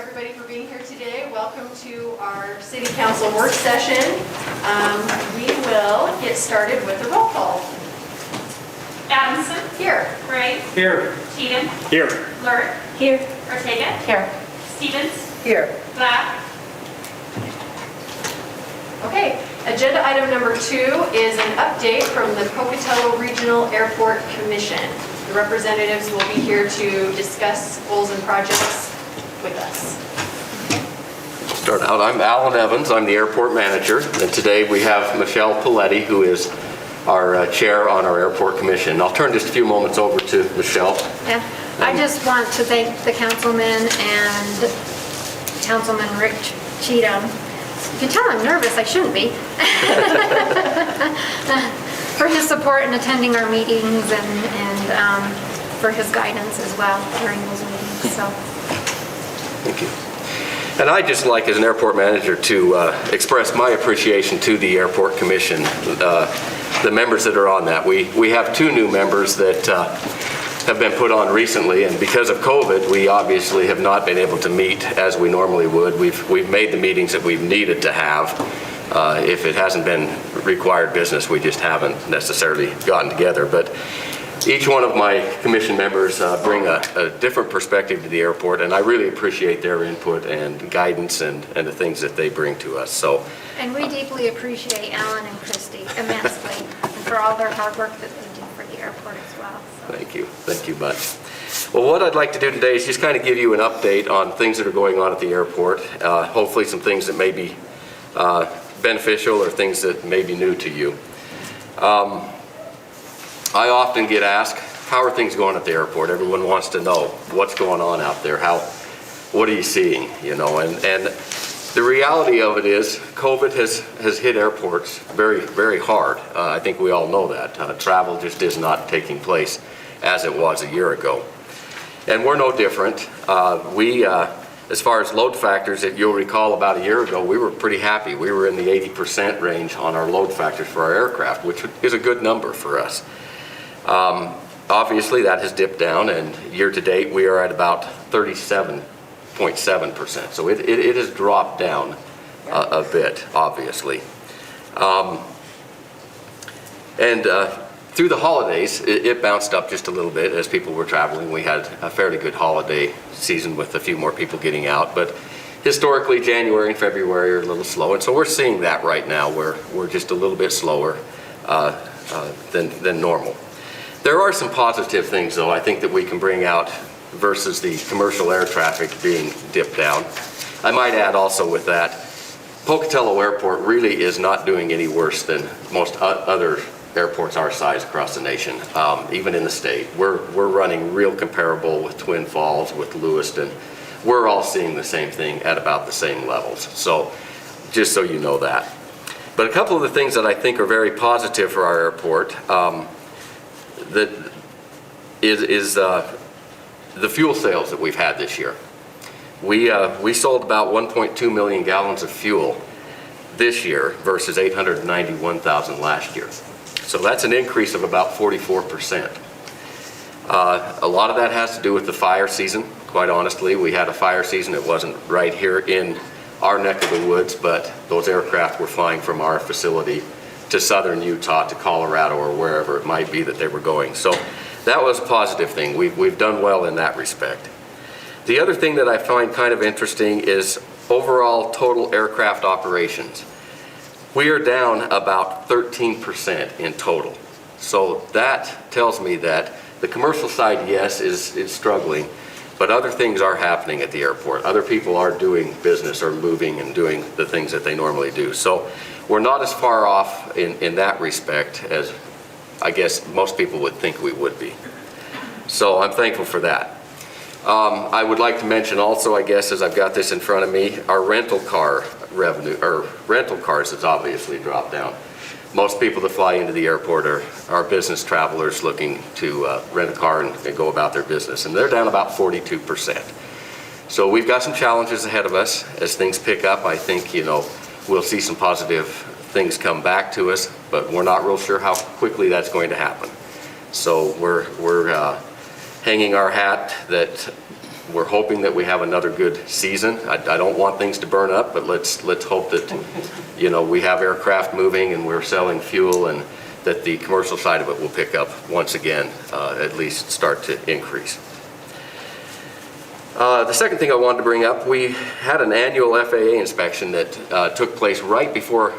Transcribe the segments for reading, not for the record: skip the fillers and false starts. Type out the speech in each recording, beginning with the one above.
everybody for being here today. Welcome to our City Council work session. We will get started with a roll call. Adamson. Here. Gray. Here. Cheatham. Here. Lurick. Here. Ortega. Here. Stevens. Here. Black. Okay, agenda item number 2 is an update from the Pocatello Regional Airport Commission. The representatives will be here to discuss goals and projects with us. Start out. I'm Alan Evans. I'm the airport manager, and today we have Michelle Paletti, who is our chair on our airport commission. I'll turn just a few moments over to Michelle. Yeah, I just want to thank the councilman and Councilman Rick Cheatham. You can tell I'm nervous, I shouldn't be. For his support in attending our meetings and for his guidance as well during those meetings. So. Thank you. And I'd just like, as an airport manager, to express my appreciation to the airport commission, the members that are on that. We have 2 new members that have been put on recently, and because of COVID, we obviously have not been able to meet as we normally would. We've made the meetings that we've needed to have. If it hasn't been required business, we just haven't necessarily gotten together. But each one of my commission members bring a different perspective to the airport, and I really appreciate their input and guidance and the things that they bring to us. And we deeply appreciate Alan and Christy immensely and for all their hard work that they do for the airport as well. So. Thank you much. Well, what I'd like to do today is just kind of give you an update on things that are going on at the airport. Hopefully some things that may be beneficial or things that may be new to you. I often get asked, how are things going at the airport? Everyone wants to know what's going on out there. What are you seeing? You know, and the reality of it is COVID has hit airports very, very hard. I think we all know that. Travel just is not taking place as it was a year ago. And we're no different. As far as load factors, if you'll recall about a year ago, we were pretty happy. We were in the 80% range on our load factors for our aircraft, which is a good number for us. Obviously that has dipped down, and year to date we are at about 37.7%. So it has dropped down a bit, obviously. Through the holidays, it bounced up just a little bit as people were traveling. We had a fairly good holiday season with a few more people getting out, but historically January and February are a little slow, and so we're seeing that right now. We're just a little bit slower than normal. There are some positive things, though, I think that we can bring out versus the commercial air traffic being dipped down. I might add also with that, Pocatello Airport really is not doing any worse than most other airports our size across the nation, even in the state. We're running real comparable with Twin Falls, with Lewiston. We're all seeing the same thing at about the same levels. So just so you know that. But a couple of the things that I think are very positive for our airport that is the fuel sales that we've had this year. We sold about 1.2 million gallons of fuel this year versus 891,000 last year. So that's an increase of about 44%. A lot of that has to do with the fire season. Quite honestly, we had a fire season. It wasn't right here in our neck of the woods, but those aircraft were flying from our facility to southern Utah, to Colorado, or wherever it might be that they were going. So that was a positive thing. We've done well in that respect. The other thing that I find kind of interesting is overall total aircraft operations. We are down about 13% in total. So that tells me that the commercial side, yes, is struggling, but other things are happening at the airport. Other people are doing business or moving and doing the things that they normally do. So we're not as far off in that respect as I guess most people would think we would be. So I'm thankful for that. I would like to mention also, I guess, as I've got this in front of me, our rental car revenue, or rental cars has obviously dropped down. Most people that fly into the airport are business travelers looking to rent a car and go about their business, and they're down about 42%. So we've got some challenges ahead of us. As things pick up, I think, we'll see some positive things come back to us, but we're not real sure how quickly that's going to happen. So we're hanging our hat that We're hoping that we have another good season. I don't want things to burn up, but let's hope that, we have aircraft moving and we're selling fuel, and that the commercial side of it will pick up once again, at least start to increase. The second thing I wanted to bring up, we had an annual FAA inspection that took place right before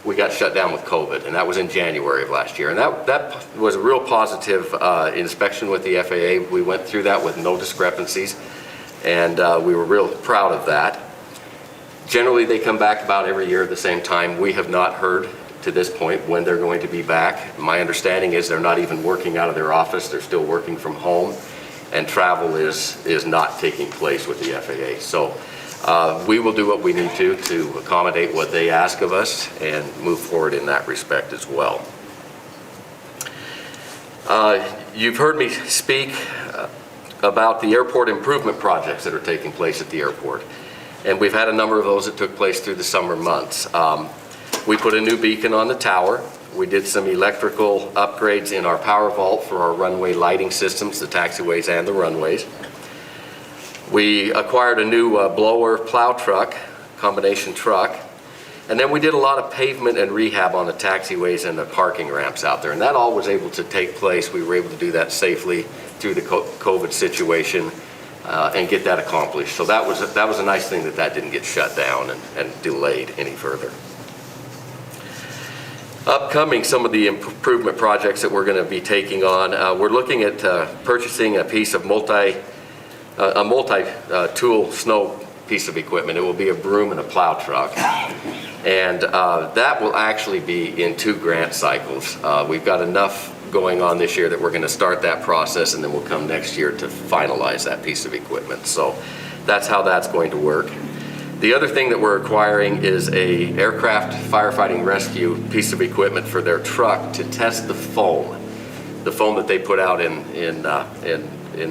we got shut down with COVID, and that was in January of last year. And that was a real positive inspection with the FAA. We went through that with no discrepancies, and we were real proud of that. Generally, they come back about every year at the same time. We have not heard to this point when they're going to be back. My understanding is they're not even working out of their office. They're still working from home, and travel is not taking place with the FAA. So we will do what we need to accommodate what they ask of us and move forward in that respect as well. You've heard me speak about the airport improvement projects that are taking place at the airport. And we've had a number of those that took place through the summer months. We put a new beacon on the tower. We did some electrical upgrades in our power vault for our runway lighting systems, the taxiways and the runways. We acquired a new blower plow truck, combination truck. And then we did a lot of pavement and rehab on the taxiways and the parking ramps out there. And that all was able to take place. We were able to do that safely through the COVID situation and get that accomplished. So that was a nice thing that didn't get shut down and delayed any further. Upcoming, some of the improvement projects that we're going to be taking on, we're looking at purchasing a piece of multi-tool snow piece of equipment. It will be a broom and a plow truck. And that will actually be in 2 grant cycles. We've got enough going on this year that we're going to start that process, and then we'll come next year to finalize that piece of equipment. So that's how that's going to work. The other thing that we're acquiring is a aircraft firefighting rescue piece of equipment for their truck to test the foam that they put out in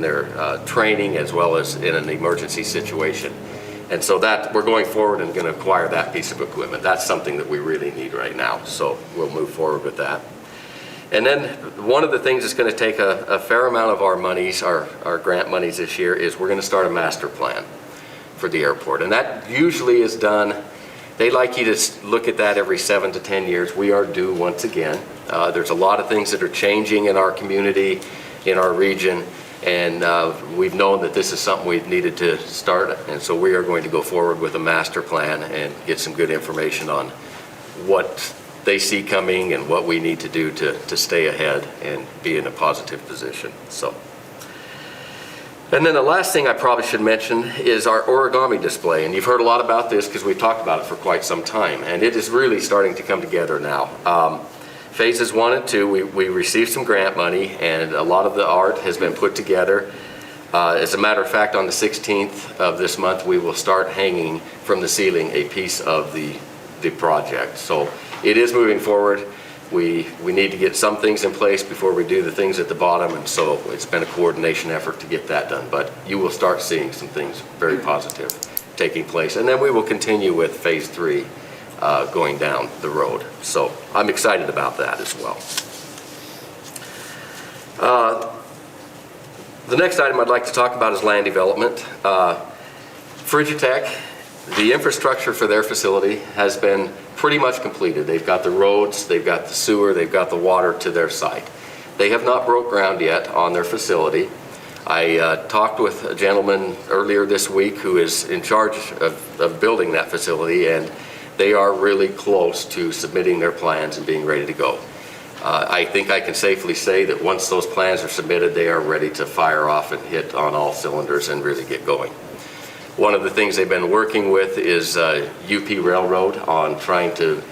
their training, as well as in an emergency situation. And so that we're going forward and going to acquire that piece of equipment. That's something that we really need right now. So we'll move forward with that. And then one of the things that's going to take a fair amount of our monies, our grant monies this year, is we're going to start a master plan for the airport. And that usually is done, they like you to look at that every 7 to 10 years. We are due once again. There's a lot of things that are changing in our community, in our region, and we've known that this is something we've needed to start. And so we are going to go forward with a master plan and get some good information on what they see coming and what we need to do to stay ahead and be in a positive position. And then the last thing I probably should mention is our origami display. And you've heard a lot about this because we've talked about it for quite some time. And it is really starting to come together now. Phases 1 and 2, we received some grant money, and a lot of the art has been put together. As a matter of fact, on the 16th of this month, we will start hanging from the ceiling a piece of the project. So it is moving forward. We need to get some things in place before we do the things at the bottom, and so it's been a coordination effort to get that done. But you will start seeing some things very positive taking place, and then we will continue with phase 3 going down the road. So I'm excited about that as well. The next item I'd like to talk about is land development. Frigitech, the infrastructure for their facility has been pretty much completed. They've got the roads, they've got the sewer, they've got the water to their site. They have not broke ground yet on their facility. I talked with a gentleman earlier this week who is in charge of building that facility, and they are really close to submitting their plans and being ready to go. I think I can safely say that once those plans are submitted, they are ready to fire off and hit on all cylinders and really get going. One of the things they've been working with is UP Railroad on trying to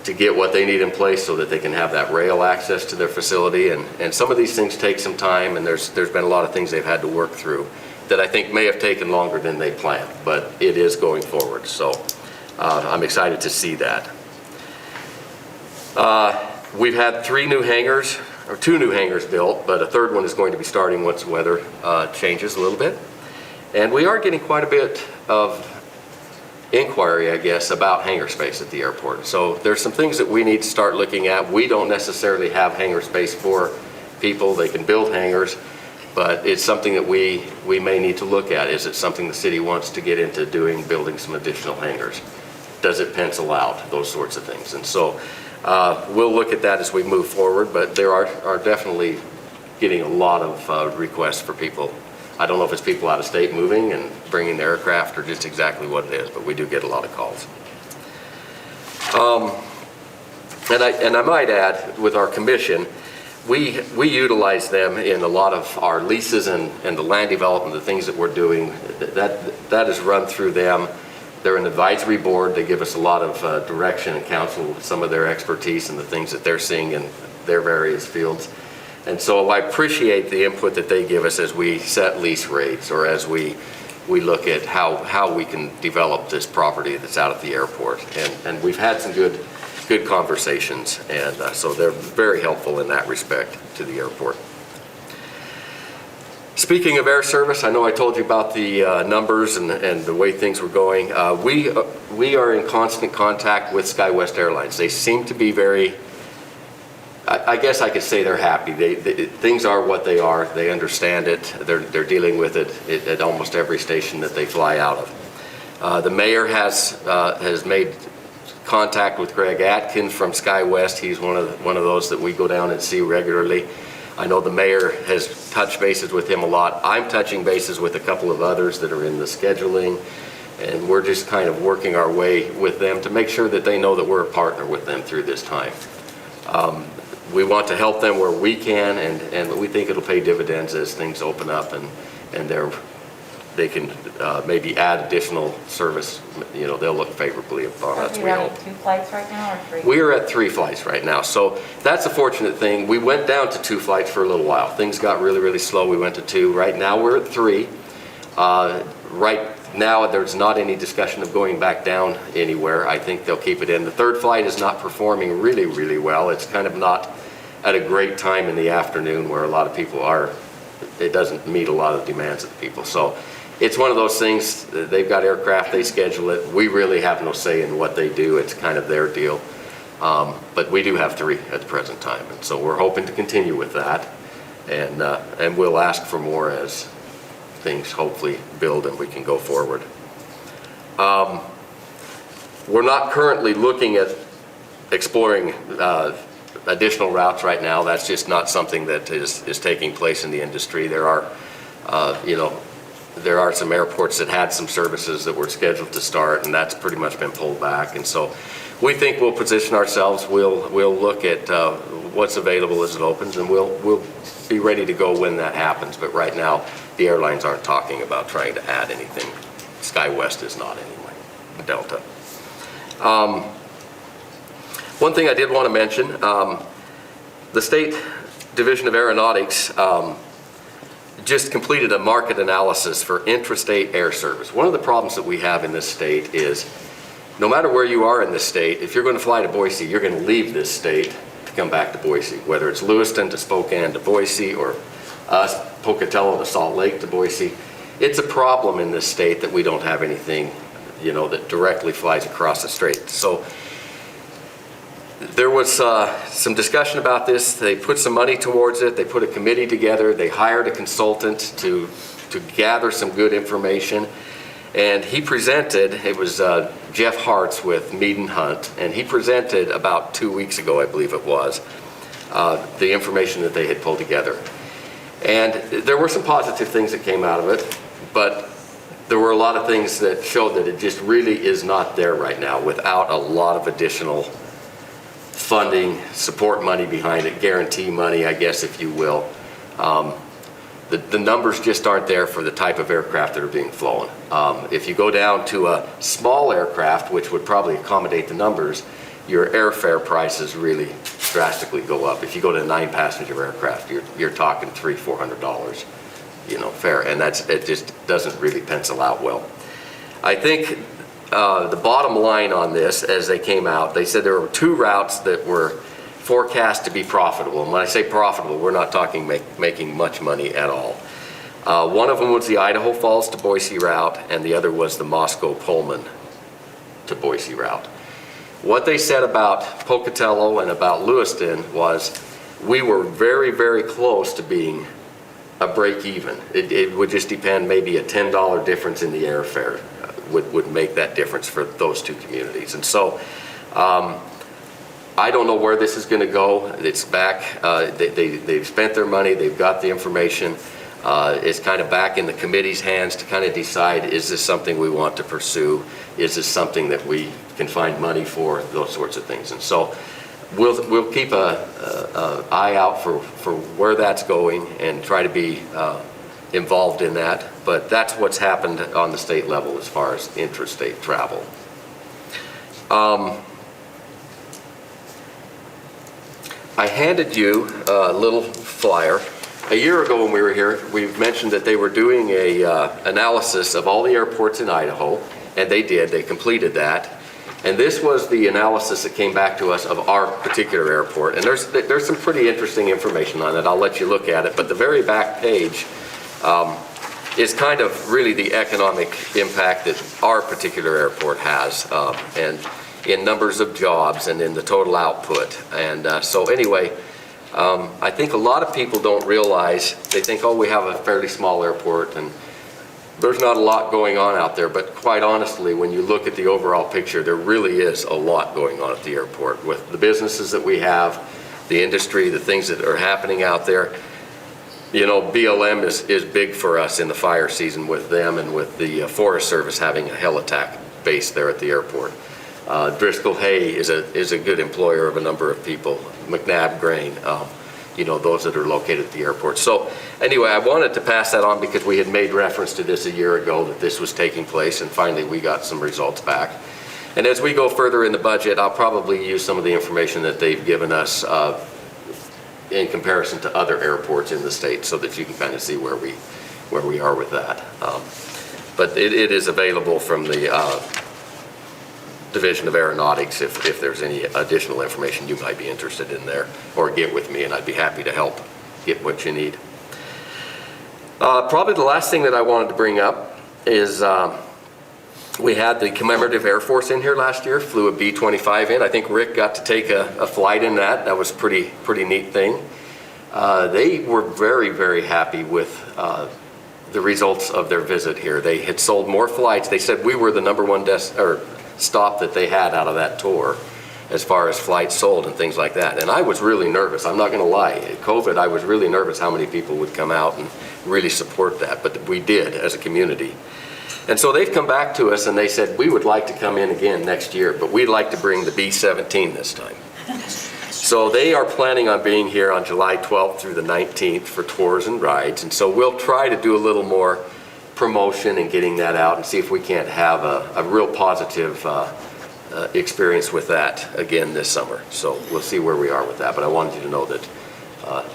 get what they need in place so that they can have that rail access to their facility. And some of these things take some time, and there's been a lot of things they've had to work through that I think may have taken longer than they planned, but it is going forward. So I'm excited to see that. We've had 2 new hangars built, but a third one is going to be starting once the weather changes a little bit. And we are getting quite a bit of inquiry, I guess, about hangar space at the airport. So there's some things that we need to start looking at. We don't necessarily have hangar space for people. They can build hangars, But it's something that we may need to look at. Is it something the city wants to get into doing, building some additional hangars? Does it pencil out? Those sorts of things. And so we'll look at that as we move forward, but there are definitely getting a lot of requests for people. I don't know if it's people out of state moving and bringing their aircraft or just exactly what it is, but we do get a lot of calls. And I might add, with our commission, we utilize them in a lot of our leases and the land development, the things that we're doing. That is run through them. They're an advisory board. They give us a lot of direction and counsel with some of their expertise and the things that they're seeing in their various fields. And so I appreciate the input that they give us as we set lease rates or as we look at how we can develop this property that's out at the airport. And we've had some good conversations, and so they're very helpful in that respect to the airport. Speaking of air service, I know I told you about the numbers and the way things were going. We are in constant contact with SkyWest Airlines. They seem to be very, I guess I could say they're happy. Things are what they are. They understand it. They're dealing with it at almost every station that they fly out of. The mayor has made contact with Greg Atkins from SkyWest. He's one of those that we go down and see regularly. I know the mayor has touched bases with him a lot. I'm touching bases with a couple of others that are in the scheduling, and we're just kind of working our way with them to make sure that they know that we're a partner with them through this time. We want to help them where we can, and we think it'll pay dividends as things open up and they can maybe add additional service. You know, they'll look favorably upon us. Are you running 2 flights right now or 3? We are at 3 flights right now, so that's a fortunate thing. We went down to 2 flights for a little while. Things got really, really slow. We went to 2. Right now we're at 3. Right now there's not any discussion of going back down anywhere. I think they'll keep it in. The 3rd flight is not performing really, really well. It's kind of not at a great time in the afternoon where a lot of people are. It doesn't meet a lot of demands of the people. So it's one of those things. They've got aircraft, they schedule it. We really have no say in what they do. It's kind of their deal. But we do have 3 at the present time. And so we're hoping to continue with that. And we'll ask for more as things hopefully build and we can go forward. We're not currently looking at exploring additional routes right now. That's just not something that is taking place in the industry. There are, there are some airports that had some services that were scheduled to start, and that's pretty much been pulled back. And so we think we'll position ourselves. We'll look at what's available as it opens, and we'll be ready to go when that happens. But right now, the airlines aren't talking about trying to add anything. SkyWest is not anyway, Delta. One thing I did want to mention, the State Division of Aeronautics just completed a market analysis for intrastate air service. One of the problems that we have in this state is no matter where you are in this state, if you're going to fly to Boise, you're going to leave this state to come back to Boise, whether it's Lewiston to Spokane to Boise or us, Pocatello to Salt Lake to Boise. It's a problem in this state that we don't have anything, that directly flies across the strait. So there was some discussion about this. They put some money towards it. They put a committee together. They hired a consultant to gather some good information. And he presented, it was Jeff Hartz with Mead and Hunt, and he presented about 2 weeks ago, I believe it was, the information that they had pulled together. And there were some positive things that came out of it, but there were a lot of things that showed that it just really is not there right now without a lot of additional funding, support money behind it, guarantee money, I guess, if you will. The numbers just aren't there for the type of aircraft that are being flown. If you go down to a small aircraft, which would probably accommodate the numbers, your airfare prices really drastically go up. If you go to a 9-passenger aircraft, you're talking $300-400, fare, and it just doesn't really pencil out well. I think the bottom line on this, as they came out, they said there were 2 routes that were forecast to be profitable. And when I say profitable, we're not talking making much money at all. One of them was the Idaho Falls to Boise route, and the other was the Moscow-Pullman to Boise route. What they said about Pocatello and about Lewiston was we were very, very close to being a break even. It would just depend, maybe a $10 difference in the airfare would make that difference for those two communities. And so I don't know where this is going to go. It's back. They've spent their money. They've got the information. It's kind of back in the committee's hands to kind of decide, is this something we want to pursue? Is this something that we can find money for? Those sorts of things. And so we'll keep a eye out for where that's going and try to be involved in that. But that's what's happened on the state level as far as interstate travel. I handed you a little flyer. A year ago when we were here, we mentioned that they were doing a analysis of all the airports in Idaho, and they did. They completed that. And this was the analysis that came back to us of our particular airport. And there's some pretty interesting information on it. I'll let you look at it. But the very back page is kind of really the economic impact that our particular airport has, and in numbers of jobs and in the total output. And so anyway, I think a lot of people don't realize, they think, oh, we have a fairly small airport and there's not a lot going on out there, but quite honestly, when you look at the overall picture, there really is a lot going on at the airport with the businesses that we have, the industry, the things that are happening out there. You know, BLM is big for us in the fire season with them and with the Forest Service having a helitack base there at the airport. Driscoll Hay is a good employer of a number of people. McNabb Grain, you know, those that are located at the airport. So anyway, I wanted to pass that on because we had made reference to this a year ago that this was taking place, and finally we got some results back. And as we go further in the budget, I'll probably use some of the information that they've given us in comparison to other airports in the state so that you can kind of see where we are with that. But it is available from the Division of Aeronautics if there's any additional information you might be interested in there, or get with me and I'd be happy to help get what you need. Probably the last thing that I wanted to bring up is we had the commemorative Air Force in here last year, flew a B-25 in. I think Rick got to take a flight in that. That was a pretty neat thing. They were very, very happy with the results of their visit here. They had sold more flights. They said we were the #1 stop that they had out of that tour as far as flights sold and things like that. And I was really nervous. I'm not going to lie. COVID, I was really nervous how many people would come out and really support that. But we did as a community. And so they've come back to us and they said, we would like to come in again next year, but we'd like to bring the B-17 this time. So they are planning on being here on July 12th through the 19th for tours and rides. And so we'll try to do a little more promotion and getting that out and see if we can't have a real positive experience with that again this summer. So we'll see where we are with that. But I wanted you to know that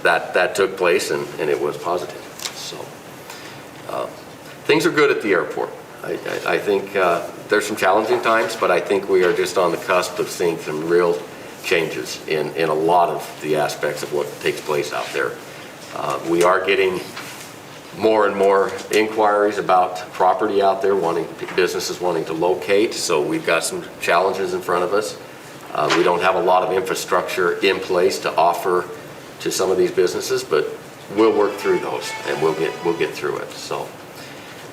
that took place and it was positive. So things are good at the airport. I think there's some challenging times, but I think we are just on the cusp of seeing some real changes in a lot of the aspects of what takes place out there. We are getting more and more inquiries about property out there, businesses wanting to locate, so we've got some challenges in front of us. We don't have a lot of infrastructure in place to offer to some of these businesses, but we'll work through those and we'll get through it. So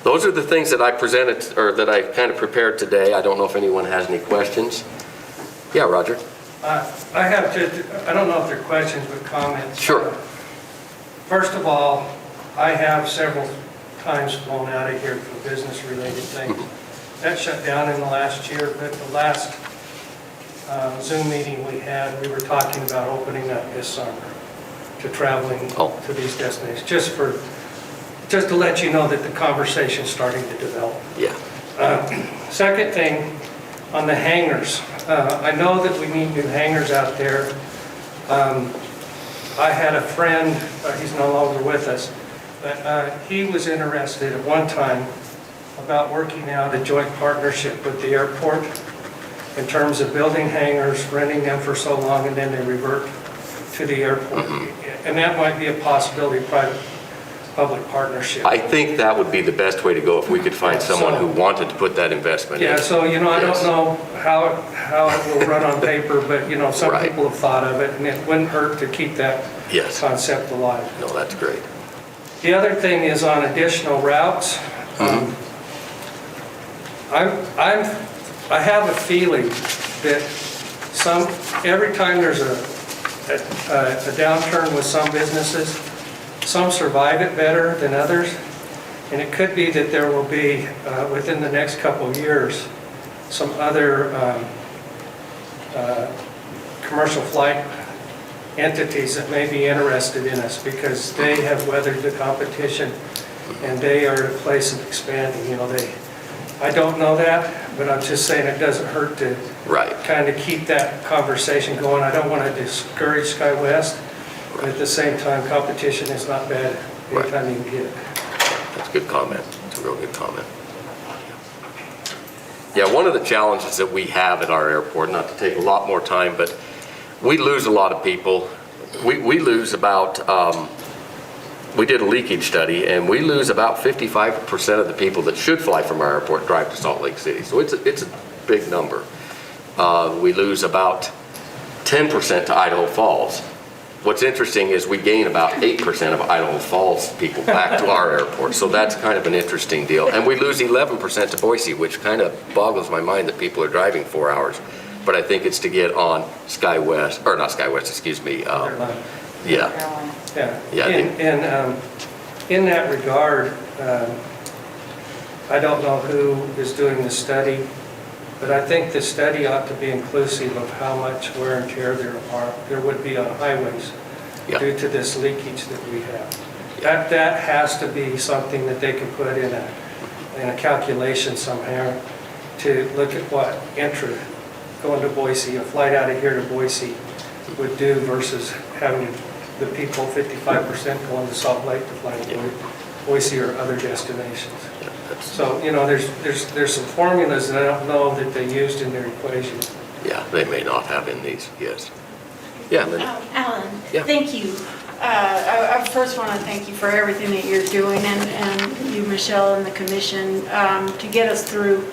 those are the things that I presented, or that I kind of prepared today. I don't know if anyone has any questions. Yeah, Roger. I have just, I don't know if they're questions, but comments. Sure. First of all, I have several times flown out of here for business-related things. That shut down in the last year, but the last Zoom meeting we had, we were talking about opening up this summer to traveling to these destinations, just to let you know that the conversation's starting to develop. Yeah. Second thing, on the hangars, I know that we need new hangars out there. I had a friend, he's no longer with us, but he was interested at one time about working out a joint partnership with the airport in terms of building hangars, renting them for so long, and then they revert to the airport. And that might be a possibility, private-public partnership. I think that would be the best way to go if we could find someone who wanted to put that investment in. Yeah, so, you know, I don't know how it will run on paper, but, you know, some people have thought of it, and it wouldn't hurt to keep that concept alive. No, that's great. The other thing is on additional routes. I have a feeling that every time there's a downturn with some businesses, some survive it better than others. And it could be that there will be, within the next couple of years, some other commercial flight entities that may be interested in us because they have weathered the competition and they are at a place of expanding. You know, I don't know that, but I'm just saying it doesn't hurt to kind of keep that conversation going. I don't want to discourage SkyWest, but at the same time, competition is not bad anytime you can get it. That's a good comment. It's a real good comment. Yeah, one of the challenges that we have at our airport, not to take a lot more time, but we lose a lot of people. We lose about, we did a leakage study, and we lose about 55% of the people that should fly from our airport drive to Salt Lake City. So it's a big number. We lose about 10% to Idaho Falls. What's interesting is we gain about 8% of Idaho Falls people back to our airport. So that's kind of an interesting deal. And we lose 11% to Boise, which kind of boggles my mind that people are driving 4 hours. But I think it's to get on SkyWest, or not SkyWest, excuse me. Yeah. In that regard, I don't know who is doing the study, but I think the study ought to be inclusive of how much wear and tear there would be on highways due to this leakage that we have. That has to be something that they can put in a calculation somewhere to look at what going to Boise, a flight out of here to Boise would do versus having the people, 55% going to Salt Lake to fly to Boise or other destinations. So, you know, there's some formulas that I don't know that they used in their equation. Yeah, they may not have in these, yes. Yeah, Alan, Yeah. thank you. I first want to thank you for everything that you're doing, and you, Michelle, and the commission to get us through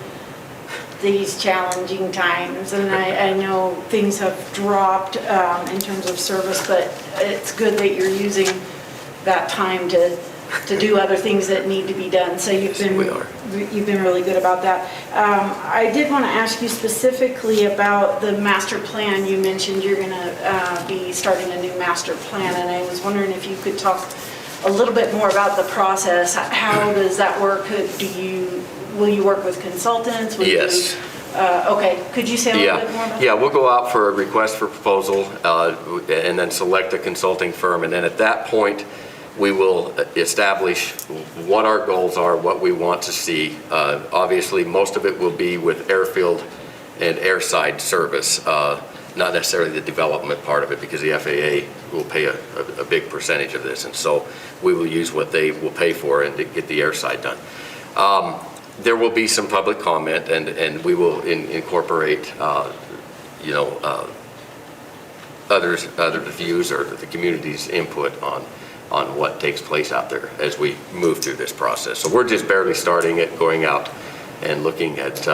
these challenging times. And I know things have dropped in terms of service, but it's good that you're using that time to do other things that need to be done. So you've been really good about that. I did want to ask you specifically about the master plan. You mentioned you're going to be starting a new master plan, and I was wondering if you could talk a little bit more about the process. How does that work? Will you work with consultants? Yes. Okay, could you say a little bit more about that? Yeah, we'll go out for a request for proposal and then select a consulting firm. And then at that point, we will establish what our goals are, what we want to see. Obviously, most of it will be with airfield and airside service, not necessarily the development part of it, because the FAA will pay a big percentage of this. And so we will use what they will pay for and to get the airside done. There will be some public comment, and we will incorporate, other views or the community's input on what takes place out there as we move through this process. So we're just barely starting it, going out and looking at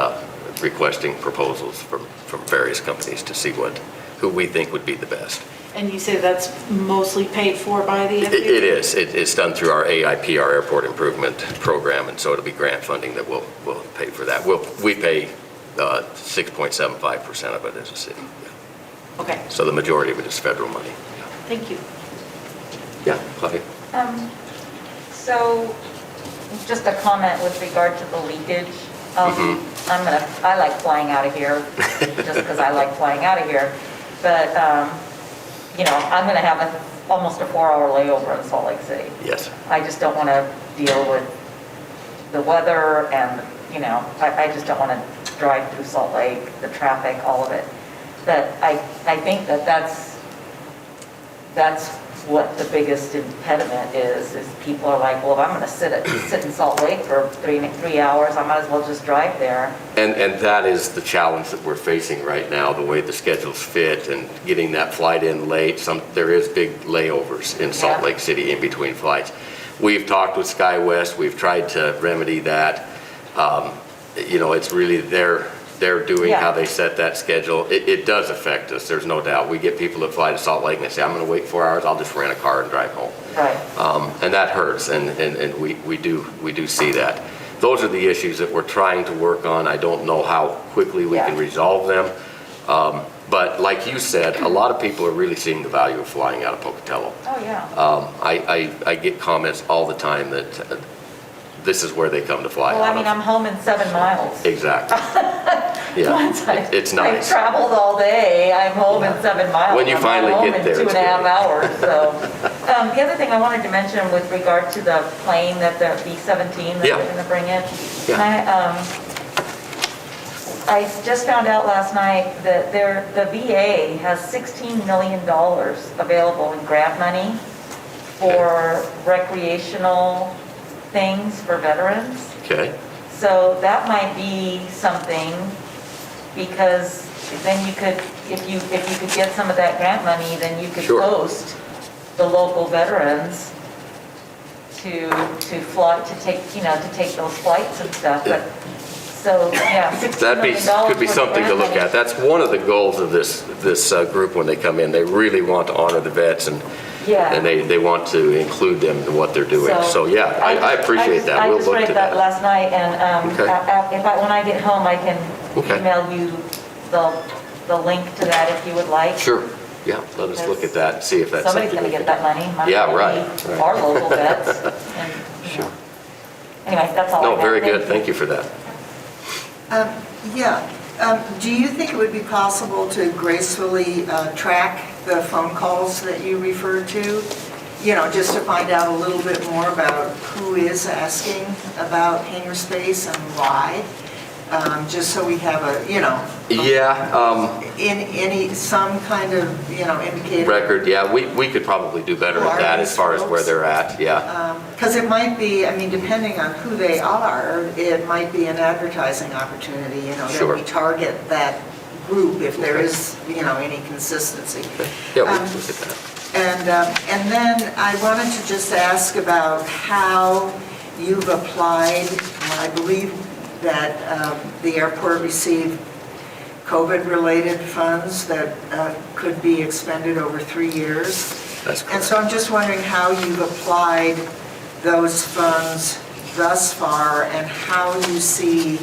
requesting proposals from various companies to see who we think would be the best. And you say that's mostly paid for by the FAA? It is. It's done through our AIP, our Airport Improvement Program, and so it'll be grant funding that will pay for that. We pay 6.75% of it as a city. Yeah. Okay. So the majority of it is federal money. Thank you. Yeah, Claudia. So, just a comment with regard to the leakage. I like flying out of here, just because I like flying out of here. But, I'm going to have almost a 4-hour layover in Salt Lake City. Yes. I just don't want to deal with the weather and, I just don't want to drive through Salt Lake, the traffic, all of it. But I think that's what the biggest impediment is people are like, well, if I'm going to sit in Salt Lake for 3 hours, I might as well just drive there. And that is the challenge that we're facing right now, the way the schedules fit and getting that flight in late. There is big layovers in Salt Lake City in between flights. We've talked with SkyWest. We've tried to remedy that. It's really their they're doing, Yeah. how they set that schedule, it does affect us, there's no doubt. We get people that fly to Salt Lake and they say, I'm gonna wait 4 hours, I'll just rent a car and drive home. Right. And that hurts, and we do see that. Those are the issues that we're trying to work on. I don't know how quickly we can Yeah. resolve them. But like you said, a lot of people are really seeing the value of flying out of Pocatello. Oh, yeah. I get comments all the time that this is where they come to fly Well, I out mean, of. I'm home in 7 miles. Exactly. Yeah, Once it's I've nice. traveled all day, I'm home in 7 miles. When you I'm finally home get in there, it's 2.5 great. hours, so. The other thing I wanted to mention with regard to the plane that the B-17 that Yeah. they're gonna bring in. Yeah. I just found out last night that the VA has $16 million available in grant money for recreational things for veterans. Okay, So that might be something, because then you could, if you could get some of that grant money, then you could Sure. post the local veterans to fly, to take those flights and stuff, but, so, yeah, $16 that'd be, million could be worth of something to grant look money. at. That's one of the goals of this group when they come in. They really want to honor the vets, and Yeah. they want to include them in what they're doing. So, yeah, I appreciate that. We'll look I to just read that that. last night, and Okay. when I get home, I can Okay. email you the link to that if you would like. Sure, yeah, let us look at that and see if that's something. Somebody's gonna we get can that money. Might Yeah, as well right, be right. Our local vets. And, you Sure. know. Anyway, that's all I No, have. very good. Thank you for that. Yeah. Do you think it would be possible to gracefully track the phone calls that you referred to? You know, just to find out a little bit more about who is asking about hangar space and why? Just so we have a, Yeah, in some kind of, indicator. record, yeah, we could probably do better at that as far as where they're at, yeah. Because it might be, depending on who they are, it might be an advertising opportunity, that Sure. we target that group if there Okay. is, any consistency. Yeah, we can look at that. And then I wanted to just ask about how you've applied. I believe that the airport received COVID-related funds that could be expended over 3 years. That's And correct. so I'm just wondering how you've applied those funds thus far and how you see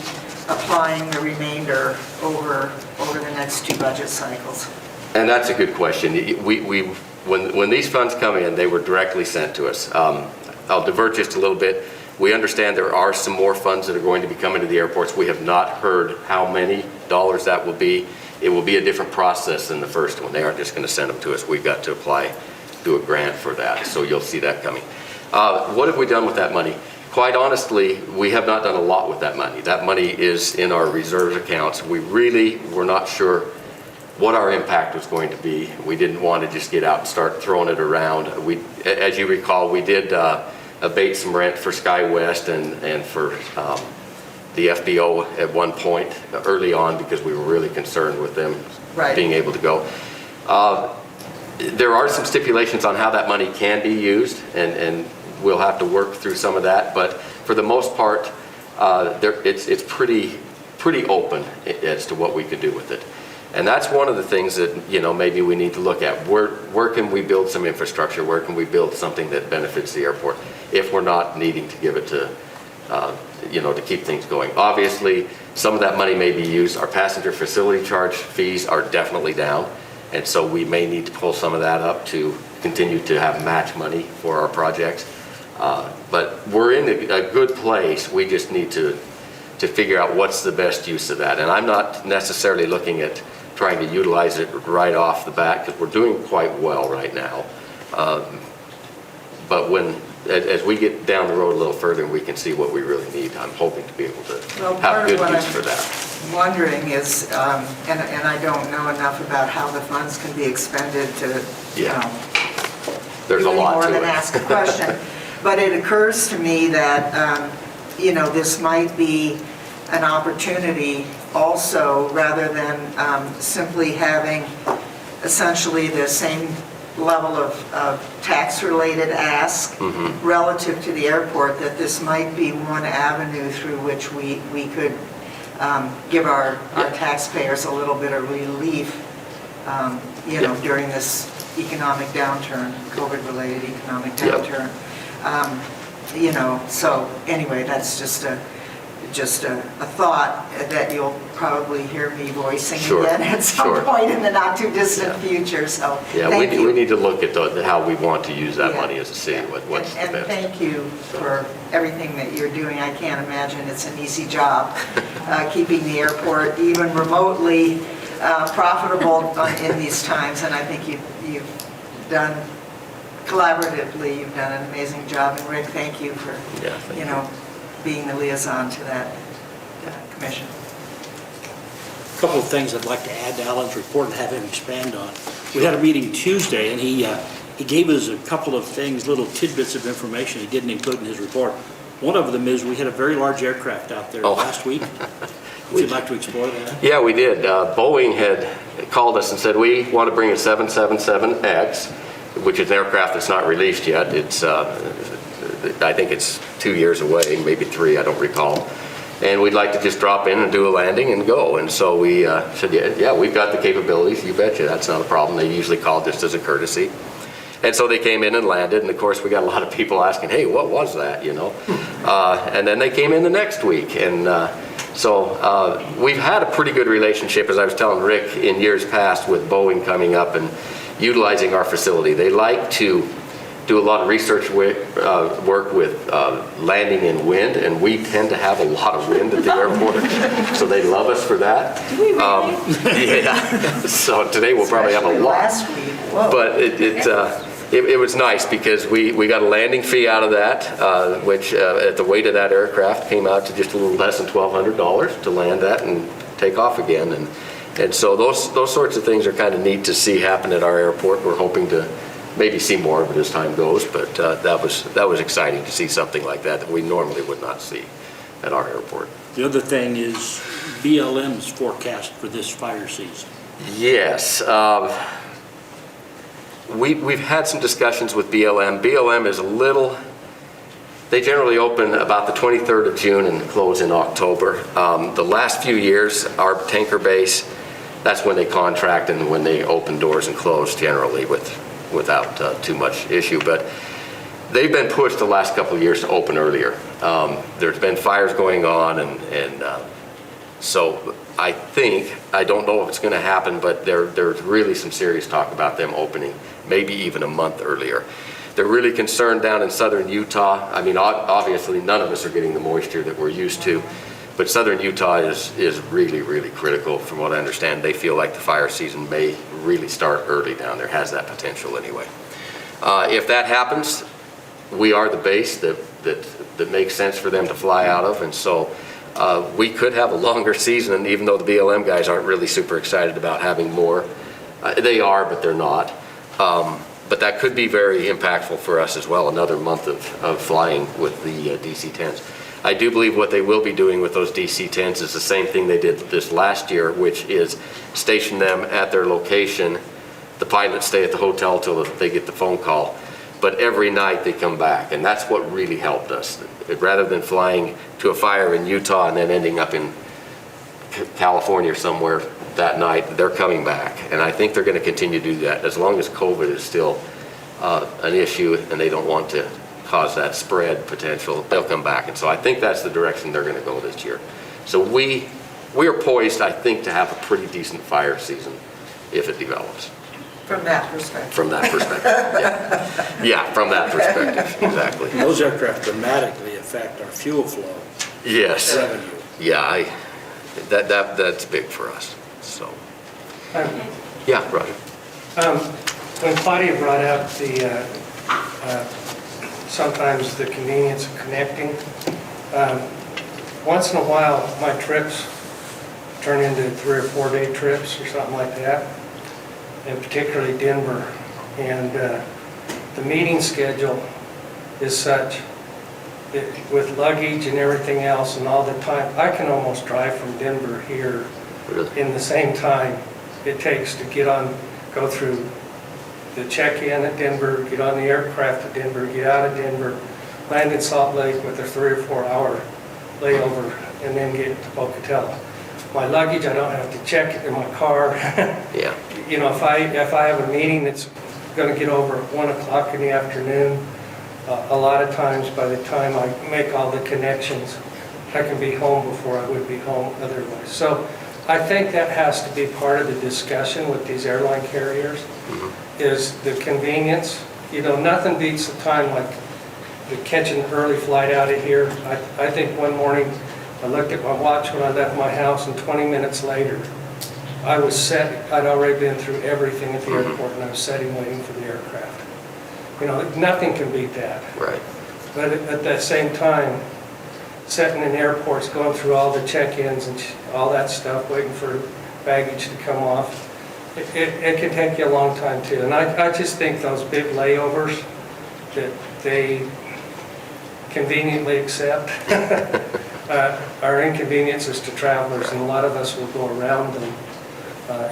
applying the remainder over the next 2 budget cycles. And that's a good question. When these funds come in, they were directly sent to us. I'll divert just a little bit. We understand there are some more funds that are going to be coming to the airports. We have not heard how many dollars that will be. It will be a different process than the first one. They aren't just going to send them to us. We've got to apply, do a grant for that. So you'll see that coming. What have we done with that money? Quite honestly, we have not done a lot with that money. That money is in our reserve accounts. We really were not sure what our impact was going to be. We didn't want to just get out and start throwing it around. As you recall, we did abate some rent for SkyWest and for the FBO at one point early on because we were really concerned with them Right. being able to go. There are some stipulations on how that money can be used, and we'll have to work through some of that, but for the most part, it's pretty open as to what we could do with it. And that's one of the things that, maybe we need to look at. Where can we build some infrastructure? Where can we build something that benefits the airport if we're not needing to give it to, to keep things going? Obviously, some of that money may be used. Our passenger facility charge fees are definitely down. And so we may need to pull some of that up to continue to have match money for our projects. But we're in a good place. We just need to figure out what's the best use of that. And I'm not necessarily looking at trying to utilize it right off the bat because we're doing quite well right now. But as we get down the road a little further and we can see what we really need, I'm hoping to be able to Well, have part good of what use for that. I'm wondering is, and I don't know enough about how the funds can be expended to, Yeah. There's a do any lot more to than it. ask a question. But it occurs to me that, this might be an opportunity also, rather than simply having essentially the same level of tax-related ask relative to the airport, that this might be one avenue through which we could give our taxpayers a little bit of relief, during this economic downturn, COVID-related economic downturn. So anyway, that's just a thought that you'll probably hear me voicing Sure, again at some sure. point in the not-too-distant future, so Yeah, thank you. we need to look at how we want to use that Yeah. money as a city, what's the And best. thank you for everything that you're doing. I can't imagine it's an easy job, keeping the airport even remotely profitable in these times, and I think you've done, collaboratively, you've done an amazing job, and Rick, thank you for, Yeah, thank you. being the liaison to that commission. A couple of things I'd like to add to Alan's report and have him expand on. We had a meeting Tuesday, and he gave us a couple of things, little tidbits of information he didn't include in his report. One of them is we had a very large aircraft out there last week. Would you like to explore that? Yeah, we did. Boeing had called us and said, we want to bring a 777X, which is an aircraft that's not released yet. It's, I think it's 2 years away, maybe 3, I don't recall. And we'd like to just drop in and do a landing and go. And so we said, yeah, we've got the capabilities, you betcha, that's not a problem. They usually call just as a courtesy. And so they came in and landed, and of course we got a lot of people asking, hey, what was that, And then they came in the next week. And so we've had a pretty good relationship, as I was telling Rick, in years past with Boeing coming up and utilizing our facility. They like to do a lot of research work with landing in wind, and we tend to have a lot of wind at the airport, so they love us for that. Do we really? Yeah, so today we'll probably have a lot. Last week, whoa. But it was nice because we got a landing fee out of that, which at the weight of that aircraft came out to just a little less than $1,200 to land that and take off again. And so those sorts of things are kind of neat to see happen at our airport. We're hoping to maybe see more of it as time goes, but that was exciting to see something like that we normally would not see at our airport. The other thing is BLM's forecast for this fire season. Yes. We've had some discussions with BLM. BLM is they generally open about the 23rd of June and close in October. The last few years, our tanker base, that's when they contract and when they open doors and close generally without too much issue. But they've been pushed the last couple of years to open earlier. There's been fires going on, and so I don't know if it's going to happen, but there's really some serious talk about them opening maybe even a month earlier. They're really concerned down in southern Utah. I mean, obviously none of us are getting the moisture that we're used to, but southern Utah is really, really critical. From what I understand, they feel like the fire season may really start early down there, has that potential anyway. If that happens, we are the base that makes sense for them to fly out of, and so we could have a longer season, even though the BLM guys aren't really super excited about having more. They are, but they're not. But that could be very impactful for us as well, another month of flying with the DC-10s. I do believe what they will be doing with those DC-10s is the same thing they did this last year, which is station them at their location. The pilots stay at the hotel till they get the phone call, but every night they come back, and that's what really helped us. Rather than flying to a fire in Utah and then ending up in California somewhere that night, they're coming back, and I think they're going to continue to do that as long as COVID is still an issue and they don't want to cause that spread potential. They'll come back, and so I think that's the direction they're going to go this year. So we are poised, I think, to have a pretty decent fire season if it develops. From that perspective. From that perspective, yeah. Yeah, from that perspective, exactly. Those aircraft dramatically affect our fuel flow. Yes. Revenue. Yeah, that's big for us. So, yeah, Roger. When Claudia brought up sometimes the convenience of connecting, once in a while my trips turn into 3 or 4 day trips or something like that, and particularly Denver. And the meeting schedule is such that with luggage and everything else and all the time, I can almost drive from Denver here Really? in the same time it takes to go through the check-in at Denver, get on the aircraft at Denver, get out of Denver, land in Salt Lake with a 3 or 4 hour layover, and then get to Pocatello. my luggage, I don't have to check it in my car. Yeah. You know, if I have a meeting that's going to get over at 1 o'clock in the afternoon, a lot of times by the time I make all the connections, I can be home before I would be home otherwise. So I think that has to be part of the discussion with these airline carriers, is the convenience. You know, nothing beats the time like the catching an early flight out of here. I think one morning I looked at my watch when I left my house, and 20 minutes later, I was set. I'd already been through everything at the airport, and I was sitting waiting for the aircraft. You know, nothing can beat that. Right. But at the same time, sitting in airports, going through all the check-ins and all that stuff, waiting for baggage to come off, it can take you a long time too. And I just think those big layovers that they conveniently accept are inconveniences to travelers, and a lot of us will go around them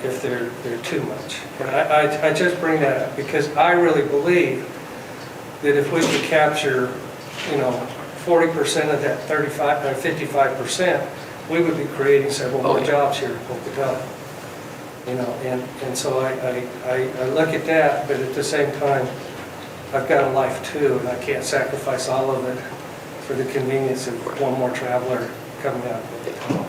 if they're too much. And I just bring that up because I really believe that if we could capture, you know, 40% of that 55%, we would be creating several more jobs here in Pocatello. You know, and so I look at that, but at the same time, I've got a life too, and I can't sacrifice all of it for the convenience of one more traveler coming out of Pocatello.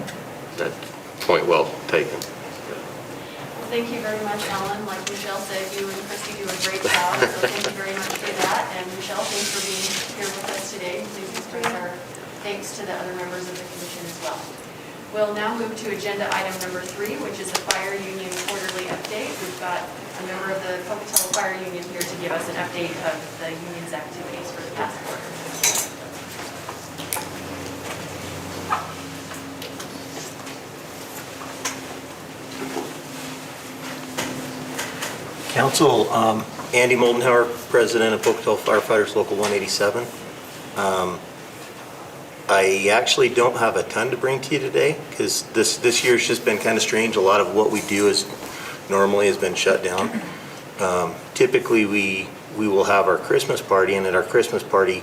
That point well taken. Well, thank you very much, Alan. Like Michelle said, you and Christy do a great job, so thank you very much for that. And Michelle, thanks for being here with us today. Please express our thanks to the other members of the commission as well. We'll now move to agenda item number 3, which is a fire union quarterly update. We've got a member of the Pocatello Fire Union here to give us an update of the union's activities for the past quarter. Council, Andy Moldenhauer, President of Pocatello Firefighters Local 187. I actually don't have a ton to bring to you today because this year's just been kind of strange. A lot of what we do is normally has been shut down. Typically, we will have our Christmas party, and at our Christmas party,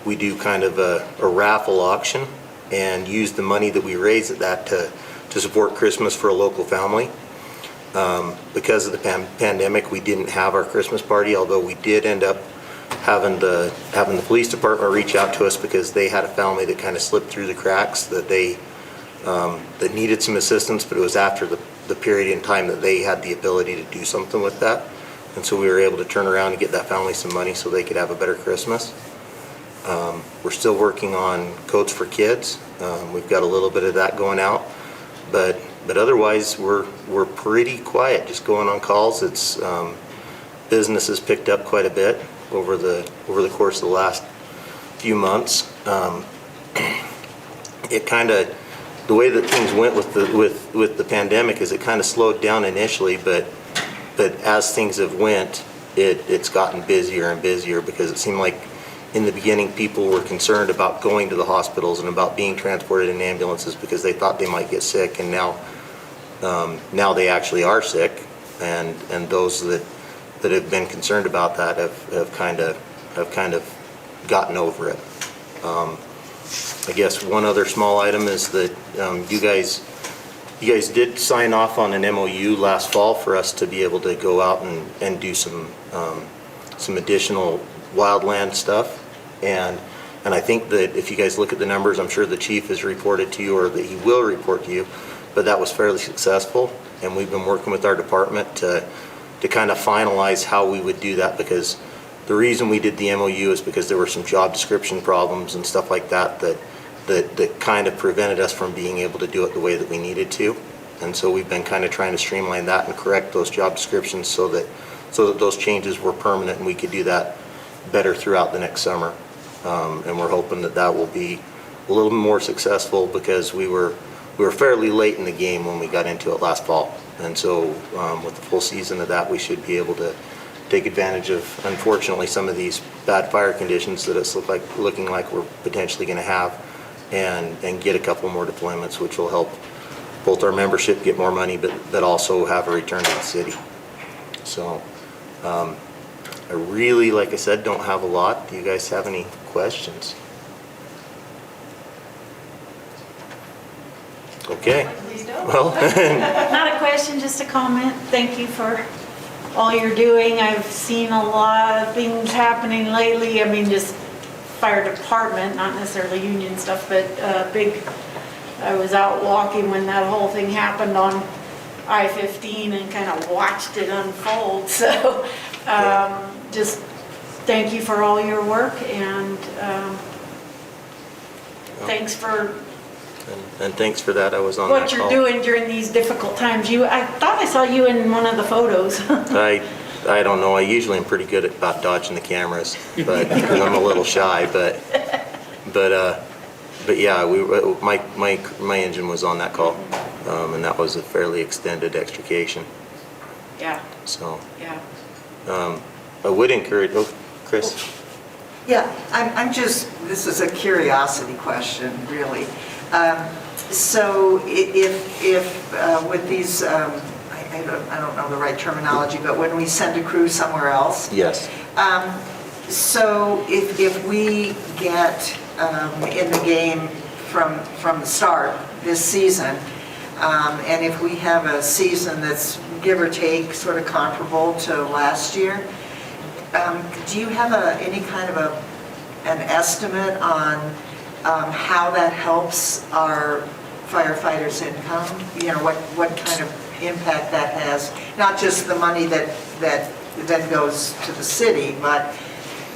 we do kind of a raffle auction and use the money that we raise at that to support Christmas for a local family. Because of the pandemic, we didn't have our Christmas party, although we did end up having the police department reach out to us because they had a family that kind of slipped through the cracks that that needed some assistance, but it was after the period in time that they had the ability to do something with that. And so we were able to turn around and get that family some money so they could have a better Christmas. We're still working on coats for kids. We've got a little bit of that going out, but otherwise we're pretty quiet, just going on calls. It's business has picked up quite a bit over the course of the last few months. It kind of, the way that things went with the pandemic is it kind of slowed down initially, but as things have went, it's gotten busier and busier because it seemed like in the beginning people were concerned about going to the hospitals and about being transported in ambulances because they thought they might get sick, and now they actually are sick, and those that have been concerned about that have kind of gotten over it. I guess one other small item is that you guys did sign off on an MOU last fall for us to be able to go out and do some additional wildland stuff, and I think that if you guys look at the numbers, I'm sure the chief has reported to you, or that he will report to you, but that was fairly successful, and we've been working with our department to kind of finalize how we would do that, because the reason we did the MOU is because there were some job description problems and stuff like that kind of prevented us from being able to do it the way that we needed to. And so we've been kind of trying to streamline that and correct those job descriptions so that those changes were permanent and we could do that better throughout the next summer. And we're hoping that will be a little more successful because we were fairly late in the game when we got into it last fall. And so with the full season of that, we should be able to take advantage of, unfortunately, some of these bad fire conditions that it's looking like we're potentially going to have, and get a couple more deployments, which will help both our membership get more money, but also have a return to the city. So I really, like I said, don't have a lot. Do you guys have any questions? Okay, Please do. well, Not a question, just a comment. Thank you for all you're doing. I've seen a lot of things happening lately. I mean, just fire department, not necessarily union stuff, but I was out walking when that whole thing happened on I-15 and kind of watched it unfold. So just thank you for all your work, and thanks for and thanks for that, I was on that what call. you're doing during these difficult times. I thought I saw you in one of the photos. I don't know, I usually am pretty good about dodging the cameras, but, because I'm a little shy, but yeah, my engine was on that call, and that was a fairly extended extrication, Yeah, so. yeah. I would encourage, oh, Chris? Yeah, I'm just, this is a curiosity question, really. So if with these, I don't know the right terminology, but when we send a crew somewhere else, Yes. so if we get in the game from the start this season, and if we have a season that's give or take sort of comparable to last year, do you have any kind of an estimate on how that helps our firefighters' income? You know, what kind of impact that has? Not just the money that then goes to the city, but,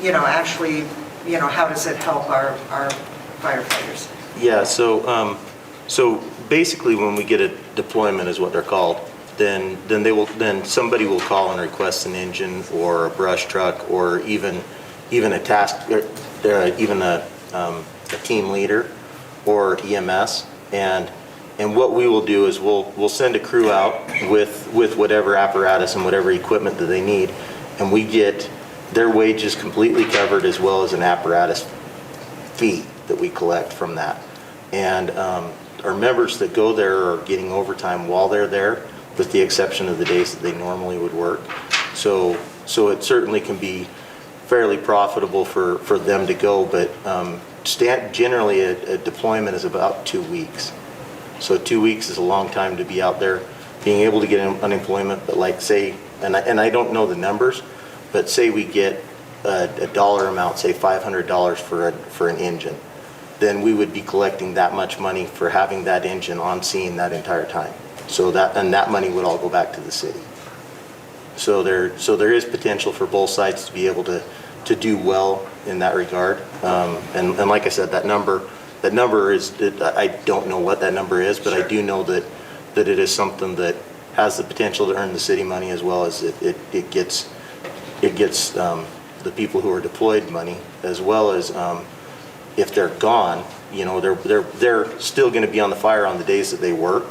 you know, actually, you know, how does it help our firefighters? Yeah, so basically when we get a deployment is what they're called, then somebody will call and request an engine or a brush truck or even a task, even a team leader or EMS. And what we will do is we'll send a crew out with whatever apparatus and whatever equipment that they need, and we get their wages completely covered as well as an apparatus fee that we collect from that. And our members that go there are getting overtime while they're there, with the exception of the days that they normally would work. So it certainly can be fairly profitable for them to go, but generally a deployment is about 2 weeks. So 2 weeks is a long time to be out there, being able to get unemployment, but like say, and I don't know the numbers, but say we get a dollar amount, say $500 for an engine, then we would be collecting that much money for having that engine on scene that entire time. So that money would all go back to the city. So there is potential for both sides to be able to do well in that regard. And like I said, that number is, I don't know what that number is, but I do know that it is something that has the potential to earn the city money, as well as it gets the people who are deployed money, as well as if they're gone, you know, they're still going to be on the fire on the days that they work.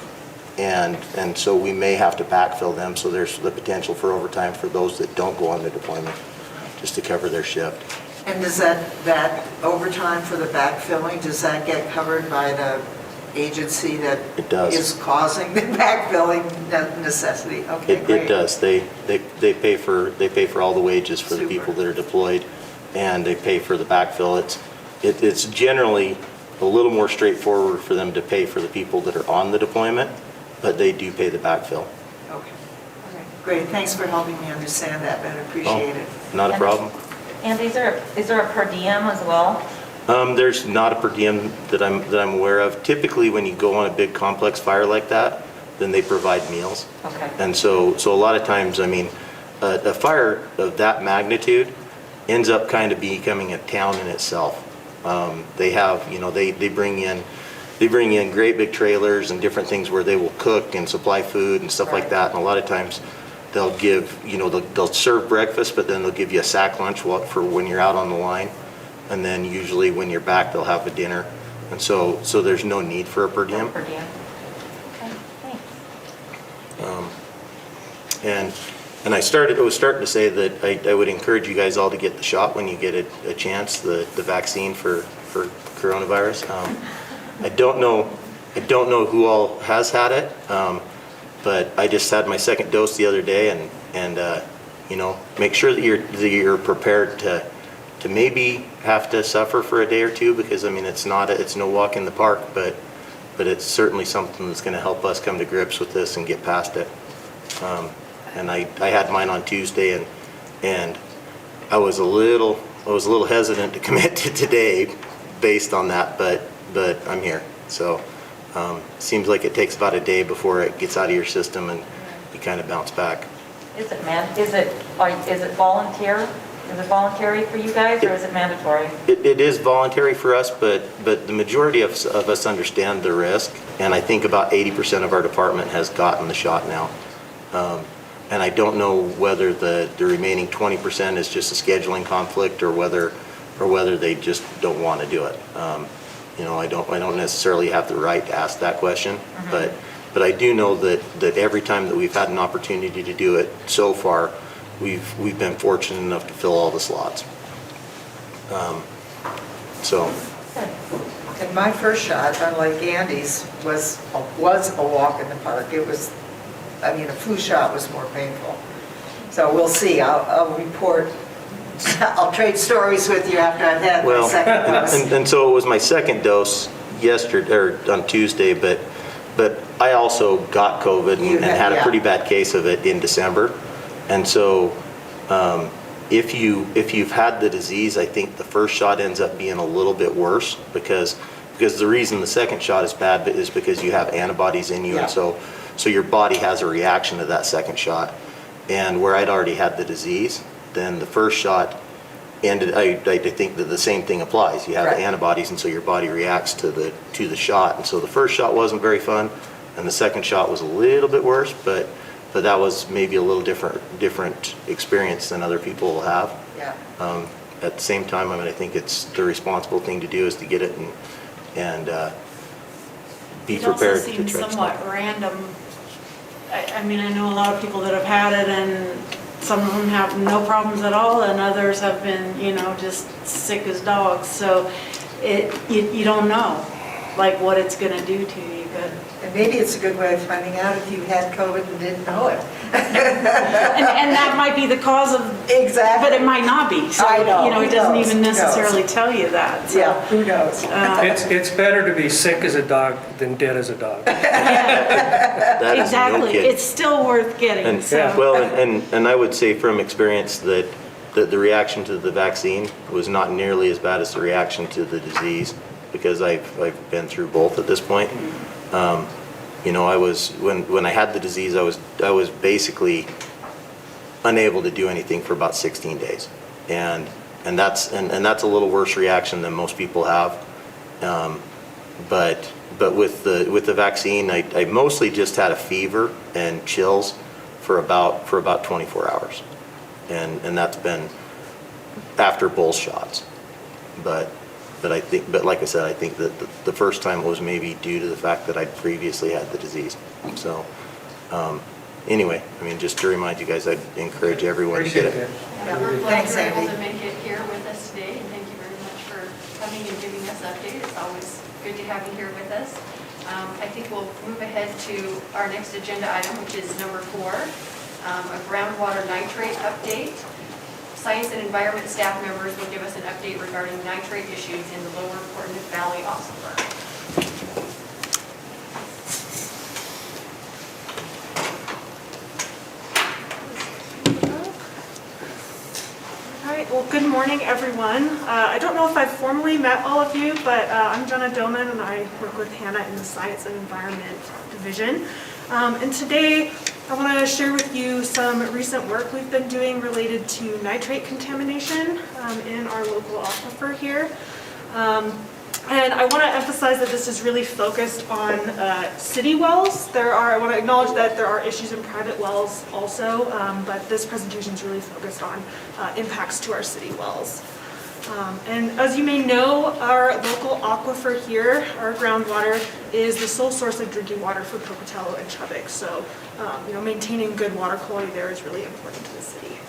And so we may have to backfill them, so there's the potential for overtime for those that don't go on the deployment, just to cover their shift. And does that overtime for the backfilling, does that get covered by the agency that It does. is causing the backfilling necessity? Okay, great. It does. They pay for all the wages for the people that are deployed, and they pay for the backfill. It's generally a little more straightforward for them to pay for the people that are on the deployment, but they do pay the backfill. Okay. Okay. Great. Thanks for helping me understand that better. Appreciate it. Not a problem. And is there a per diem as well? There's not a per diem that I'm aware of. Typically, when you go on a big complex fire like that, then they provide meals. Okay. And so a lot of times, I mean, a fire of that magnitude ends up kind of becoming a town in itself. They have, you know, they bring in great big trailers and different things where they will cook and supply food and stuff like that. And a lot of times they'll give, you know, they'll serve breakfast, but then they'll give you a sack lunch for when you're out on the line. And then usually when you're back, they'll have a dinner. And so there's no need for a per diem. Per diem. Okay, thanks. And I was starting to say that I would encourage you guys all to get the shot when you get a chance, the vaccine for coronavirus. I don't know who all has had it, but I just had my second dose the other day, and you know, make sure that you're prepared to maybe have to suffer for a day or two, because I mean it's no walk in the park, but it's certainly something that's going to help us come to grips with this and get past it. And I had mine on Tuesday, and I was a little hesitant to commit to today based on that, but I'm here. So seems like it takes about a day before it gets out of your system and you kind of bounce back. Is it volunteer? Is it voluntary for you guys, or is it mandatory? It is voluntary for us, but the majority of us understand the risk, and I think about 80% of our department has gotten the shot now. And I don't know whether the remaining 20% is just a scheduling conflict or whether they just don't want to do it. I don't necessarily have the right to ask that question, but I do know that every time that we've had an opportunity to do it so far, we've been fortunate enough to fill all the slots. And my first shot, unlike Andy's, was a walk in the park. A flu shot was more painful. So we'll see. I'll report. I'll trade stories with you after I've had my second dose. And so it was my second dose yesterday, or on Tuesday, but I also got COVID and had a pretty bad case of it in December. And so if you've had the disease, I think the first shot ends up being a little bit worse because the reason the second shot is bad is because you have antibodies in you, and so your body has a reaction to that second shot. And where I'd already had the disease, then the first shot ended. I think that the same thing applies. You have the antibodies, and so your body reacts to the shot. And so the first shot wasn't very fun, and the second shot was a little bit worse, but that was maybe a little different experience than other people will have. Yeah. At the same time, I think it's the responsible thing to do is to get it and be prepared to try to It also seems stop somewhat random. I know a lot of people that have had it, and some of them have no problems at all, and others have been, just sick as dogs. So you don't know, what it's going to do to you. But And maybe it's a good way of finding out if you had COVID and didn't know it. and that might be the cause of, Exactly. but it might not be. So, I know. it Who doesn't knows? even Who knows? necessarily tell you that. So, Yeah, who knows? It's better to be sick as a dog than dead as a dog. That is no exactly. kidding. It's still worth getting. And, So. well, and I would say from experience that the reaction to the vaccine was not nearly as bad as the reaction to the disease, because I've been through both at this point. I was when I had the disease, I was basically unable to do anything for about 16 days, and that's a little worse reaction than most people have. But with the vaccine, I mostly just had a fever and chills for about 24 hours, and that's been after both shots. But like I said, I think that the first time was maybe due to the fact that I'd previously had the disease. So anyway, just to remind you guys, I'd encourage everyone to get Appreciate it. it. Yeah, we're glad Thanks, you're able Andy. to make it here with us today, and thank you very much for coming and giving us an update. It's always good to have you here with us. I think we'll move ahead to our next agenda item, which is number 4, a groundwater nitrate update. Science and Environment staff members will give us an update regarding nitrate issues in the Lower Portland Valley Aquifer. All right, well, good morning, everyone. I don't know if I've formally met all of you, but I'm Jenna Doman, and I work with Hannah in the Science and Environment Division. And today, I want to share with you some recent work we've been doing related to nitrate contamination in our local aquifer here. And I want to emphasize that this is really focused on city wells. I want to acknowledge that there are issues in private wells also, but this presentation is really focused on impacts to our city wells. And as you may know, our local aquifer here, our groundwater, is the sole source of drinking water for Pocatello and Chubbuck. So, maintaining good water quality there is really important to the city.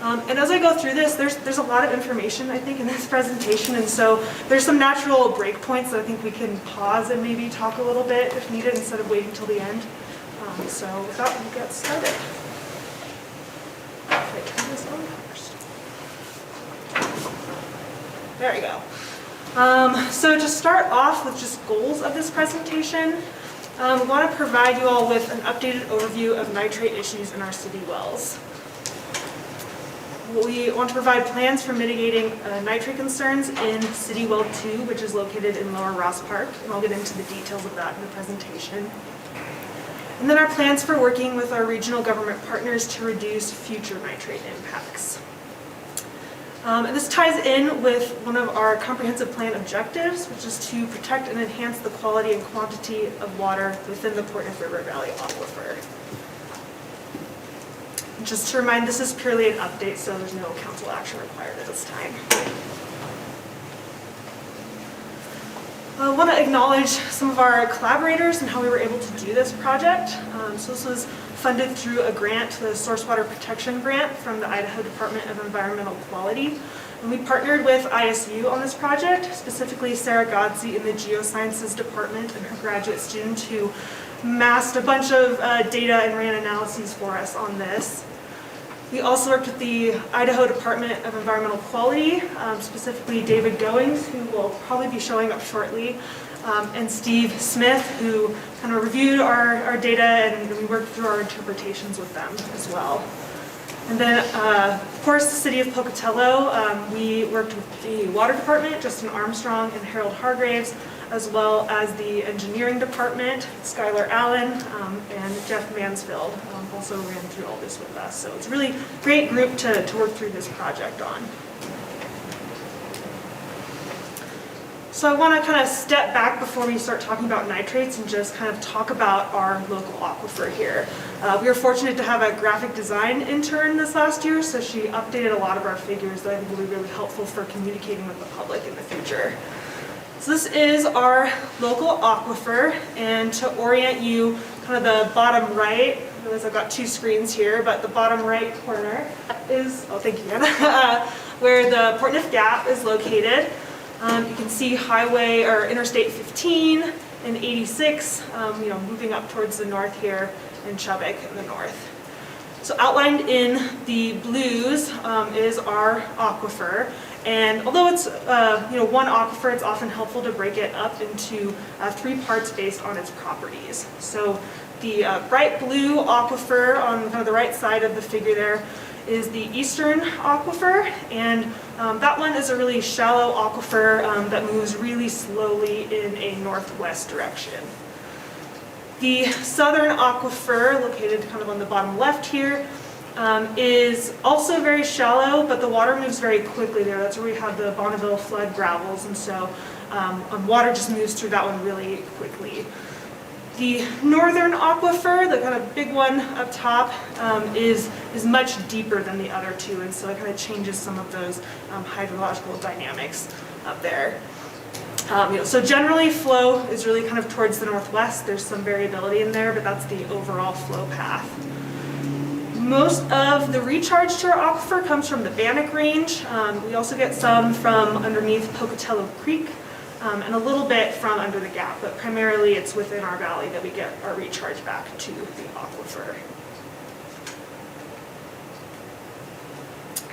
And as I go through this, there's a lot of information, I think, in this presentation, and so there's some natural breakpoints that I think we can pause and maybe talk a little bit if needed instead of waiting till the end. So with that, we'll get started. Okay, turn this on first. There you go. So to start off with just goals of this presentation, we want to provide you all with an updated overview of nitrate issues in our city wells. We want to provide plans for mitigating nitrate concerns in City Well 2, which is located in Lower Ross Park, and I'll get into the details of that in the presentation. And then our plans for working with our regional government partners to reduce future nitrate impacts. And this ties in with one of our comprehensive plan objectives, which is to protect and enhance the quality and quantity of water within the Portneuf River Valley aquifer. Just to remind, this is purely an update, so there's no council action required at this time. I want to acknowledge some of our collaborators and how we were able to do this project. So this was funded through a grant, the Source Water Protection Grant from the Idaho Department of Environmental Quality. And we partnered with ISU on this project, specifically Sarah Godsey in the Geosciences Department and her graduate student who amassed a bunch of data and ran analyses for us on this. We also worked with the Idaho Department of Environmental Quality, specifically David Goings, who will probably be showing up shortly, and Steve Smith, who kind of reviewed our data, and we worked through our interpretations with them as well. And then, of course, the city of Pocatello, we worked with the water department, Justin Armstrong and Harold Hargraves, as well as the engineering department, Skylar Allen and Jeff Mansfield also ran through all this with us. So it's a really great group to work through this project on. So I want to kind of step back before we start talking about nitrates and just kind of talk about our local aquifer here. We were fortunate to have a graphic design intern this last year, so she updated a lot of our figures that I think will be really helpful for communicating with the public in the future. So this is our local aquifer, and to orient you, kind of the bottom right, I realize I've got two screens here, but the bottom right corner is, oh thank you, Anna, where the Portneuf Gap is located. You can see highway or Interstate 15 and 86, moving up towards the north here, and Chubbuck in the north. So outlined in the blues is our aquifer. And although it's one aquifer, it's often helpful to break it up into three parts based on its properties. So the bright blue aquifer on kind of the right side of the figure there is the eastern aquifer, and that one is a really shallow aquifer that moves really slowly in a northwest direction. The southern aquifer, located kind of on the bottom left here, is also very shallow, but the water moves very quickly there. That's where we have the Bonneville flood gravels, and so water just moves through that one really quickly. The northern aquifer, the kind of big one up top, is much deeper than the other two, and so it kind of changes some of those hydrological dynamics up there. So generally flow is really kind of towards the northwest. There's some variability in there, but that's the overall flow path. Most of the recharge to our aquifer comes from the Bannock Range. We also get some from underneath Pocatello Creek and a little bit from under the Gap, but primarily it's within our valley that we get our recharge back to the aquifer.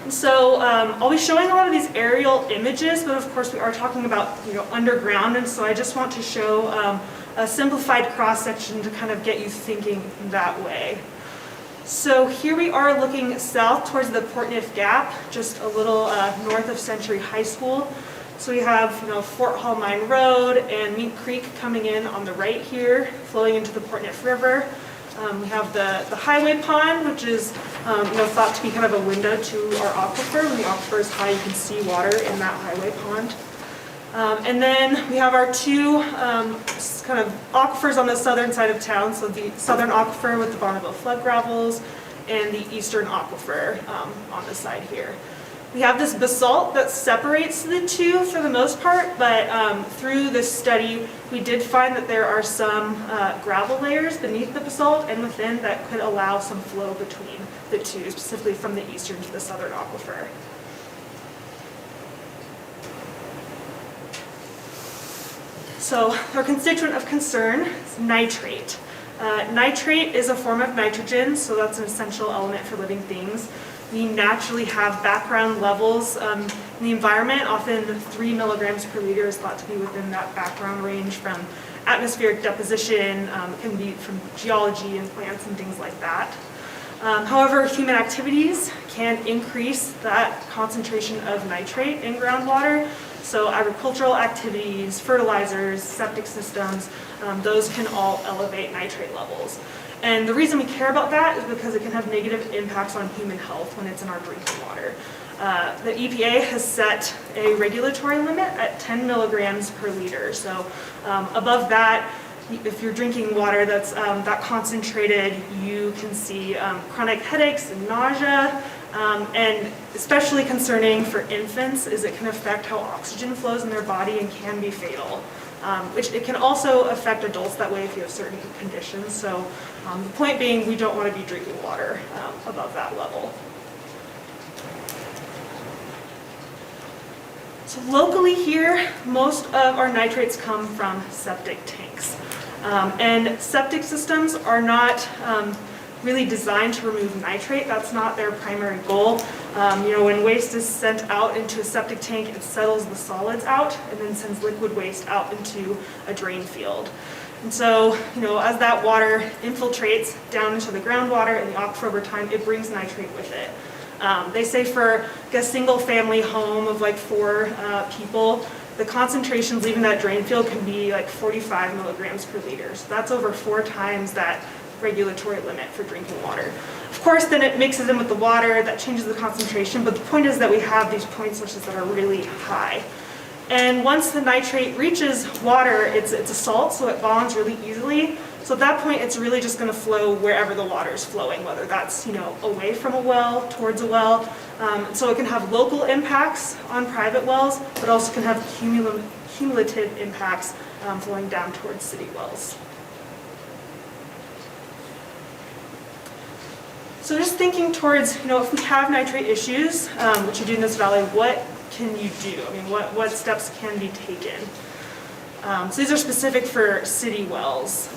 So I'll be showing a lot of these aerial images, but of course we are talking about underground, and so I just want to show a simplified cross-section to kind of get you thinking that way. So here we are looking south towards the Portneuf Gap, just a little north of Century High School. So we have Fort Hall Mine Road and Mink Creek coming in on the right here, flowing into the Portneuf River. We have the highway pond, which is thought to be kind of a window to our aquifer. When the aquifer is high, you can see water in that highway pond. And then we have our two kind of aquifers on the southern side of town, so the southern aquifer with the Bonneville flood gravels and the eastern aquifer on the side here. We have this basalt that separates the two for the most part, but through this study we did find that there are some gravel layers beneath the basalt and within that could allow some flow between the two, specifically from the eastern to the southern aquifer. So our constituent of concern is nitrate. Nitrate is a form of nitrogen, so that's an essential element for living things. we naturally have background levels in the environment. Often 3 milligrams per liter is thought to be within that background range from atmospheric deposition, can be from geology and plants and things like that. However, human activities can increase that concentration of nitrate in groundwater. So agricultural activities, fertilizers, septic systems, those can all elevate nitrate levels. And the reason we care about that is because it can have negative impacts on human health when it's in our drinking water. The EPA has set a regulatory limit at 10 milligrams per liter. So above that, if you're drinking water that's that concentrated, you can see chronic headaches and nausea. And especially concerning for infants is it can affect how oxygen flows in their body and can be fatal. Which it can also affect adults that way if you have certain conditions. So the point being, we don't want to be drinking water above that level. So locally here, most of our nitrates come from septic tanks. And septic systems are not really designed to remove nitrate. That's not their primary goal. When waste is sent out into a septic tank, it settles the solids out and then sends liquid waste out into a drain field. And so, as that water infiltrates down into the groundwater and the aquifer over time, it brings nitrate with it. They say for a single family home of like 4 people, the concentrations leaving that drain field can be like 45 milligrams per liter. So that's over 4 times that regulatory limit for drinking water. Of course, then it mixes in with the water, that changes the concentration, but the point is that we have these point sources that are really high. And once the nitrate reaches water, it's a salt, so it bonds really easily. So at that point, it's really just going to flow wherever the water is flowing, whether that's away from a well, towards a well. So it can have local impacts on private wells, but also can have cumulative impacts flowing down towards city wells. So just thinking towards, if we have nitrate issues, which you do in this valley, what can you do? I mean, what steps can be taken? So these are specific for city wells.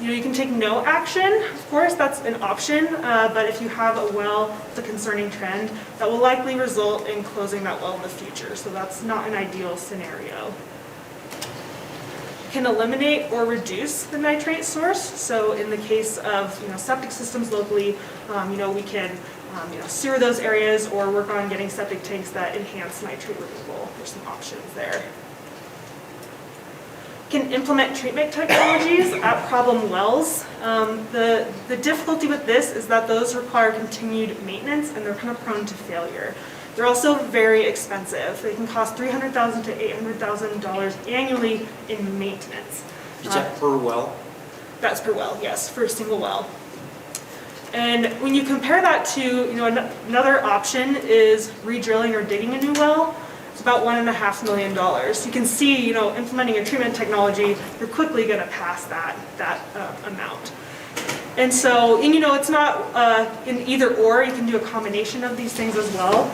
You can take no action, of course, that's an option, but if you have a well with a concerning trend, that will likely result in closing that well in the future, so that's not an ideal scenario. Can eliminate or reduce the nitrate source. So in the case of septic systems locally, we can sewer those areas or work on getting septic tanks that enhance nitrate removal. There's some options there. Can implement treatment technologies at problem wells. The difficulty with this is that those require continued maintenance and they're kind of prone to failure. They're also very expensive. They can cost $300,000 to $800,000 annually in maintenance. Is that per well? That's per well, yes, for a single well. And when you compare that to, another option is re-drilling or digging a new well, it's about $1.5 million. You can see, implementing a treatment technology, you're quickly going to pass that amount. And so, it's not in either or, you can do a combination of these things as well.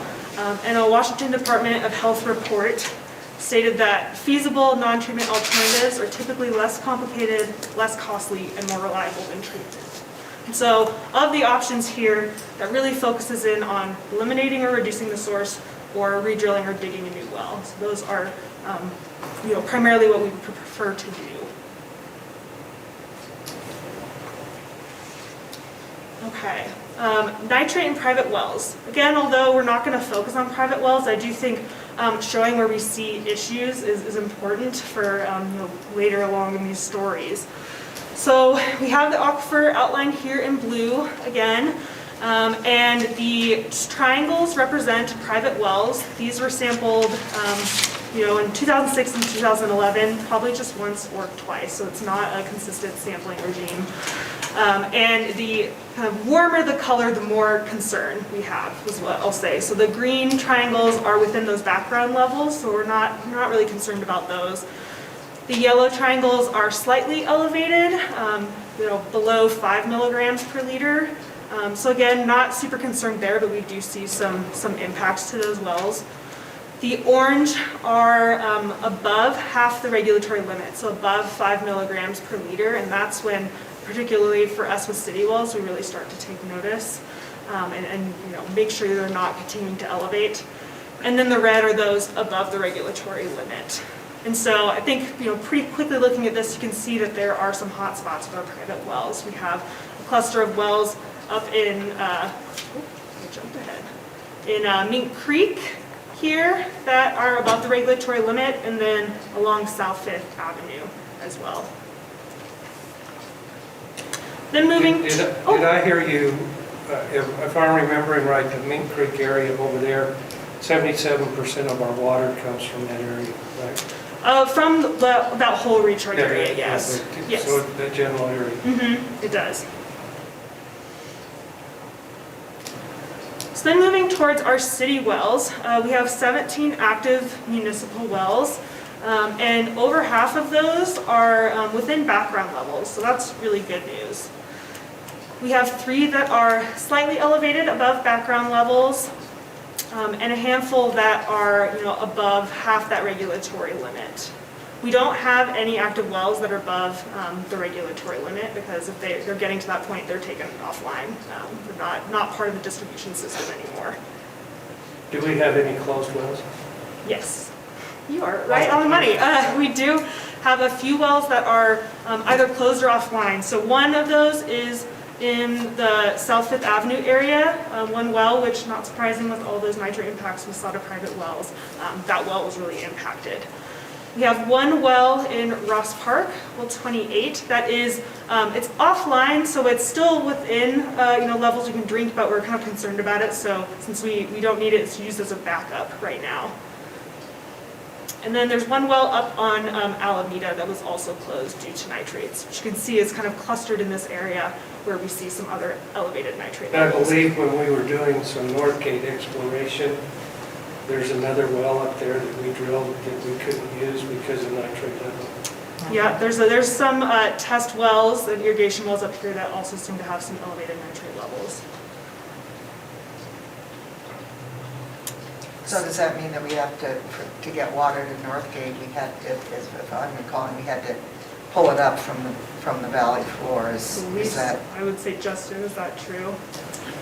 And a Washington Department of Health report stated that feasible non-treatment alternatives are typically less complicated, less costly, and more reliable than treatment. And so of the options here, that really focuses in on eliminating or reducing the source or re-drilling or digging a new well. So those are primarily what we prefer to do. Okay, nitrate in private wells. Again, although we're not going to focus on private wells, I do think showing where we see issues is important for later along in these stories. So we have the aquifer outlined here in blue again, and the triangles represent private wells. These were sampled in 2006 and 2011, probably just once or twice, so it's not a consistent sampling regime. And the kind of warmer the color, the more concern we have, is what I'll say. So the green triangles are within those background levels, so we're not really concerned about those. The yellow triangles are slightly elevated, below 5 milligrams per liter. So again, not super concerned there, but we do see some impacts to those wells. The orange are above half the regulatory limit, so above 5 milligrams per liter, and that's when, particularly for us with city wells, we really start to take notice. and make sure they're not continuing to elevate. And then the red are those above the regulatory limit. And so I think, pretty quickly looking at this, you can see that there are some hot spots for our private wells. We have a cluster of wells up in, I jumped ahead, in Mink Creek here that are above the regulatory limit, and then along South Fifth Avenue as well. Then moving. Did I hear you, if I'm remembering right, the Mink Creek area over there, 77% of our water comes from that area, right? From that whole recharge area, yes. Yes. So that general area. It does. So then moving towards our city wells, we have 17 active municipal wells, and over half of those are within background levels, so that's really good news. We have 3 that are slightly elevated above background levels, and a handful that are above half that regulatory limit. We don't have any active wells that are above the regulatory limit, because if they're getting to that point, they're taken offline. They're not part of the distribution system anymore. Do we have any closed wells? Yes, you are right on the money. We do have a few wells that are either closed or offline. So one of those is in the South Fifth Avenue area, one well, which, not surprising with all those nitrate impacts we saw to private wells, that well was really impacted. We have one well in Ross Park, well 28, that is, it's offline, so it's still within levels you can drink, but we're kind of concerned about it, so since we don't need it, it's used as a backup right now. And then there's one well up on Alameda that was also closed due to nitrates, which you can see is kind of clustered in this area where we see some other elevated nitrate levels. I believe when we were doing some Northgate exploration, there's another well up there that we drilled that we couldn't use because of nitrate level. Yeah, there's some test wells and irrigation wells up here that also seem to have some elevated nitrate levels. So does that mean that we have to get water to Northgate, we had to, if I'm recalling, we had to pull it up from the valley floor? Is that? I would say, Justin, is that true?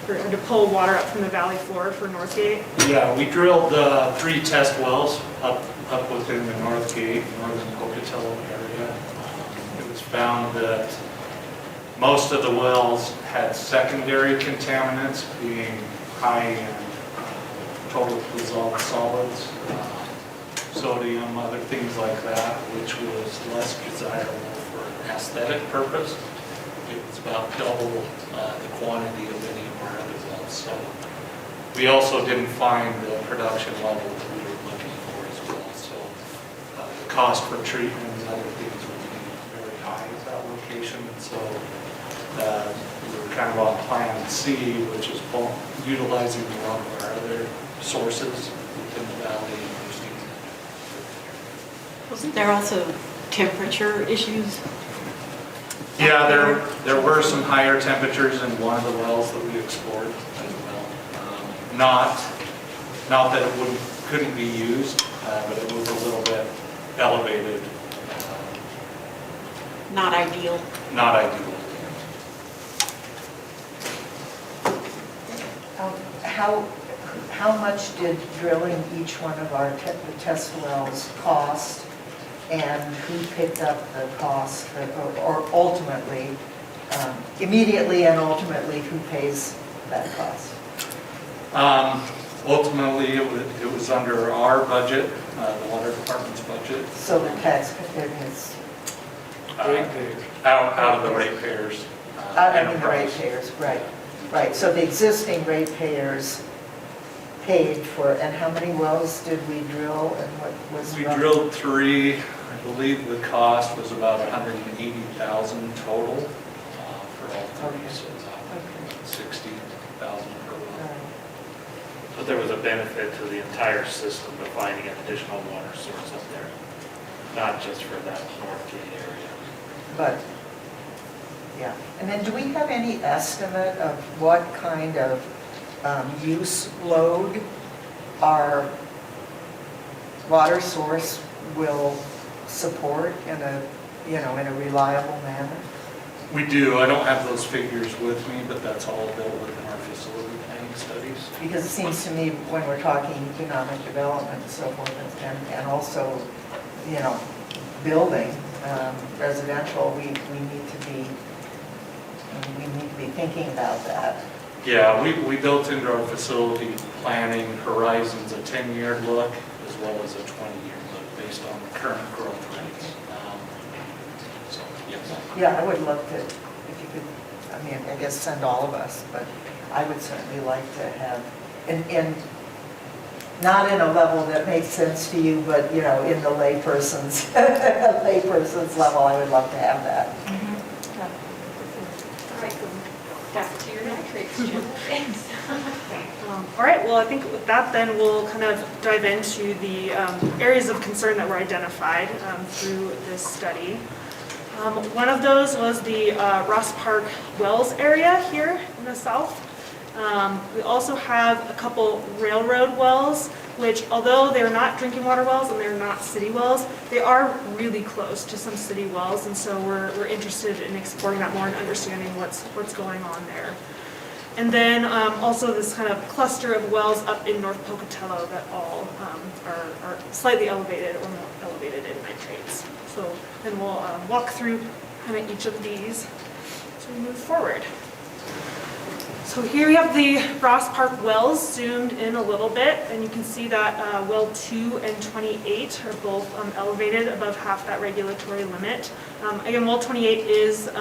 Or to pull water up from the valley floor for Northgate? Yeah, we drilled 3 test wells up within the Northgate, northern Pocatello area. It was found that most of the wells had secondary contaminants, being high in total dissolved solids, sodium, other things like that, which was less desirable for an aesthetic purpose. It was about double the quantity of any of our other wells. So we also didn't find the production level that we were looking for as well. So the cost for treatment and other things would be very high at that location. And so we were kind of on plan C, which is utilizing a lot of our other sources within the valley and using it. Wasn't there also temperature issues? Yeah, there were some higher temperatures in one of the wells that we explored as well. Not that it couldn't be used, but it was a little bit elevated. Not ideal. Not ideal. How much did drilling each one of our test wells cost, and who picked up the cost, or ultimately, immediately and ultimately, who pays that cost? Ultimately, it was under our budget, the water department's budget. So the taxpayers, Out of the ratepayers. I mean the ratepayers, right. So the existing ratepayers paid for, and how many wells did we drill, and what was? We drilled 3. I believe the cost was about $180,000 total for all 3, so it's about $60,000 per well. But there was a benefit to the entire system to finding an additional water source up there, not just for that Northgate area. But, yeah. And then do we have any estimate of what kind of use load our water source will support in a reliable manner? We do. I don't have those figures with me, but that's all built within our facility planning studies. Because it seems to me, when we're talking economic development and so forth, and also, you know, building residential, we need to be thinking about that. Yeah, we built into our facility planning horizons a 10-year look as well as a 20-year look based on the current growth rates. So, yes. Yeah, I would love to, if you could, I mean, I guess send all of us, but I would certainly like to have, not in a level that makes sense to you, but, you know, in the layperson's level, I would love to have that. All right, back to your nitrates, Jim. Thanks. All right, well, I think with that then we'll kind of dive into the areas of concern that were identified through this study. One of those was the Ross Park Wells area here in the south. We also have a couple railroad wells, which although they're not drinking water wells and they're not city wells, they are really close to some city wells, and so we're interested in exploring that more and understanding what's going on there. And then also this kind of cluster of wells up in North Pocatello that all are slightly elevated or more elevated in nitrates. So then we'll walk through kind of each of these as we move forward. So here we have the Ross Park wells zoomed in a little bit, and you can see that well 2 and 28 are both elevated above half that regulatory limit. Again, well 28 is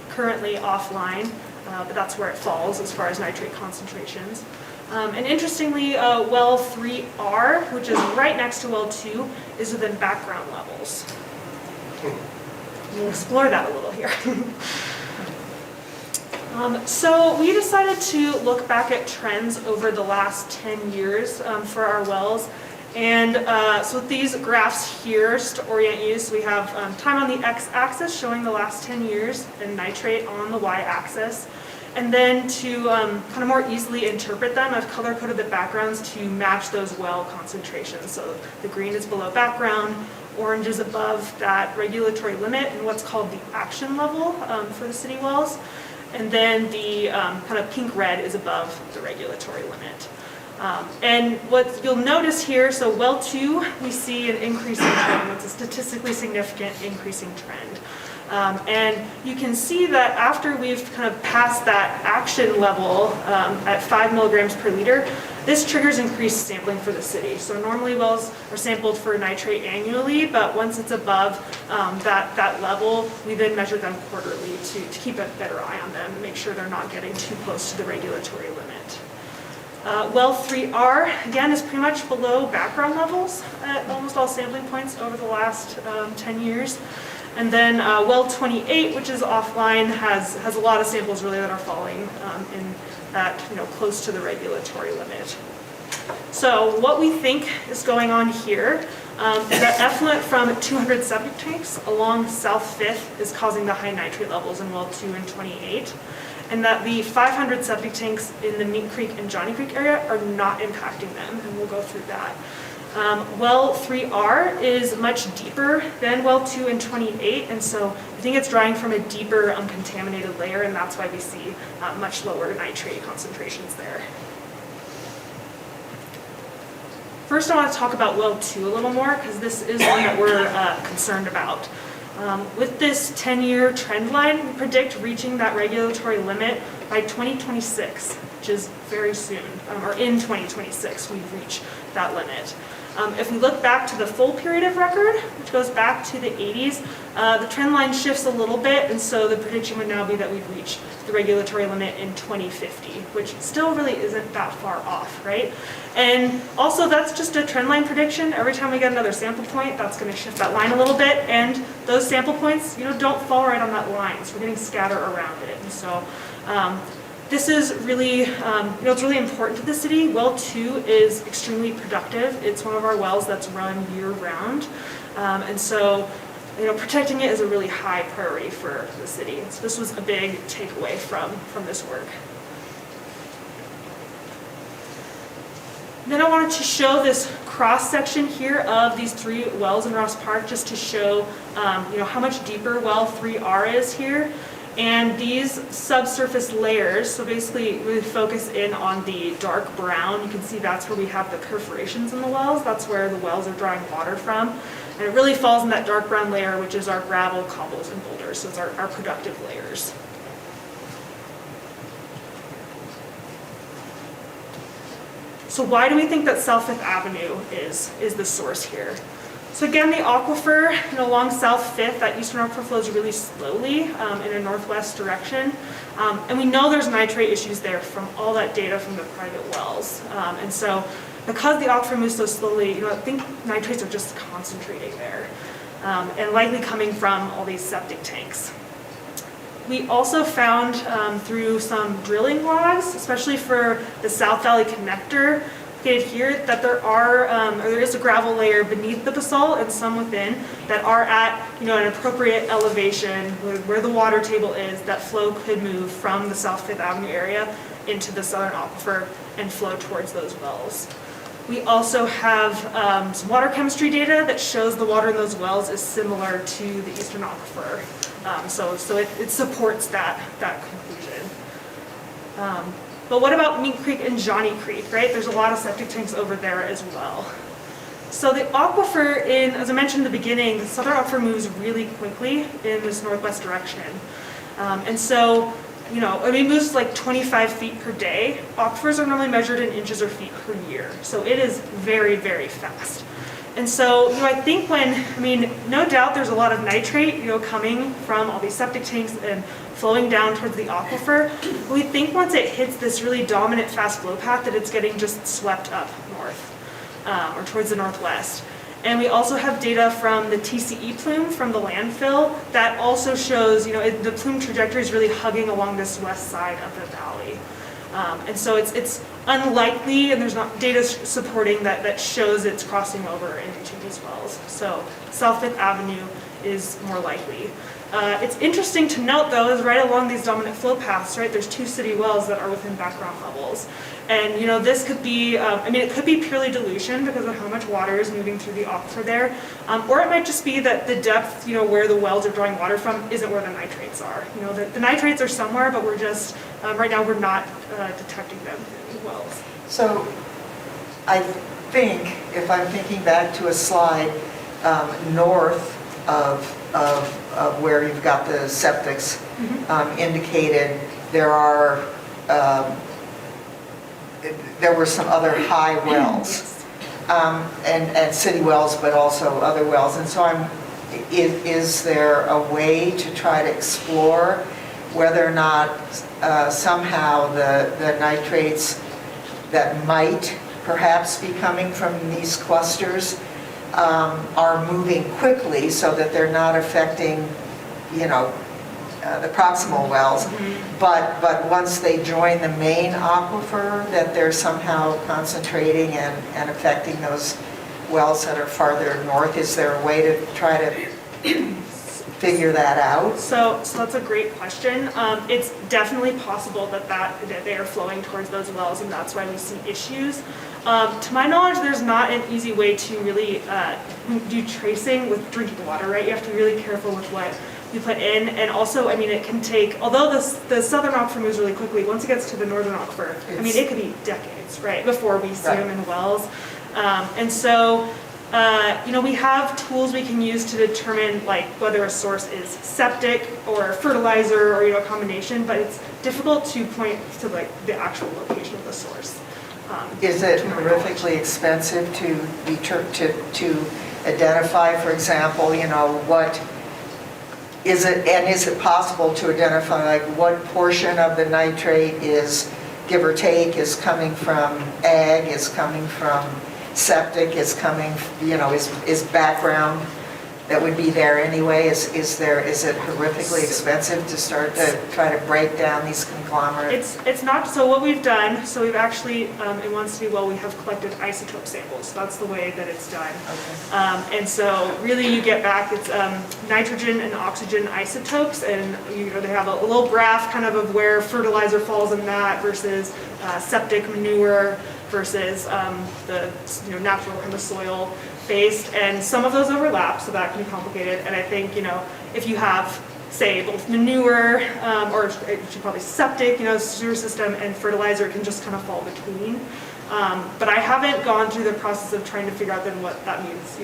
currently offline, but that's where it falls as far as nitrate concentrations. And interestingly, well 3R, which is right next to well 2, is within background levels. We'll explore that a little here. So we decided to look back at trends over the last 10 years for our wells. And so with these graphs here, just to orient you, so we have time on the x-axis showing the last 10 years and nitrate on the y-axis. And then to kind of more easily interpret them, I've color-coded the backgrounds to match those well concentrations. So the green is below background, orange is above that regulatory limit and what's called the action level for the city wells. And then the kind of pink-red is above the regulatory limit. And what you'll notice here, so well 2, we see an increasing trend. It's a statistically significant increasing trend. And you can see that after we've kind of passed that action level at 5 milligrams per liter, this triggers increased sampling for the city. So normally wells are sampled for nitrate annually, but once it's above that level, we then measure them quarterly to keep a better eye on them and make sure they're not getting too close to the regulatory limit. Well 3R, again, is pretty much below background levels at almost all sampling points over the last 10 years. And then well 28, which is offline, has a lot of samples really that are falling in that, close to the regulatory limit. So what we think is going on here is that effluent from 200 septic tanks along South 5th is causing the high nitrate levels in well 2 and 28, and that the 500 septic tanks in the Meat Creek and Johnny Creek area are not impacting them, and we'll go through that. Well 3R is much deeper than well 2 and 28, and so I think it's drying from a deeper uncontaminated layer, and that's why we see much lower nitrate concentrations there. First, I want to talk about well 2 a little more, because this is one that we're concerned about. With this 10-year trend line, we predict reaching that regulatory limit by 2026, which is very soon, or in 2026 we reach that limit. If we look back to the full period of record, which goes back to the 80s, the trend line shifts a little bit, and so the prediction would now be that we'd reach the regulatory limit in 2050, which still really isn't that far off, right? And also that's just a trend line prediction. Every time we get another sample point, that's going to shift that line a little bit, and those sample points, don't fall right on that line, so we're getting scatter around it. And so this is really, it's really important to the city. Well 2 is extremely productive. It's one of our wells that's run year-round, and so protecting it is a really high priority for the city. So this was a big takeaway from this work. Then I wanted to show this cross-section here of these 3 wells in Ross Park, just to show how much deeper well 3R is here. And these subsurface layers, so basically we focus in on the dark brown. You can see that's where we have the perforations in the wells. That's where the wells are drawing water from. And it really falls in that dark brown layer, which is our gravel, cobbles, and boulders. So it's our productive layers. So why do we think that South Fifth Avenue is the source here? So again, the aquifer, along South Fifth, that eastern aquifer flows really slowly in a northwest direction. And we know there's nitrate issues there from all that data from the private wells. And so because the aquifer moves so slowly, I think nitrates are just concentrating there and likely coming from all these septic tanks. We also found through some drilling logs, especially for the South Valley connector, here that there is a gravel layer beneath the basalt and some within that are at an appropriate elevation where the water table is, that flow could move from the South Fifth Avenue area into the southern aquifer and flow towards those wells. We also have some water chemistry data that shows the water in those wells is similar to the eastern aquifer. So it supports that conclusion. But what about Mink Creek and Johnny Creek, right? There's a lot of septic tanks over there as well. So the aquifer as I mentioned in the beginning, the southern aquifer moves really quickly in this northwest direction. And so, it moves like 25 feet per day. Aquifers are normally measured in inches or feet per year. So it is very, very fast. And so, I think no doubt there's a lot of nitrate, coming from all these septic tanks and flowing down towards the aquifer. But we think once it hits this really dominant fast flow path that it's getting just swept up north or towards the northwest. And we also have data from the TCE plume from the landfill that also shows, the plume trajectory is really hugging along this west side of the valley. And so it's unlikely, and there's not data supporting that shows it's crossing over into these wells. So South Fifth Avenue is more likely. It's interesting to note, though, is right along these dominant flow paths, right, there's 2 city wells that are within background levels. And, this could be, it could be purely dilution because of how much water is moving through the aquifer there. Or it might just be that the depth, where the wells are drawing water from isn't where the nitrates are. The nitrates are somewhere, but we're just, right now we're not detecting them in the wells. So I think, if I'm thinking back to a slide, north of where you've got the septics indicated, there were some other high wells, and city wells, but also other wells. And so is there a way to try to explore whether or not somehow the nitrates that might perhaps be coming from these clusters are moving quickly so that they're not affecting, the proximal wells, but once they join the main aquifer, that they're somehow concentrating and affecting those wells that are farther north? Is there a way to try to figure that out? So that's a great question. It's definitely possible that they are flowing towards those wells, and that's why we see issues. To my knowledge, there's not an easy way to really do tracing with drinking water, right? You have to be really careful with what you put in, and also, it can take, although the southern aquifer moves really quickly, once it gets to the northern aquifer, it could be decades, right, before we see them in wells. And so, we have tools we can use to determine whether a source is septic or fertilizer or a combination, but it's difficult to point to the actual location of the source. Is it horrifically expensive to identify, for example, what is it, and is it possible to identify what portion of the nitrate is, give or take, is coming from ag, is coming from septic, is coming, is background that would be there anyway? Is it horrifically expensive to start to try to break down these conglomerates? It's not. So what we've done, so we've actually, in one city well, we have collected isotope samples. So that's the way that it's done. Okay. And so really you get back, it's nitrogen and oxygen isotopes, and they have a little graph kind of where fertilizer falls in that versus septic manure versus the natural kind of soil based, and some of those overlap, so that can be complicated. And I think if you have say, both manure, or it should probably septic, sewer system and fertilizer, it can just kind of fall between. But I haven't gone through the process of trying to figure out then what that means,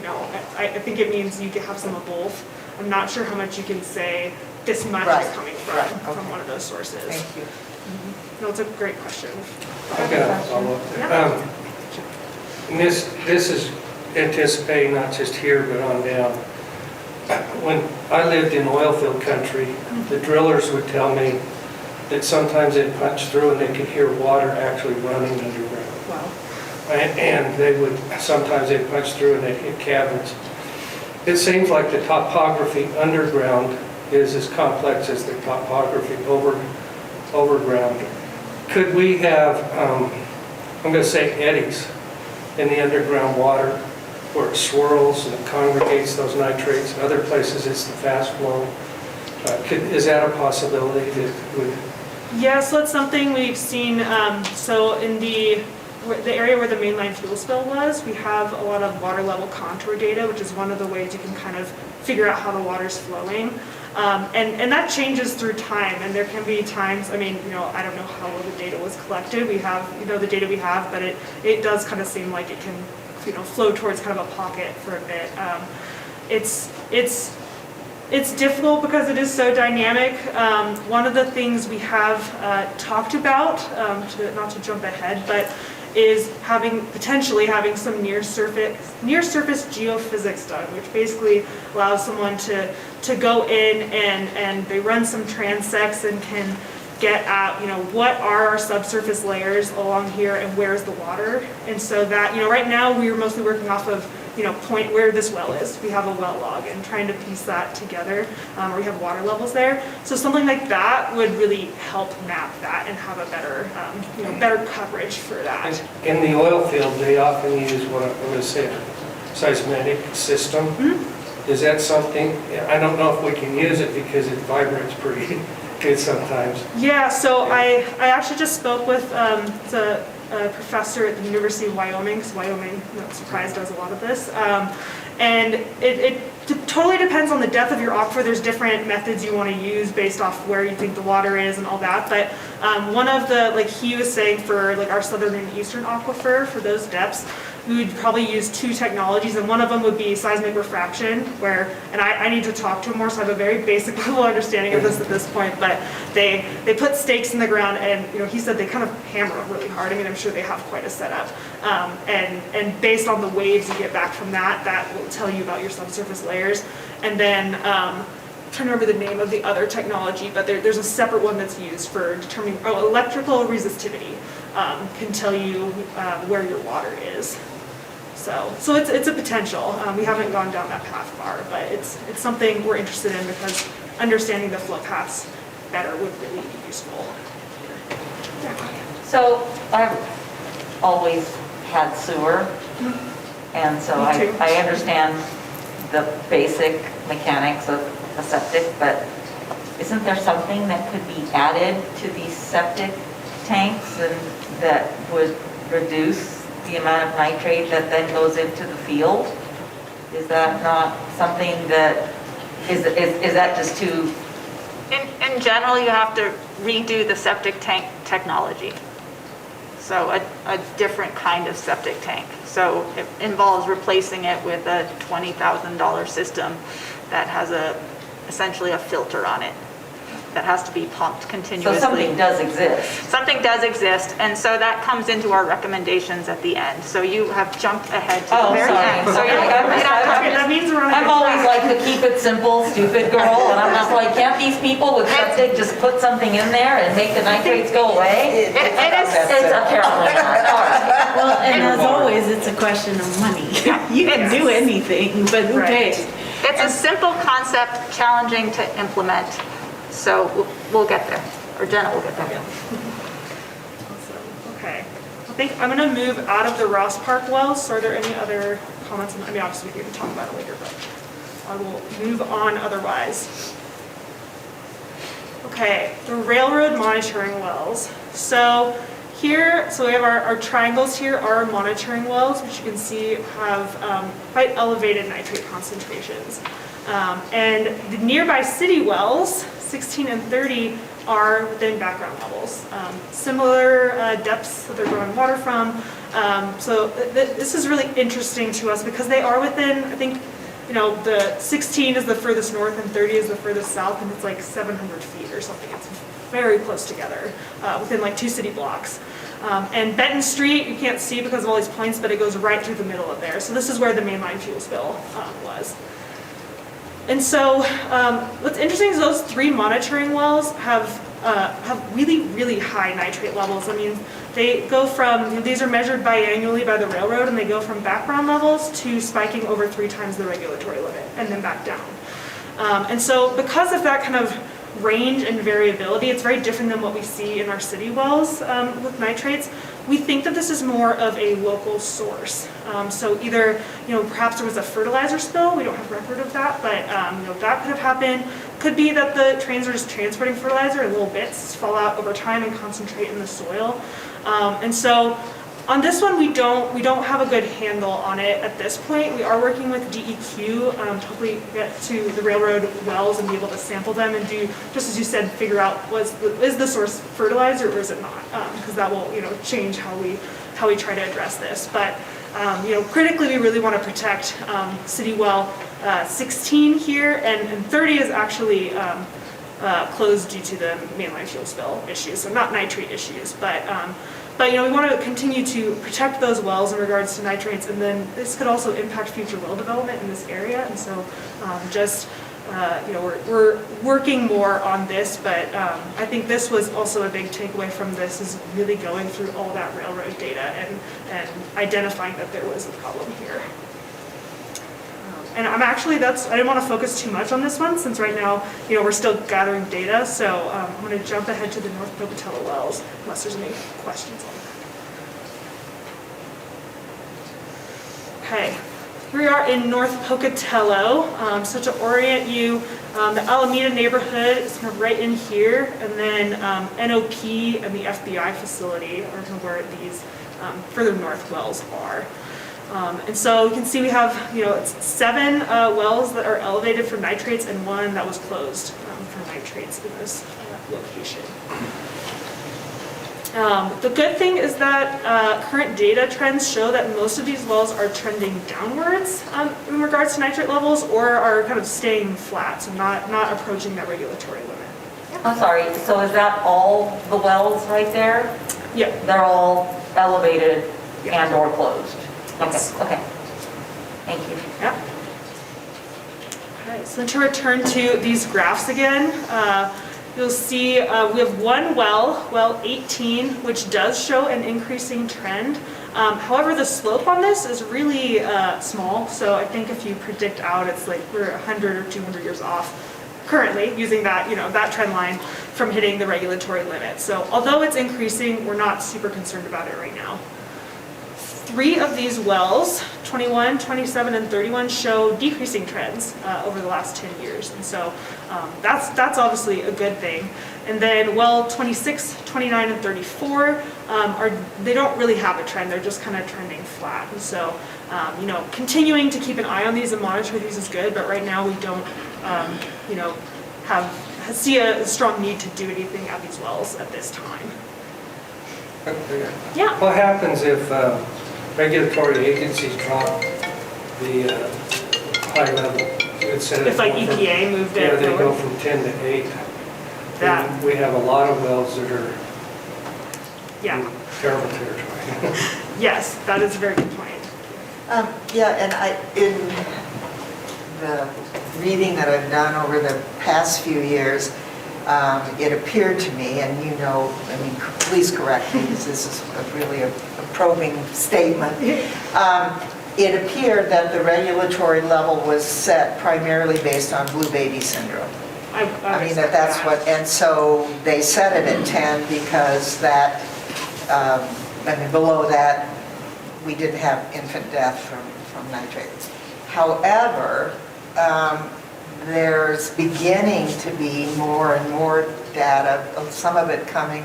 I think it means you can have some of both. I'm not sure how much you can say this much Right. is coming Right. from one of those sources. Thank you. No, it's a great question. I've got a follow-up there. And this is anticipating not just here, but on down. When I lived in oil field country, the drillers would tell me that sometimes they'd punch through and they could hear water actually running underground. Wow. And sometimes they'd punch through and they'd hit caverns. It seems like the topography underground is as complex as the topography overground. Could we have, I'm going to say eddies in the underground water where it swirls and it congregates those nitrates? In other places it's the fast flow. Is that a possibility that would? Yeah, so that's something we've seen. So in the area where the mainline fuel spill was, we have a lot of water level contour data, which is one of the ways you can kind of figure out how the water's flowing. And that changes through time, and there can be times, I don't know how well the data was collected. We have, the data we have, but it does kind of seem like it can, flow towards kind of a pocket for a bit. It's difficult because it is so dynamic. One of the things we have talked about, not to jump ahead, but is potentially having some near surface geophysics done, which basically allows someone to go in and they run some transects and can get at, what are our subsurface layers along here and where's the water. And so that, right now we're mostly working off of, point where this well is. We have a well log and trying to piece that together, or we have water levels there. So something like that would really help map that and have a better, better coverage for that. In the oil field, they often use what I'm going to say, a seismic system. Mm-hmm. Is that something, I don't know if we can use it because it vibrates pretty good sometimes. Yeah, so I actually just spoke with the professor at the University of Wyoming, because Wyoming, not surprised, does a lot of this. And it totally depends on the depth of your aquifer. There's different methods you want to use based off where you think the water is and all that. But one of the, he was saying for our southern and eastern aquifer, for those depths, we would probably use two technologies, and one of them would be seismic refraction, and I need to talk to him more, so I have a very basic level understanding of this at this point, but they put stakes in the ground, and he said they kind of hammer them really hard. I'm sure they have quite a setup, and based on the waves you get back from that will tell you about your subsurface layers. And then I'm trying to remember the name of the other technology, but there's a separate one that's used for determining electrical resistivity. Can tell you where your water is. So it's a potential. We haven't gone down that path far, but it's something we're interested in because understanding the flow paths better would really be useful. So I've always had sewer, and so Me too. I understand the basic mechanics of a septic, but isn't there something that could be added to these septic tanks and that would reduce the amount of nitrate that then goes into the field? Is that not something that, is that just too? In general, you have to redo the septic tank technology. So a different kind of septic tank. So it involves replacing it with a $20,000 system that has essentially a filter on it that has to be pumped continuously. So something does exist. Something does exist, and so that comes into our recommendations at the end. So you have jumped ahead to the very end. So That means we're on a I'm good always track. like the keep it simple, stupid girl, and I'm just like, can't these people with septic just put something in there and make the nitrates go away? It's a terrible one. Well, and as always, it's a question of money. You can do anything, but who pays? It's a simple concept, challenging to implement. So we'll get there, or Jenna will get there. Awesome. Okay. I think I'm going to move out of the Ross Park wells. So are there any other comments? Obviously we can talk about it later, but I will move on otherwise. Okay, the railroad monitoring wells. So here, we have our triangles here are monitoring wells, which you can see have quite elevated nitrate concentrations. And the nearby city wells, 16 and 30, are within background levels. Similar depths that they're drawing water from. So this is really interesting to us because they are within, I think, the 16 is the furthest north and 30 is the furthest south, and it's like 700 feet or something. It's very close together, within like 2 city blocks. And Benton Street, you can't see because of all these points, but it goes right through the middle of there. So this is where the mainline fuel spill was. And so what's interesting is those 3 monitoring wells have really, really high nitrate levels. I mean, they go from, these are measured biannually by the railroad, and they go from background levels to spiking over 3 times the regulatory limit and then back down. And so because of that kind of range and variability, it's very different than what we see in our city wells with nitrates. We think that this is more of a local source. So either, perhaps there was a fertilizer spill, we don't have record of that, but that could have happened. Could be that the trains are just transporting fertilizer in little bits, fall out over time and concentrate in the soil. And so on this one, we don't have a good handle on it at this point. We are working with DEQ to hopefully get to the railroad wells and be able to sample them and do, just as you said, figure out is the source fertilizer or is it not? Because that will change how we try to address this. But critically, we really want to protect City Well 16 here, and 30 is actually closed due to the mainline fuel spill issues, so not nitrate issues, but we want to continue to protect those wells in regards to nitrates, and then this could also impact future well development in this area, and so we're working more on this, but I think this was also a big takeaway from this, is really going through all that railroad data and identifying that there was a problem here. And I didn't want to focus too much on this one, since right now, we're still gathering data, so I'm going to jump ahead to the North Pocatello wells, unless there's any questions on that. Okay, here we are in North Pocatello. So to orient you, the Alameda neighborhood is kind of right in here, and then NOP and the FBI facility are kind of where these further north wells are. And so you can see we have, it's 7 wells that are elevated for nitrates and 1 that was closed for nitrates in this location. The good thing is that current data trends show that most of these wells are trending downwards in regards to nitrate levels, or are kind of staying flat, so not approaching that regulatory limit. I'm sorry, so is that all the wells right there? Yeah. They're all elevated and or closed? Yes. Okay. Thank you. Yeah. Okay, so then to return to these graphs again, you'll see we have 1 well 18, which does show an increasing trend. However, the slope on this is really small, so I think if you predict out, it's like we're 100 or 200 years off currently using that, that trend line from hitting the regulatory limit. So although it's increasing, we're not super concerned about it right now. 3 of these wells, 21, 27, and 31, show decreasing trends over the last 10 years. And so that's obviously a good thing. And then well 26, 29, and 34, they don't really have a trend. They're just kind of trending flat. And so, continuing to keep an eye on these and monitor these is good, but right now we don't, see a strong need to do anything at these wells at this time. Yeah. What happens if regulatory agencies drop the high level? If like EPA moved it? Yeah, they go from 10 to 8. That. We have a lot of wells that are Yeah. in terrible territory. Yes, that is a very good point. And in the reading that I've done over the past few years, it appeared to me, and please correct me, because this is really a probing statement. It appeared that the regulatory level was set primarily based on blue baby syndrome. I mean, that's what, and so they set it at 10 because that, below that, we didn't have infant death from nitrates. However, there's beginning to be more and more data, some of it coming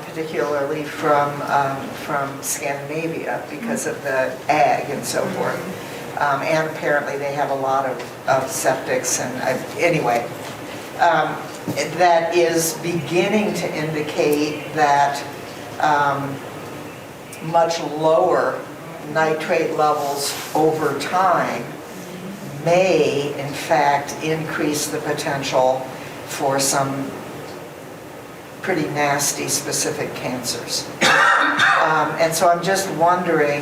particularly from Scandinavia because of the ag and so forth, And apparently they have a lot of septics and, anyway. That is beginning to indicate that much lower nitrate levels over time may, in fact, increase the potential for some pretty nasty specific cancers. And so I'm just wondering,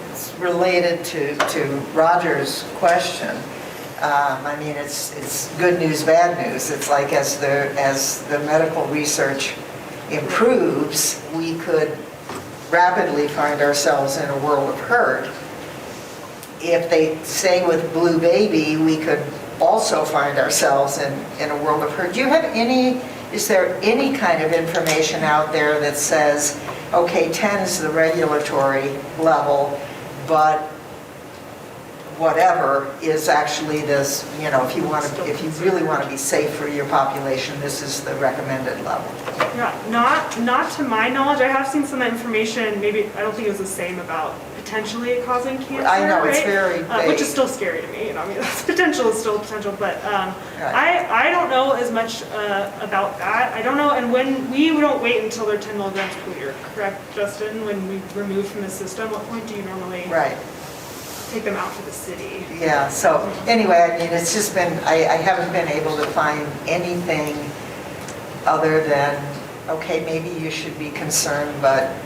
it's related to Roger's question. I mean, it's good news, bad news. It's like as the medical research improves, we could rapidly find ourselves in a world of hurt. If they stay with blue baby, we could also find ourselves in a world of hurt. Do you have is there any kind of information out there that says, okay, 10 is the regulatory level, but whatever is actually this, if you really want to be safe for your population, this is the recommended level? Yeah, not to my knowledge. I have seen some information, maybe, I don't think it was the same, about potentially causing cancer. I know, it's right? very vague. Which is still scary to me, I mean, potential is still potential, but I don't know as much about that. I don't know, and when we don't wait until they're 10 milligrams per liter, correct, Justin? When we remove from the system, what point do you normally take them out to the city? Yeah, so anyway, I mean, it's just been, I haven't been able to find anything other than, okay, maybe you should be concerned, but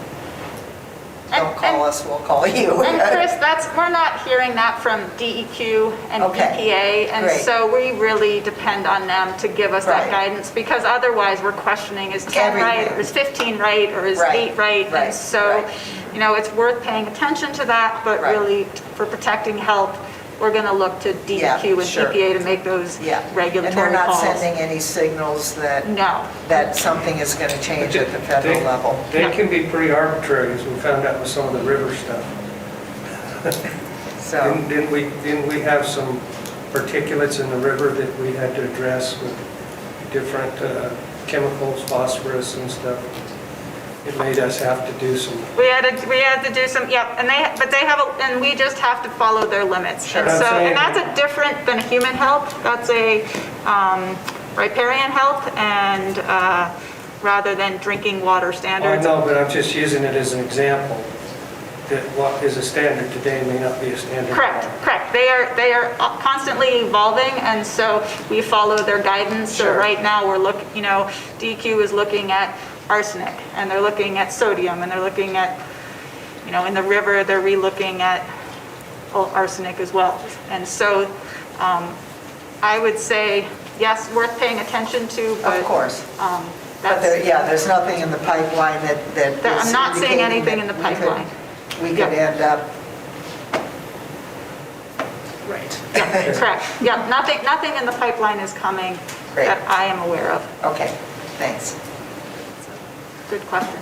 don't call us, we'll call you. And Chris, we're not hearing that from DEQ and EPA, and great. so we really depend on them to give us that guidance, because otherwise we're questioning, is 10 right, or is 15 right, or is 8 right? And so, it's worth paying attention to that, but really for protecting health, we're going to look to DEQ and EPA to make those regulatory calls. And they're not sending any signals that that something is going to change at the federal level. They can be pretty arbitrary, as we found out with some of the river stuff. So Didn't we have some particulates in the river that we had to address with different chemicals, phosphorus and stuff? It made us have to do some. We had to do some, and we just have to follow their limits. Sure. And so, and that's a different than human health. That's a riparian health, and rather than drinking water standards. I know, but I'm just using it as an example that what is a standard today may not be a standard tomorrow. Correct. They are constantly evolving, and so we follow their guidance. So right now we're DEQ is looking at arsenic, and they're looking at sodium, and they're looking at, in the river, they're re-looking at arsenic as well. And so I would say, yes, worth paying attention to, but... Of course. But there's nothing in the pipeline that I'm not seeing anything in the pipeline. We could end up... Right. Yeah, correct. Yeah, nothing in the pipeline is coming that I am aware of. Okay, thanks. Good question.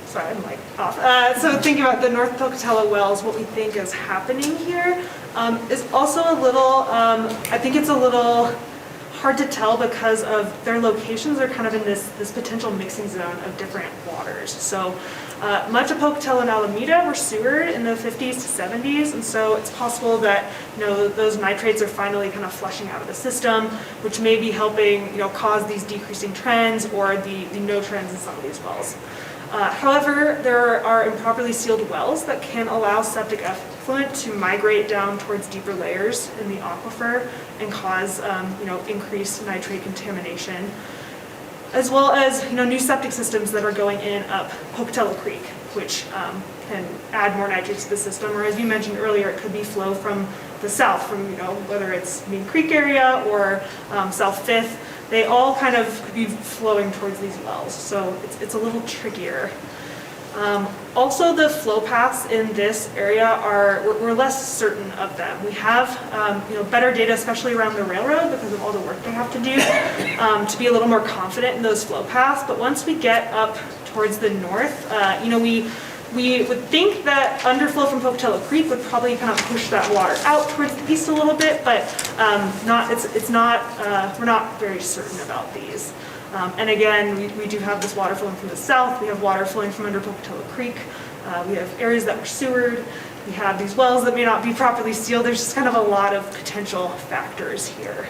Sorry, I'm off. So thinking about the North Pocatello wells, what we think is happening here is also a little, I think it's a little hard to tell because of their locations are kind of in this potential mixing zone of different waters. So much of Pocatello and Alameda were sewered in the 50s to 70s, and so it's possible that those nitrates are finally kind of flushing out of the system, which may be helping cause these decreasing trends or the no trends in some of these wells. However, there are improperly sealed wells that can allow septic effluent to migrate down towards deeper layers in the aquifer and cause increased nitrate contamination, as well as new septic systems that are going in up Pocatello Creek, which can add more nitrates to the system. Or as you mentioned earlier, it could be flow from the south, from whether it's Main Creek area or South Fifth. They all kind of could be flowing towards these wells, so it's a little trickier. Also, the flow paths in this area we're less certain of them. We have better data, especially around the railroad, because of all the work they have to do to be a little more confident in those flow paths. But once we get up towards the north, we would think that underflow from Pocatello Creek would probably kind of push that water out towards the east a little bit, but we're not very certain about these. And again, we do have this water flowing from the south. We have water flowing from under Pocatello Creek. We have areas that were sewered. We have these wells that may not be properly sealed. There's just kind of a lot of potential factors here.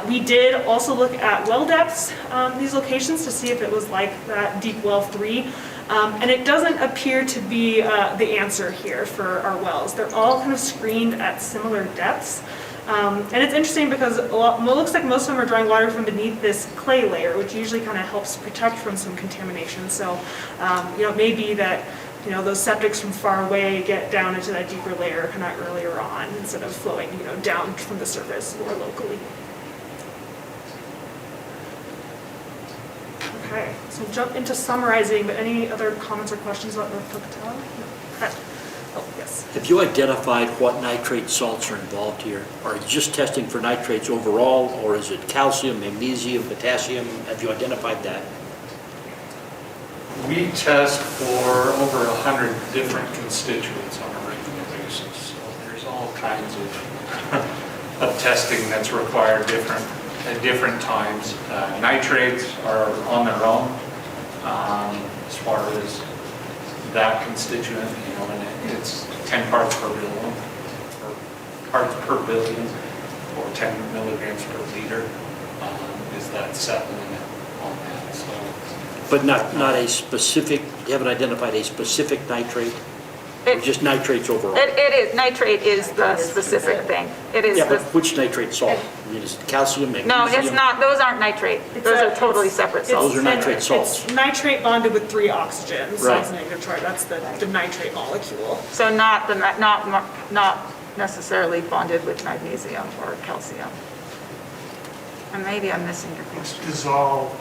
We did also look at well depths, these locations, to see if it was like that deep well 3. And it doesn't appear to be the answer here for our wells. They're all kind of screened at similar depths. And it's interesting because it looks like most of them are drawing water from beneath this clay layer, which usually kind of helps protect from some contamination. So, it may be that, those septics from far away get down into that deeper layer kind of earlier on instead of flowing, down from the surface more locally. Okay, so jump into summarizing, but any other comments or questions about the Pocatello? No. Oh, yes. Have you identified what nitrate salts are involved here? Are you just testing for nitrates overall, or is it calcium, magnesium, potassium? Have you identified that? We test for over 100 different constituents on a regular basis. So there's all kinds of testing that's required at different times. Nitrates are on their own as far as that constituent, and it's 10 parts per billion, or parts per billion, or 10 milligrams per liter is that set limit on that. So, But not a specific, you haven't identified a specific nitrate? Or just nitrates overall? It is, nitrate is the specific thing. It is, Yeah, but the- which nitrate salt? I mean, is it calcium, magnesium? no, it's not, those aren't nitrate. Those are totally separate salts. Those are nitrate salts. It's nitrate bonded with 3 oxygens, so Right. it's negative charge. That's the nitrate molecule. So not necessarily bonded with magnesium or calcium. And maybe I'm missing your It's question. dissolved.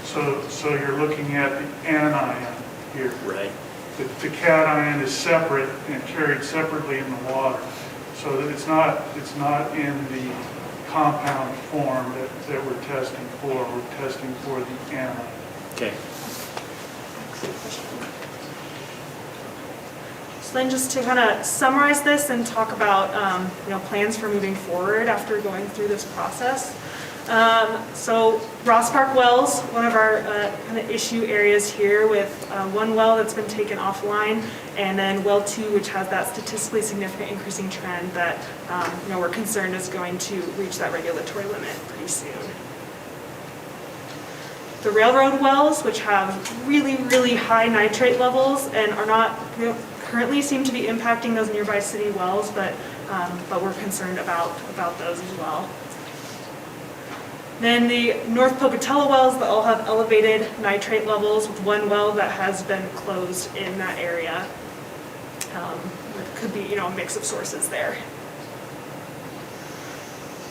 So you're looking at the anion here. Right. The cation is separate and carried separately in the water. So that it's not in the compound form that we're testing for. We're testing for the anion. Okay. So then just to kind of summarize this and talk about, plans for moving forward after going through this process. So Ross Park Wells, one of our kind of issue areas here with one well that's been taken offline, and then well 2, which has that statistically significant increasing trend that we're concerned is going to reach that regulatory limit pretty soon. The railroad wells, which have really, really high nitrate levels and are not currently seem to be impacting those nearby city wells, but we're concerned about those as well. Then the North Pocatello wells that all have elevated nitrate levels, with one well that has been closed in that area. It could be, a mix of sources there.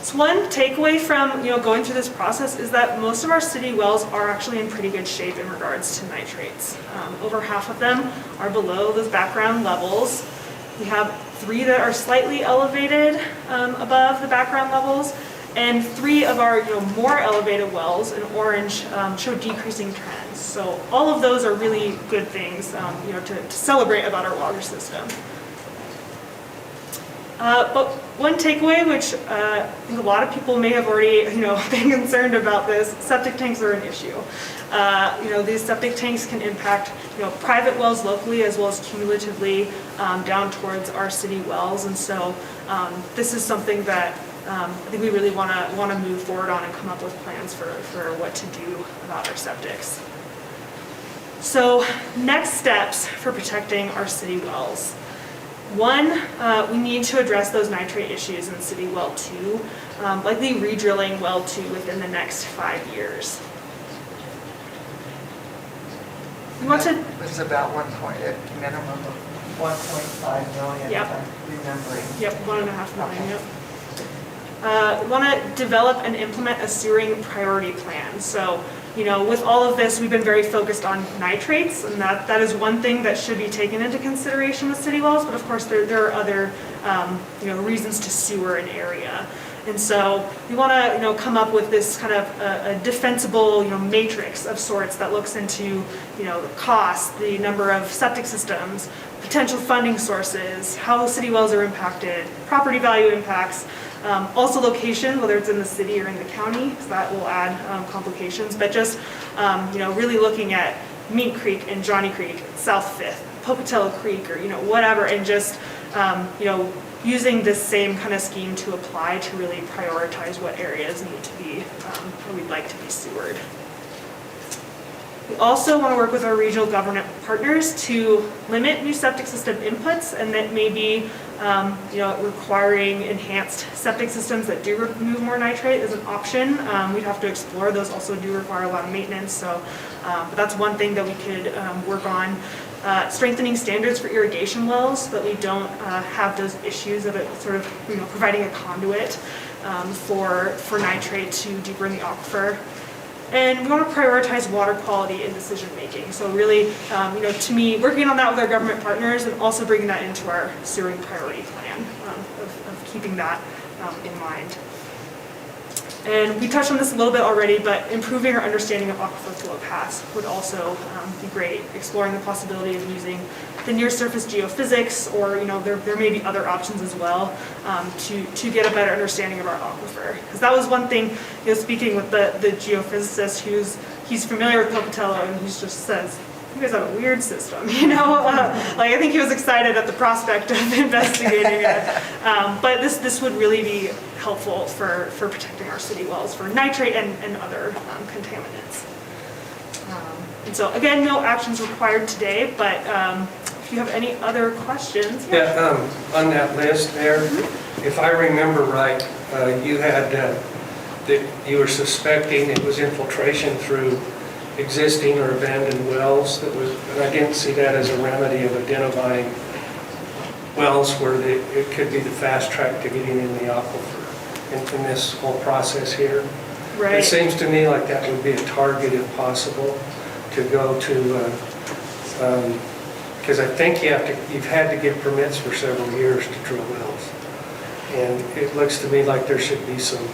So one takeaway from, going through this process is that most of our city wells are actually in pretty good shape in regards to nitrates. Over half of them are below those background levels. We have 3 that are slightly elevated above the background levels. And 3 of our more elevated wells in orange show decreasing trends. So all of those are really good things to celebrate about our water system. But one takeaway, which I think a lot of people may have already been concerned about this, septic tanks are an issue. These septic tanks can impact private wells locally as well as cumulatively down towards our city wells. And so this is something that I think we really want to move forward on and come up with plans for what to do about our septics. So next steps for protecting our city wells. 1, we need to address those nitrate issues in city well 2, likely redrilling well 2 within the next 5 years. We want to. It's about a minimum of 1.5 million, Yep. if I'm remembering. Yep, 1.5 million, yep. We want to develop and implement a sewering priority plan. So, with all of this, we've been very focused on nitrates, and that is one thing that should be taken into consideration with city wells, but of course there are other, reasons to sewer an area. And so we want to, come up with this kind of a defensible, matrix of sorts that looks into, the cost, the number of septic systems, potential funding sources, how city wells are impacted, property value impacts, also location, whether it's in the city or in the county, because that will add complications. But just, really looking at Mink Creek and Johnny Creek, South Fifth, Pocatello Creek, or, whatever, and just, using this same kind of scheme to apply to really prioritize what areas need to be, or we'd like to be sewered. We also want to work with our regional government partners to limit new septic system inputs, and that may be, requiring enhanced septic systems that do remove more nitrate is an option. We'd have to explore. Those also do require a lot of maintenance, so but that's one thing that we could work on. Strengthening standards for irrigation wells so that we don't have those issues of it sort of providing a conduit for nitrate to deeper in the aquifer. And we want to prioritize water quality in decision making. So really, to me, working on that with our government partners and also bringing that into our sewering priority plan of keeping that in mind. And we touched on this a little bit already, but improving our understanding of aquifer flow paths would also be great. Exploring the possibility of using the near surface geophysics, or there may be other options as well to get a better understanding of our aquifer. Because that was one thing, speaking with the geophysicist he's familiar with Pocatello, and he just says, you guys have a weird system, I think he was excited at the prospect of investigating it. But this would really be helpful for protecting our city wells for nitrate and other contaminants. And so again, no actions required today, but if you have any other questions. Yeah, on that list there, if I remember right, you had, that you were suspecting it was infiltration through existing or abandoned wells. That was, and I didn't see that as a remedy of identifying wells where it could be the fast track to getting in the aquifer in this whole process here. Right. It seems to me like that would be a target if possible to go to, because I think you've had to get permits for several years to drill wells. And it looks to me like there should be some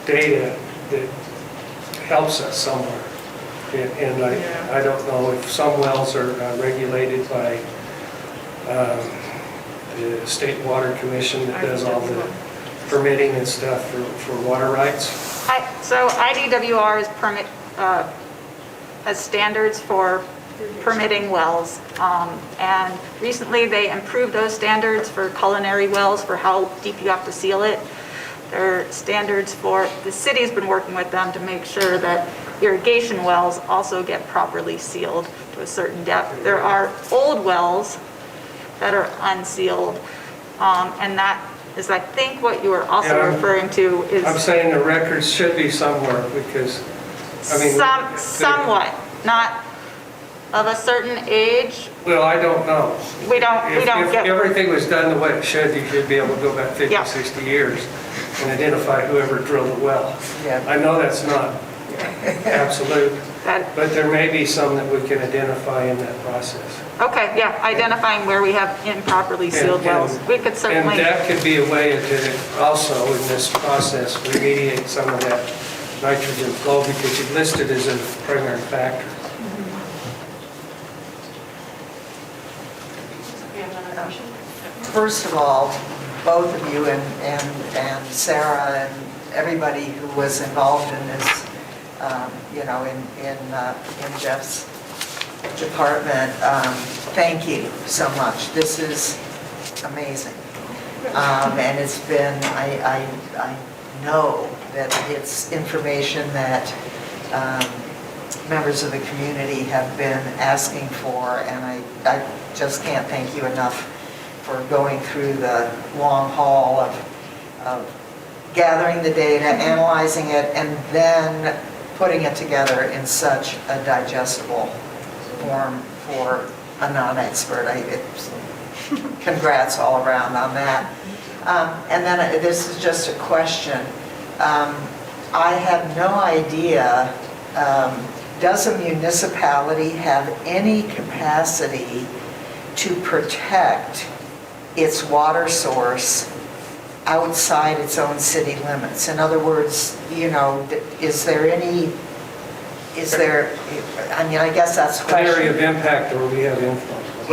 data that helps us somewhere. And I don't know if some wells are regulated by the State Water Commission that does all the permitting and stuff for water rights. So IDWR is has standards for permitting wells. And recently they improved those standards for culinary wells for how deep you have to seal it. There are standards for, the city's been working with them to make sure that irrigation wells also get properly sealed to a certain depth. There are old wells that are unsealed, and that is, I think, what you were also referring to is... I'm saying the records should be somewhere, because, I mean... Somewhat, not of a certain age. Well, I don't know. We don't If get... everything was done the way it should, you should be able to go back 50, 60 years and identify whoever drilled the well. Yeah. I know that's not absolute, but there may be some that we can identify in that process. Okay, yeah, identifying where we have improperly sealed wells. We could certainly... And that could be a way to also, in this process, remediate some of that nitrogen flow, because you listed as a primary factor. First of all, both of you and Sarah and everybody who was involved in this, in Jeff's department, thank you so much. This is amazing. And it's been, I know that it's information that members of the community have been asking for, and I just can't thank you enough for going through the long haul of gathering the data, analyzing it, and then putting it together in such a digestible form for a non-expert. Congrats all around on that. And then this is just a question. I have no idea, does a municipality have any capacity to protect its water source outside its own city limits? In other words, is there, I mean, I guess that's the question. An area of impact where we have influence.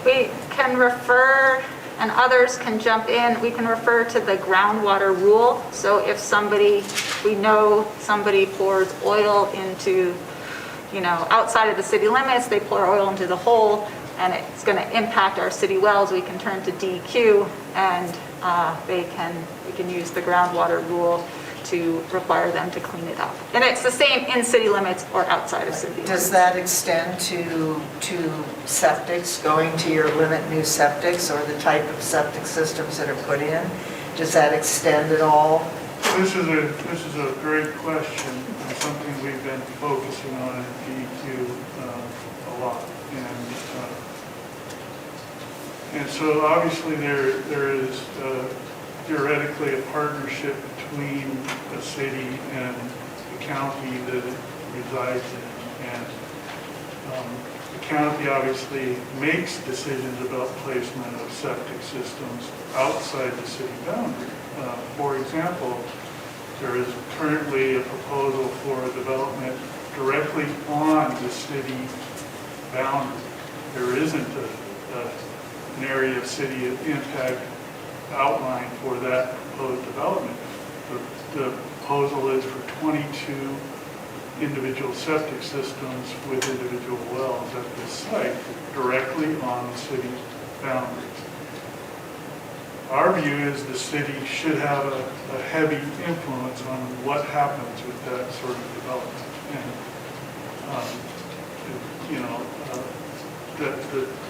We can refer, and others can jump in, we can refer to the groundwater rule. So if we know somebody pours oil into outside of the city limits, they pour oil into the hole, and it's going to impact our city wells, we can turn to DEQ, and we can use the groundwater rule to require them to clean it up. And it's the same in city limits or outside of city limits. Does that extend to septics, going to your limit new septics or the type of septic systems that are put in? Does that extend at all? This is a great question, and something we've been focusing on at DEQ a lot. And so obviously there is theoretically a partnership between a city and the county that it resides in. And the county obviously makes decisions about placement of septic systems outside the city boundary. For example, there is currently a proposal for a development directly on the city boundary. There isn't an area of city impact outlined for that proposed development. The proposal is for 22 individual septic systems with individual wells at this site directly on the city boundaries. Our view is the city should have a heavy influence on what happens with that sort of development. And,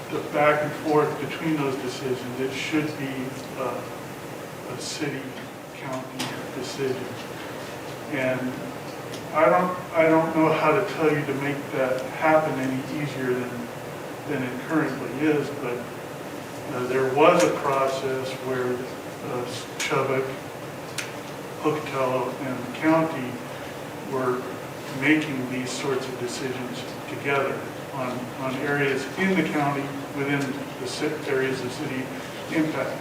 the back and forth between those decisions, it should be a city-county decision. And I don't know how to tell you to make that happen any easier than it currently is, but there was a process where Chubbuck, Pocatello, and the county were making these sorts of decisions together on areas in the county within the areas of city impact.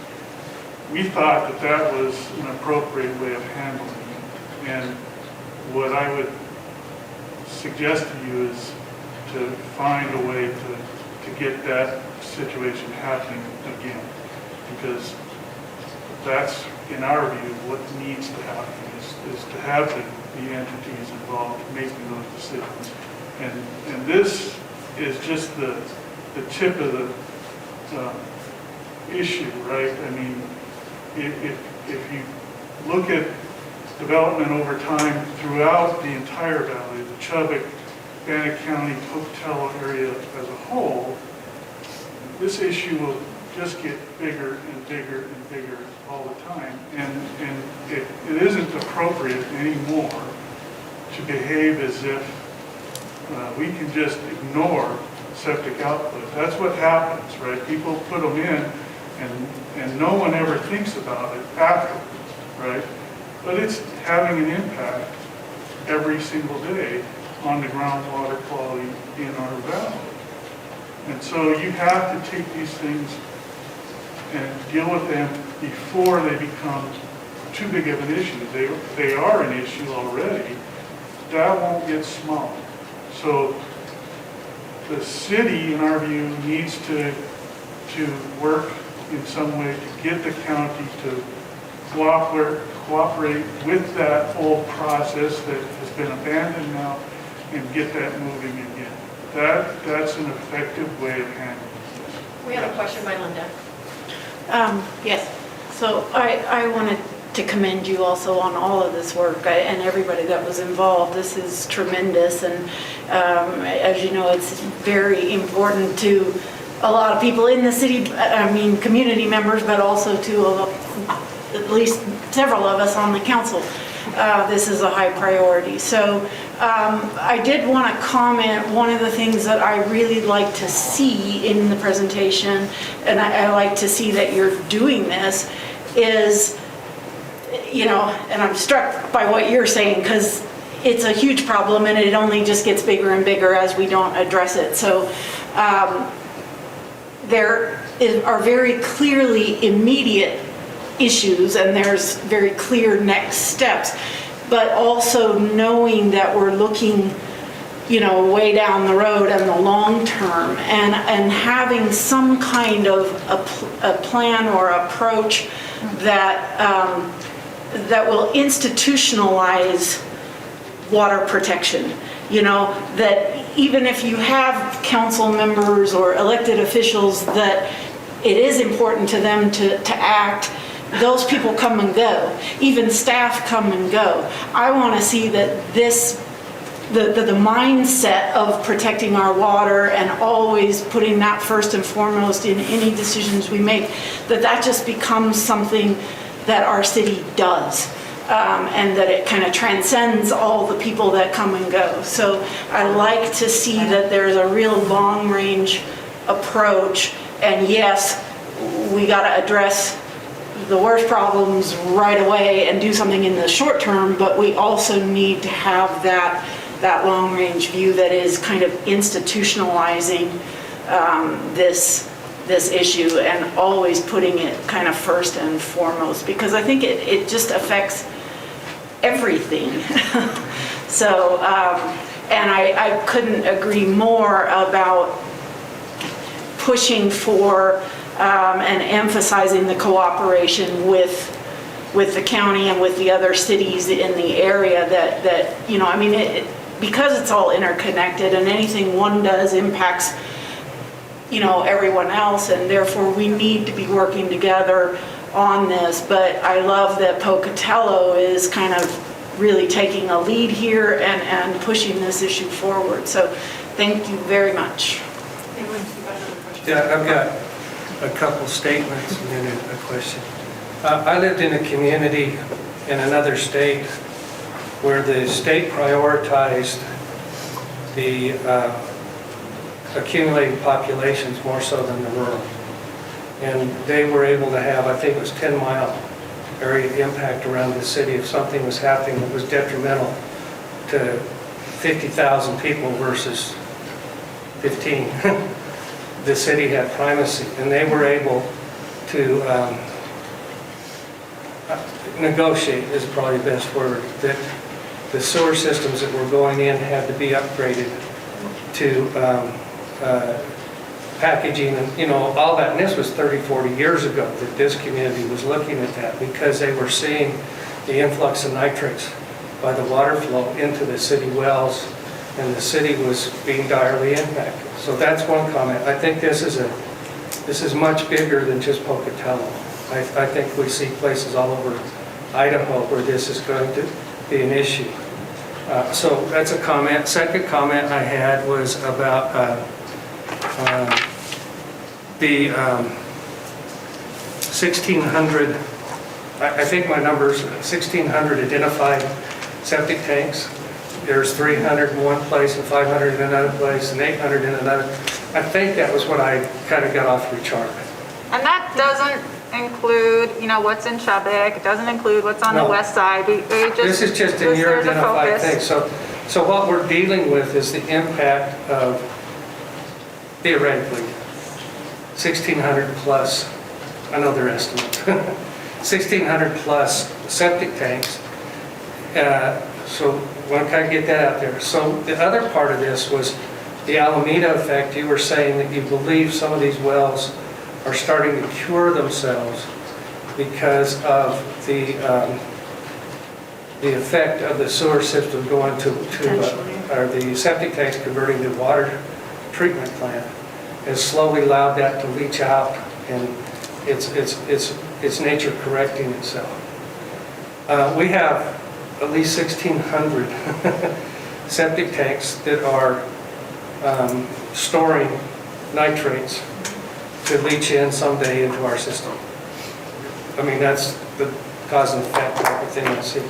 We thought that was an appropriate way of handling it. And what I would suggest to you is to find a way to get that situation happening again. Because that's, in our view, what needs to happen is to have the entities involved making those decisions. And this is just the tip of the issue, right? I mean, if you look at development over time throughout the entire valley, the Chubbuck, Bannock County, Pocatello area as a whole, this issue will just get bigger and bigger and bigger all the time. And it isn't appropriate anymore to behave as if we can just ignore septic output. That's what happens, right? People put them in and no one ever thinks about it afterwards, right? But it's having an impact every single day on the groundwater quality in our valley. And so you have to take these things and deal with them before they become too big of an issue. They are an issue already. That won't get smaller. So the city, in our view, needs to work in some way to get the county to cooperate with that whole process that has been abandoned now and get that moving again. That's an effective way of handling this. We have a question by Linda. Yes, so I wanted to commend you also on all of this work and everybody that was involved. This is tremendous, and as you know, it's very important to a lot of people in the city, community members, but also to at least several of us on the council. This is a high priority. So I did want to comment, one of the things that I really like to see in the presentation, and I like to see that you're doing this, is, and I'm struck by what you're saying, because it's a huge problem and it only just gets bigger and bigger as we don't address it. So there are very clearly immediate issues and there's very clear next steps, but also knowing that we're looking, way down the road and the long term, and having some kind of a plan or approach that that will institutionalize water protection. That even if you have council members or elected officials that it is important to them to act, those people come and go. Even staff come and go. I want to see that the mindset of protecting our water and always putting that first and foremost in any decisions we make, that just becomes something that our city does. And that it kind of transcends all the people that come and go. So I like to see that there's a real long-range approach, and yes, we got to address the worst problems right away and do something in the short term, but we also need to have that long-range view that is kind of institutionalizing this issue and always putting it kind of first and foremost, because I think it just affects everything. So, and I couldn't agree more about pushing for and emphasizing the cooperation with the county and with the other cities in the area that you know, I mean, because it's all interconnected and anything one does impacts, you know, everyone else, and therefore we need to be working together on this. But I love that Pocatello is kind of really taking a lead here and pushing this issue forward. So thank you very much. Yeah, I've got a couple statements and then a question. I lived in a community in another state where the state prioritized the accumulated populations more so than the rural. And they were able to have, I think it was 10-mile area impact around the city if something was happening that was detrimental to 50,000 people versus 15. The city had primacy, and they were able to negotiate, is probably the best word, that the sewer systems that were going in had to be upgraded to packaging and, you know, all that. And this was 30, 40 years ago that this community was looking at that because they were seeing the influx of nitrates by the water flow into the city wells, and the city was being direly impacted. So that's one comment. I think this is much bigger than just Pocatello. I think we see places all over Idaho where this is going to be an issue. So that's a comment. Second comment I had was about the 1,600, I think my number's 1,600 identified septic tanks. There's 300 in one place and 500 in another place and 800 in another. I think that was what I kind of got off your chart. And that doesn't include, you know, what's in Chubbuck, it doesn't include what's on the west side. We just, this is just in your identified thing. So what we're dealing with is the impact of, theoretically, 1,600 plus, I know their estimate, 1,600 plus septic tanks. So I want to kind of get that out there. So the other part of this was the Alameda effect. You were saying that you believe some of these wells are starting to cure themselves because of the effect of the sewer system going to or the septic tanks converting to water treatment plant has slowly allowed that to leach out, and it's nature correcting itself. We have at least 1,600 septic tanks that are storing nitrates to leach in someday into our system. I mean, that's the cause and effect type of thing I see.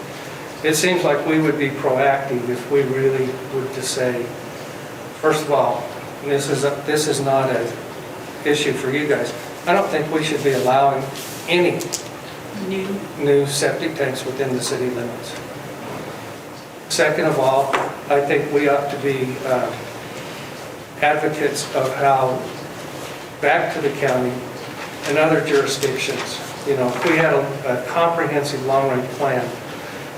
It seems like we would be proactive if we really were to say, first of all, and this is not an issue for you guys, I don't think we should be allowing any new septic tanks within the city limits. Second of all, I think we ought to be advocates of how back to the county and other jurisdictions, you know, if we had a comprehensive long-range plan,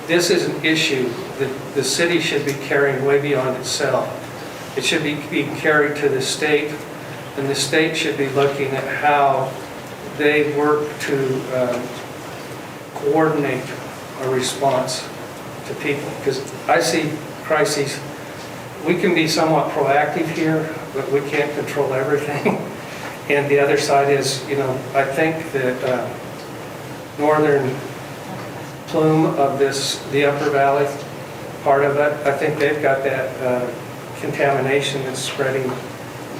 this is an issue that the city should be carrying way beyond itself. It should be carried to the state, and the state should be looking at how they work to coordinate a response to people. Because I see crises we can be somewhat proactive here, but we can't control everything. And the other side is, I think that northern plume of the Upper Valley, part of it, I think they've got that contamination that's spreading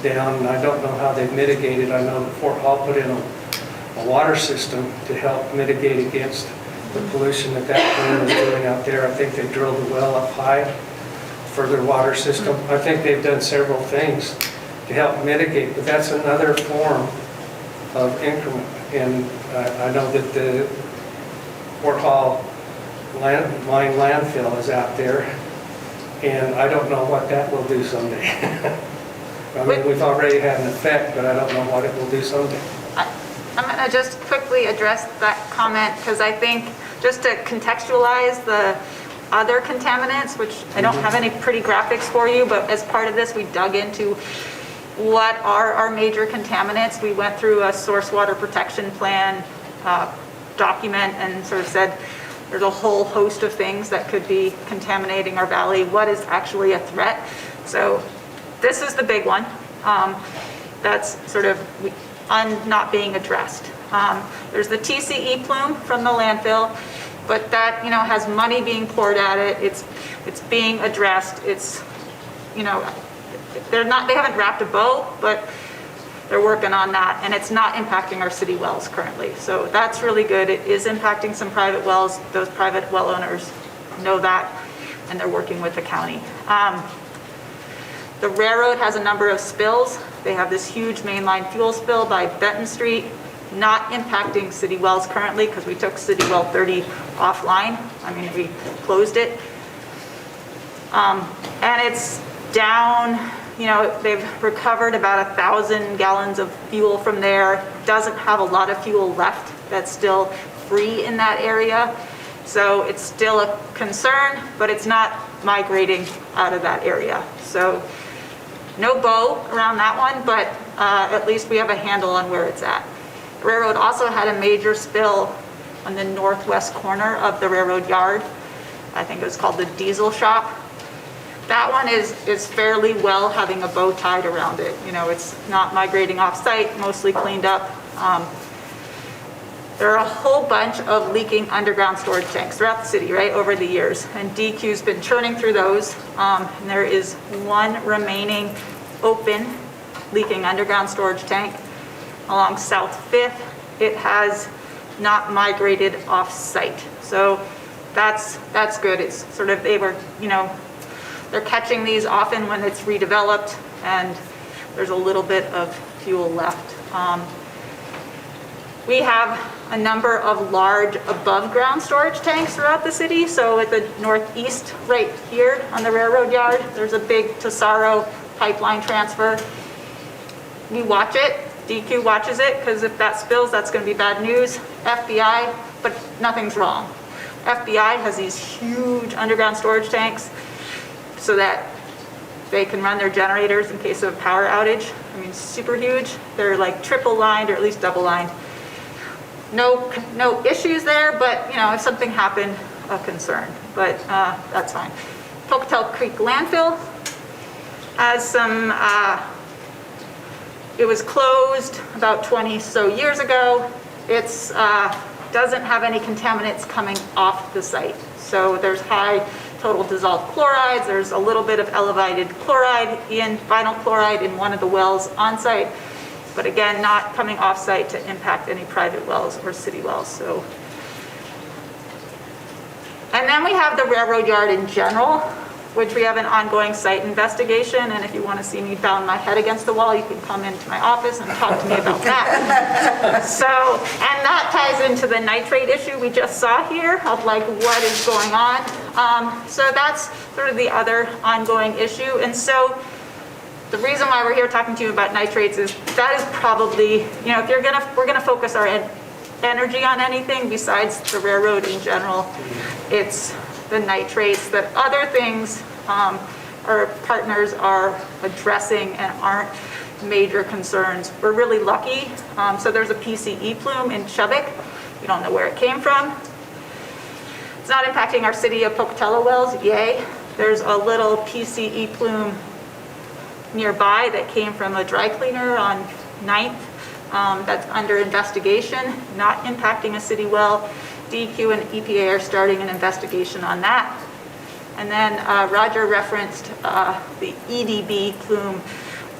down, and I don't know how they've mitigated. I know that Fort Hall put in a water system to help mitigate against the pollution that plume is doing out there. I think they drilled a well up high for their water system. I think they've done several things to help mitigate, but that's another form of increment. And I know that the Fort Hall mine landfill is out there, and I don't know what that will do someday. I mean, we've already had an effect, but I don't know what it will do someday. I'm going to just quickly address that comment because I think just to contextualize the other contaminants, which I don't have any pretty graphics for you, but as part of this, we dug into what are our major contaminants. We went through a source water protection plan document and sort of said there's a whole host of things that could be contaminating our valley. What is actually a threat? So this is the big one that's sort of not being addressed. There's the TCE plume from the landfill, but that has money being poured at it. It's being addressed. It's they haven't wrapped a bow, but they're working on that, and it's not impacting our city wells currently. So that's really good. It is impacting some private wells. Those private well owners know that, and they're working with the county. The railroad has a number of spills. They have this huge mainline fuel spill by Benton Street, not impacting city wells currently because we took city well 30 offline. I mean, we closed it. And it's down, they've recovered about 1,000 gallons of fuel from there. Doesn't have a lot of fuel left that's still free in that area. So it's still a concern, but it's not migrating out of that area. So no bow around that one, but at least we have a handle on where it's at. The railroad also had a major spill on the northwest corner of the railroad yard. I think it was called the diesel shop. That one is fairly well having a bow tied around it. It's not migrating off site, mostly cleaned up. There are a whole bunch of leaking underground storage tanks throughout the city, right, over the years. And DQ's been churning through those. And there is one remaining open leaking underground storage tank along South 5th. It has not migrated off site. So that's good. It's sort of, they're catching these often when it's redeveloped and there's a little bit of fuel left. We have a number of large above ground storage tanks throughout the city. So at the northeast right here on the railroad yard, there's a big Tesoro pipeline transfer. We watch it, DQ watches it, because if that spills, that's going to be bad news. FBI, but nothing's wrong. FBI has these huge underground storage tanks so that they can run their generators in case of a power outage. I mean, super huge. They're like triple lined or at least double lined. No issues there, but if something happened, a concern, but that's fine. Pocatello Creek landfill has some, it was closed about 20 so years ago. It's doesn't have any contaminants coming off the site. So there's high total dissolved chlorides. There's a little bit of elevated vinyl chloride in one of the wells on site. But again, not coming off-site to impact any private wells or city wells. So, and then we have the railroad yard in general, which we have an ongoing site investigation. And if you want to see me bound my head against the wall, you can come into my office and talk to me about that. So, and that ties into the nitrate issue we just saw here of like what is going on. So that's sort of the other ongoing issue. And so the reason why we're here talking to you about nitrates is that is probably, if we're gonna focus our energy on anything besides the railroad in general, it's the nitrates. That other things our partners are addressing and aren't major concerns. We're really lucky. So there's a PCE plume in Chubbuck. We don't know where it came from. It's not impacting our city of Pocatello wells, yay. There's a little PCE plume nearby that came from a dry cleaner on 9th that's under investigation, not impacting a city well. DEQ and EPA are starting an investigation on that. And then Roger referenced the EDB plume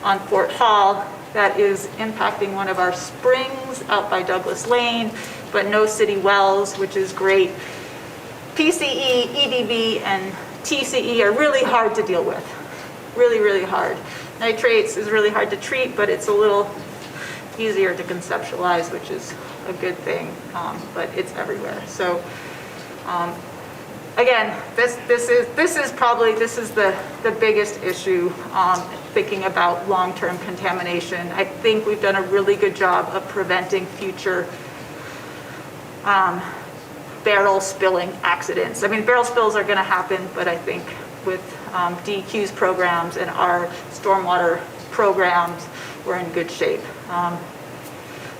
on Fort Hall that is impacting one of our springs out by Douglas Lane, but no city wells, which is great. PCE, EDB, and TCE are really hard to deal with. Really, really hard. Nitrates is really hard to treat, but it's a little easier to conceptualize, which is a good thing, but it's everywhere. So again, this is the biggest issue, thinking about long-term contamination. I think we've done a really good job of preventing future barrel spilling accidents. I mean, barrel spills are going to happen, but I think with DEQ's programs and our stormwater programs, we're in good shape.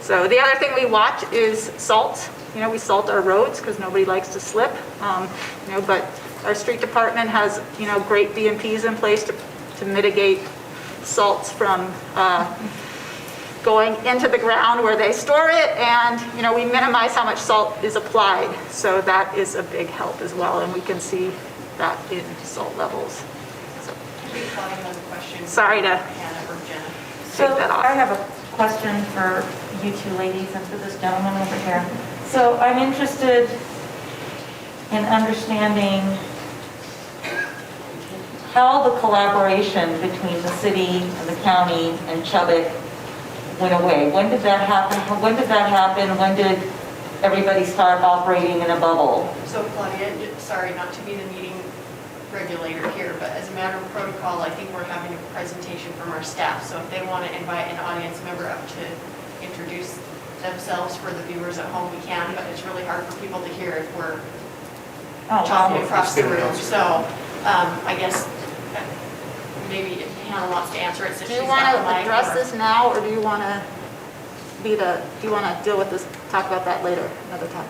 So the other thing we watch is salt. You know, we salt our roads because nobody likes to slip. But our street department has, great BMPs in place to mitigate salts from going into the ground where they store it, and we minimize how much salt is applied. So that is a big help as well, and we can see that in salt levels. So, sorry to Hannah or Jenna. take that off. I have a question for you two ladies and for this gentleman over here. So I'm interested in understanding how the collaboration between the city and the county and Chubbuck went away. When did that happen? When did everybody start operating in a bubble? So Claudia, sorry not to be the meeting regulator here, but as a matter of protocol, I think we're having a presentation from our staff. So if they want to invite an audience member up to introduce themselves for the viewers at home, we can, but it's really hard for people to hear if we're talking across the room. So I guess maybe Hannah wants to answer it since Do she's you got want the to mic, address or- this now, or do you want to do you want to deal with this, talk about that later, another time?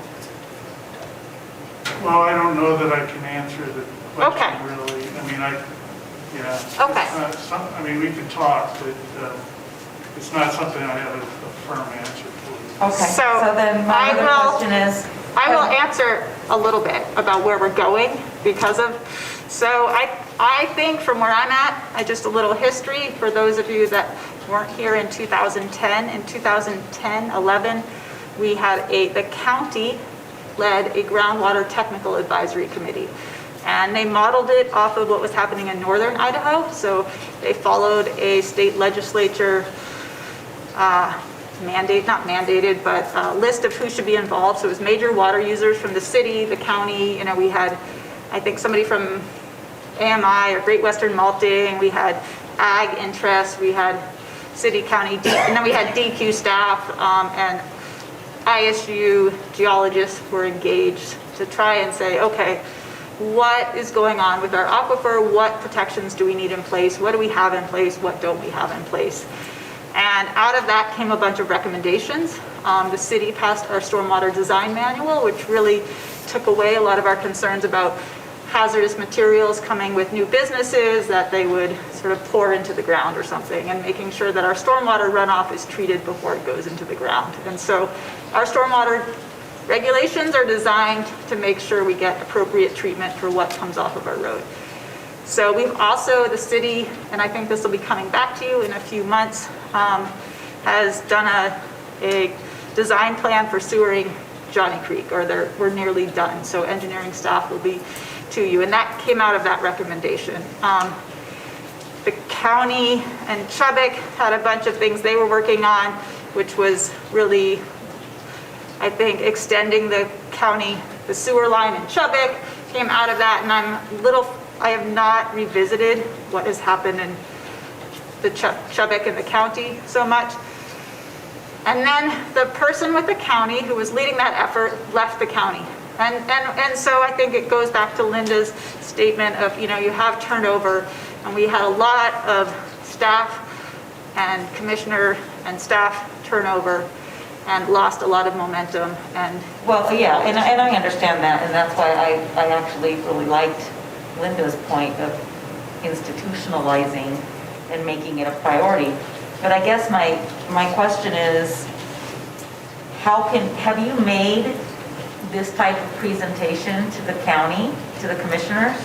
Well, I don't know that I can answer the Okay. question really. I mean, yeah. Okay. I mean, we can talk, but it's not something I have a firm answer for. Okay, So so then my I other will- question is, I will answer a little bit about where we're going because of, so I think from where I'm at, just a little history for those of you that weren't here in 2010. In 2010-11, we had the county led a groundwater technical advisory committee. And they modeled it off of what was happening in northern Idaho. So they followed a state legislature not mandated, but list of who should be involved. So it was major water users from the city, the county. We had, I think, somebody from AMI or Great Western Malting. We had ag interests. We had city, county, and then we had DQ staff and ISU geologists were engaged to try and say, okay, what is going on with our aquifer? What protections do we need in place? What do we have in place? What don't we have in place? And out of that came a bunch of recommendations. The city passed our stormwater design manual, which really took away a lot of our concerns about hazardous materials coming with new businesses that they would sort of pour into the ground or something, and making sure that our stormwater runoff is treated before it goes into the ground. And so our stormwater regulations are designed to make sure we get appropriate treatment for what comes off of our road. So we've also, the city, and I think this will be coming back to you in a few months, has done a design plan for sewering Johnny Creek, or we're nearly done. So engineering staff will be to you, and that came out of that recommendation. The county and Chubbuck had a bunch of things they were working on, which was really, I think, extending the sewer line in Chubbuck came out of that, and I have not revisited what has happened in the Chubbuck and the county so much. And then the person with the county who was leading that effort left the county. And so I think it goes back to Linda's statement of, you have turnover, and we had a lot of staff and commissioner and staff turnover and lost a lot of momentum. And well, yeah, and I understand that, and that's why I actually really liked Linda's point of institutionalizing and making it a priority. But I guess my question is, have you made this type of presentation to the county, to the commissioners?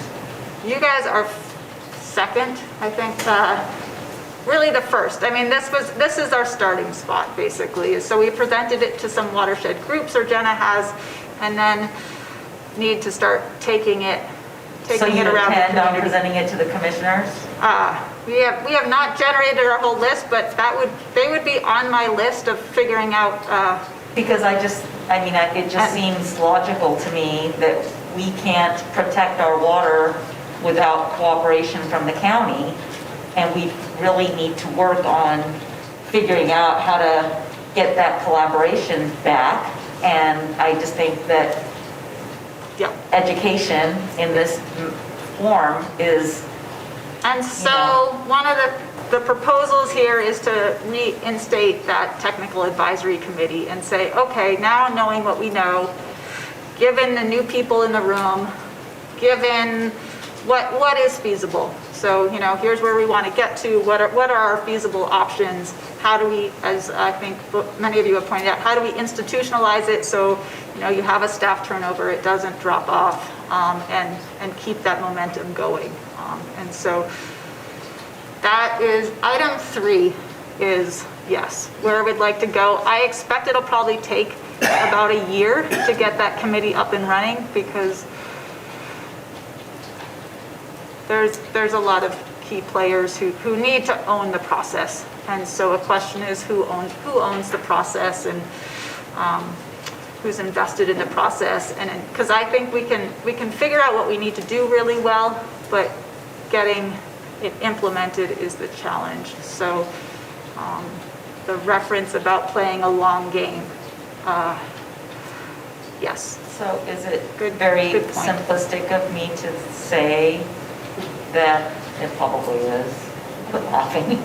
You guys are second, I think, really the first. I mean, this is our starting spot, basically. So we presented it to some watershed groups, or Jenna has, and then need to start taking it around the So you intend on community. presenting it to the commissioners? We have not generated our whole list, but they would be on my list of figuring out, Because it just seems logical to me that we can't protect our water without cooperation from the county, and we really need to work on figuring out how to get that collaboration back. And I just think that education in this form is, and so one of the proposals here is to reinstate that technical advisory committee and say, okay, now knowing what we know, given the new people in the room, given what is feasible. So, here's where we want to get to, what are our feasible options? How do we, as I think many of you have pointed out, how do we institutionalize it so, you have a staff turnover, it doesn't drop off, and keep that momentum going. And so that is, item 3 is, yes, where we'd like to go. I expect it'll probably take about a year to get that committee up and running, because there's a lot of key players who need to own the process. And so a question is who owns the process, and who's invested in the process. And because I think we can figure out what we need to do really well, but getting it implemented is the challenge. So the reference about playing a long game, yes. so is it very good point. simplistic of me to say that, it probably is, quit laughing,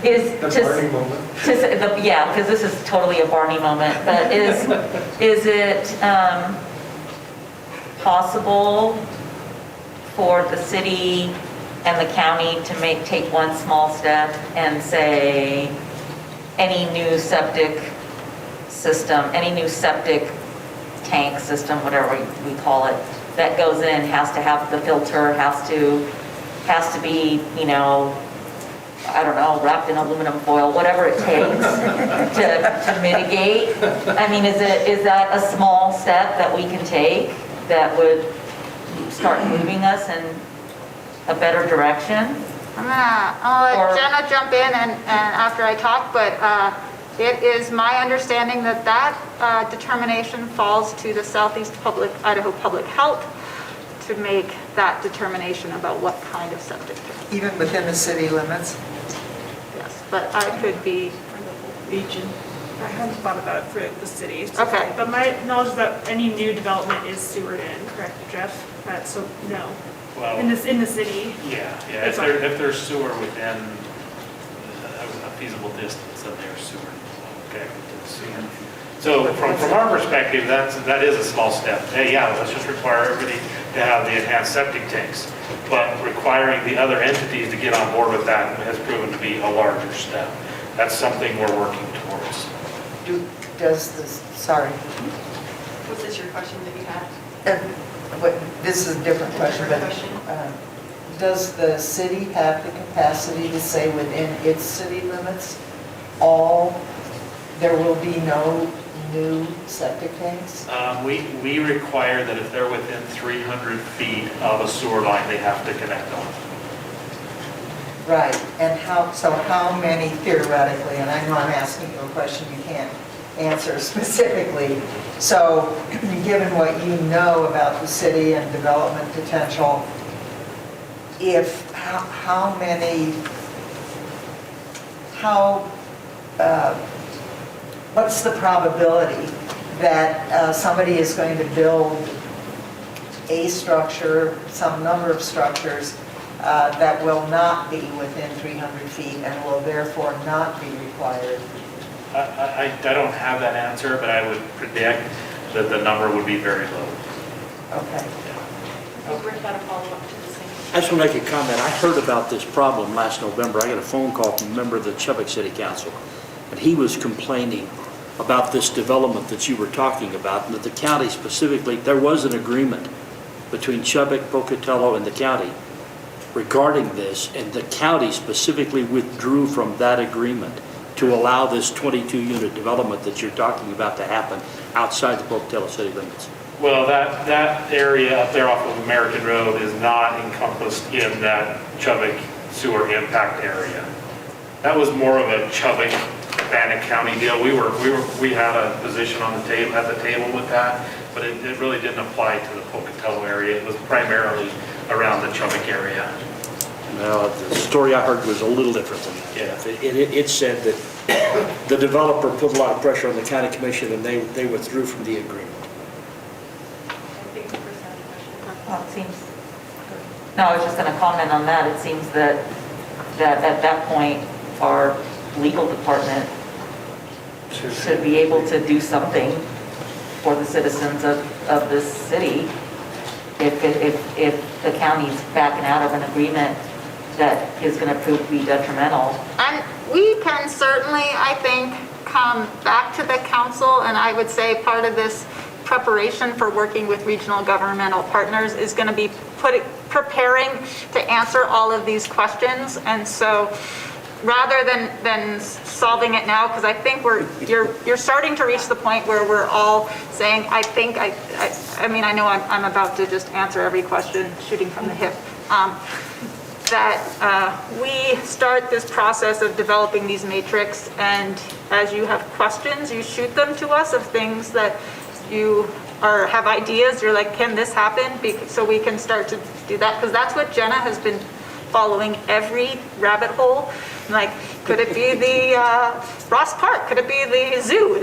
is The Barney moment. because this is totally a Barney moment, but is it possible for the city and the county to take one small step and say, any new septic system, any new septic tank system, whatever we call it, that goes in has to have the filter, has to be, I don't know, wrapped in aluminum foil, whatever it takes to mitigate. I mean, is that a small step that we can take that would start moving us in a better direction? I'll let Jenna jump in and after I talk, but it is my understanding that determination falls to the Southeast Idaho Public Health to make that determination about what kind of septic tank. Even within the city limits? Yes, but I could be, Region. I hadn't thought about it for the city. Okay. But my knowledge is that any new development is sewered in, correct, Jeff? So, no. Well, In the city? yeah, It's if there's sewer within a feasible distance, then they're sewer connected to the sewer. So from our perspective, that is a small step. Hey, yeah, let's just require everybody to have the enhanced septic tanks. But requiring the other entities to get on board with that has proven to be a larger step. That's something we're working towards. Sorry. Was this your question that you had? This is a different question, but does the city have the capacity to say within its city limits, there will be no new septic tanks? We require that if they're within 300 feet of a sewer line, they have to connect on. Right, and how many theoretically, and I know I'm asking you a question you can't answer specifically, so given what you know about the city and development potential, what's the probability that somebody is going to build a structure, some number of structures, that will not be within 300 feet and will therefore not be required? I don't have that answer, but I would predict that the number would be very low. Okay. I think Rick got a follow-up to the same I just want to make a comment. I heard about this problem last November. I got a phone call from a member of the Chubbuck City Council, and he was complaining about this development that you were talking about, and that the county specifically, there was an agreement between Chubbuck, Pocatello, and the county regarding this, and the county specifically withdrew from that agreement to allow this 22-unit development that you're talking about to happen outside the Pocatello city limits. Well, that area up there off of American Road is not encompassed in that Chubbuck sewer impact area. That was more of a Chubbuck, Bannock County deal. We had a position on the table, at the table with that, but it really didn't apply to the Pocatello area. It was primarily around the Chubbuck area. Well, the story I heard was a little different than that. Yeah. It said that the developer put a lot of pressure on the county commission, and they withdrew from the agreement. Well, it seems, no, I was just going to comment on that. It seems that at that point, our legal department should be able to do something for the citizens of this city if the county's backing out of an agreement that is going to prove to be detrimental. And we can certainly, I think, come back to the council, and I would say part of this preparation for working with regional governmental partners is going to be preparing to answer all of these questions. And so rather than solving it now, because I think you're starting to reach the point where we're all saying, I mean, I know I'm about to just answer every question shooting from the hip, that we start this process of developing these matrix, and as you have questions, you shoot them to us of things that you have ideas, you're like, can this happen? So we can start to do that, because that's what Jenna has been following, every rabbit hole. Like, could it be the Ross Park? Could it be the zoo?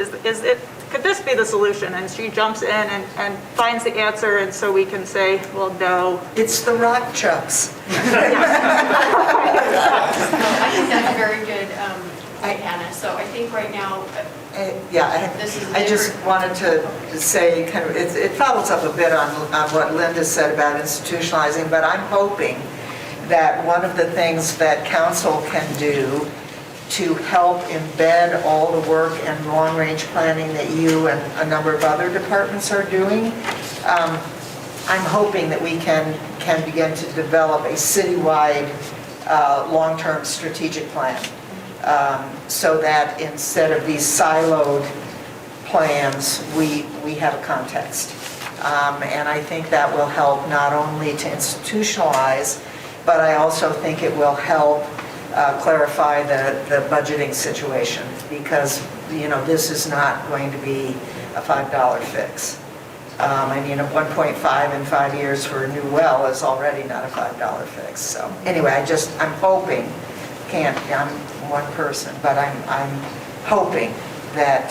Could this be the solution? And she jumps in and finds the answer, and so we can say, well, no. It's the rock chucks. I think that's a very good point, Hannah. So I think right now, Yeah, I just wanted to say, kind of, it follows up a bit on what Linda said about institutionalizing, but I'm hoping that one of the things that council can do to help embed all the work and long-range planning that you and a number of other departments are doing, I'm hoping that we can begin to develop a citywide long-term strategic plan. So that instead of these siloed plans, we have a context. And I think that will help not only to institutionalize, but I also think it will help clarify the budgeting situation, because, you know, this is not going to be a $5 fix. I mean, a 1.5 in 5 years for a new well is already not a $5 fix. So anyway, I'm hoping, I'm one person, but I'm hoping that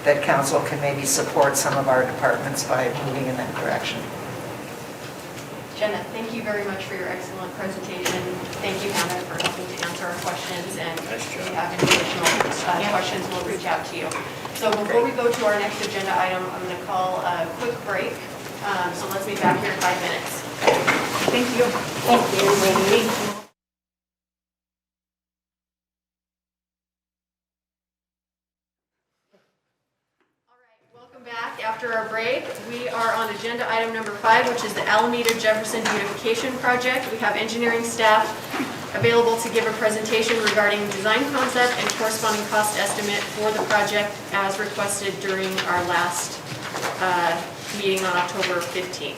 that council can maybe support some of our departments by moving in that direction. Jenna, thank you very much for your excellent presentation. Thank you, Hannah, for helping to answer our questions. And if you have any additional questions, we'll reach out to you. So before we go to our next agenda item, I'm going to call a quick break. So let's be back here in 5 minutes. Thank you. Thank you, Wendy. Back after our break, we are on agenda item number 5, which is the Alameda Jefferson Beautification Project. We have engineering staff available to give a presentation regarding design concept and corresponding cost estimate for the project as requested during our last meeting on October 15th.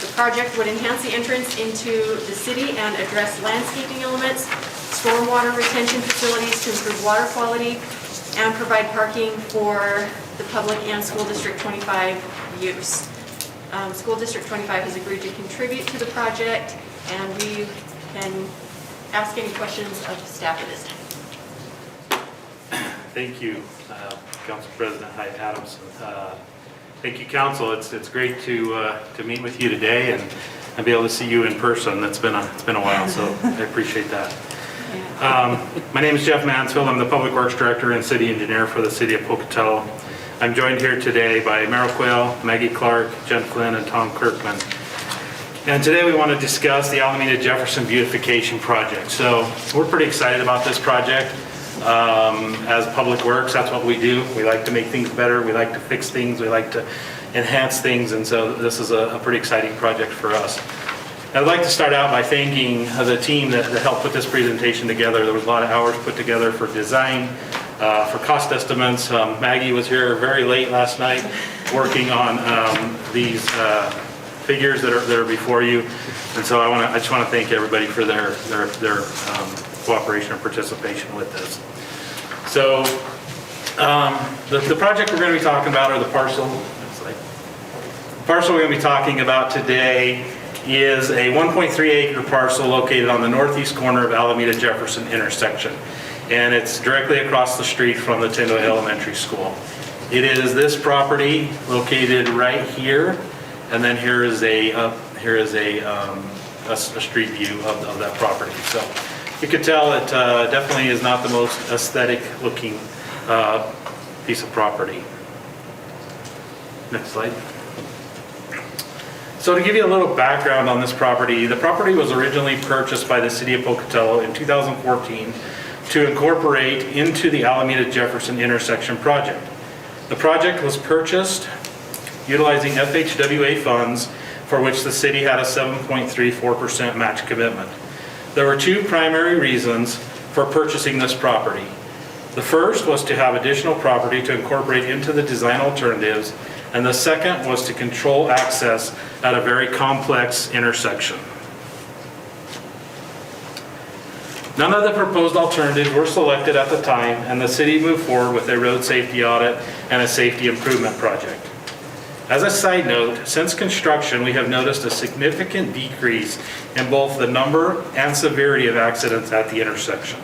The project would enhance the entrance into the city and address landscaping elements, stormwater retention facilities to improve water quality, and provide parking for the public and School District 25 use. School District 25 has agreed to contribute to the project, and we can ask any questions of staff at this time. Thank you, Council President Hyde Adams. Thank you, Council. It's great to meet with you today and be able to see you in person. It's been a while, so I appreciate that. My name is Jeff Mansfield. I'm the Public Works Director and City Engineer for the City of Pocatello. I'm joined here today by Merrill Quayle, Maggie Clark, Jen Flynn, and Tom Kirkman. And today we want to discuss the Alameda Jefferson Beautification Project. So we're pretty excited about this project. As Public Works, that's what we do. We like to make things better. We like to fix things. We like to enhance things. And so this is a pretty exciting project for us. I'd like to start out by thanking the team that helped put this presentation together. There was a lot of hours put together for design, for cost estimates. Maggie was here very late last night working on these figures that are before you. And so I just want to thank everybody for their cooperation and participation with this. So the project we're going to be talking about, or the parcel we're going to be talking about today, is a 1.3 acre parcel located on the northeast corner of Alameda Jefferson intersection. And it's directly across the street from the Tyndall Elementary School. It is this property located right here, and then here is a street view of that property. So you could tell it definitely is not the most aesthetic looking piece of property. Next slide. So to give you a little background on this property, the property was originally purchased by the city of Pocatello in 2014 to incorporate into the Alameda Jefferson intersection project. The project was purchased utilizing FHWA funds, for which the city had a 7.34% match commitment. There were two primary reasons for purchasing this property. The first was to have additional property to incorporate into the design alternatives, and the second was to control access at a very complex intersection. None of the proposed alternatives were selected at the time, and the city moved forward with a road safety audit and a safety improvement project. As a side note, since construction, we have noticed a significant decrease in both the number and severity of accidents at the intersection.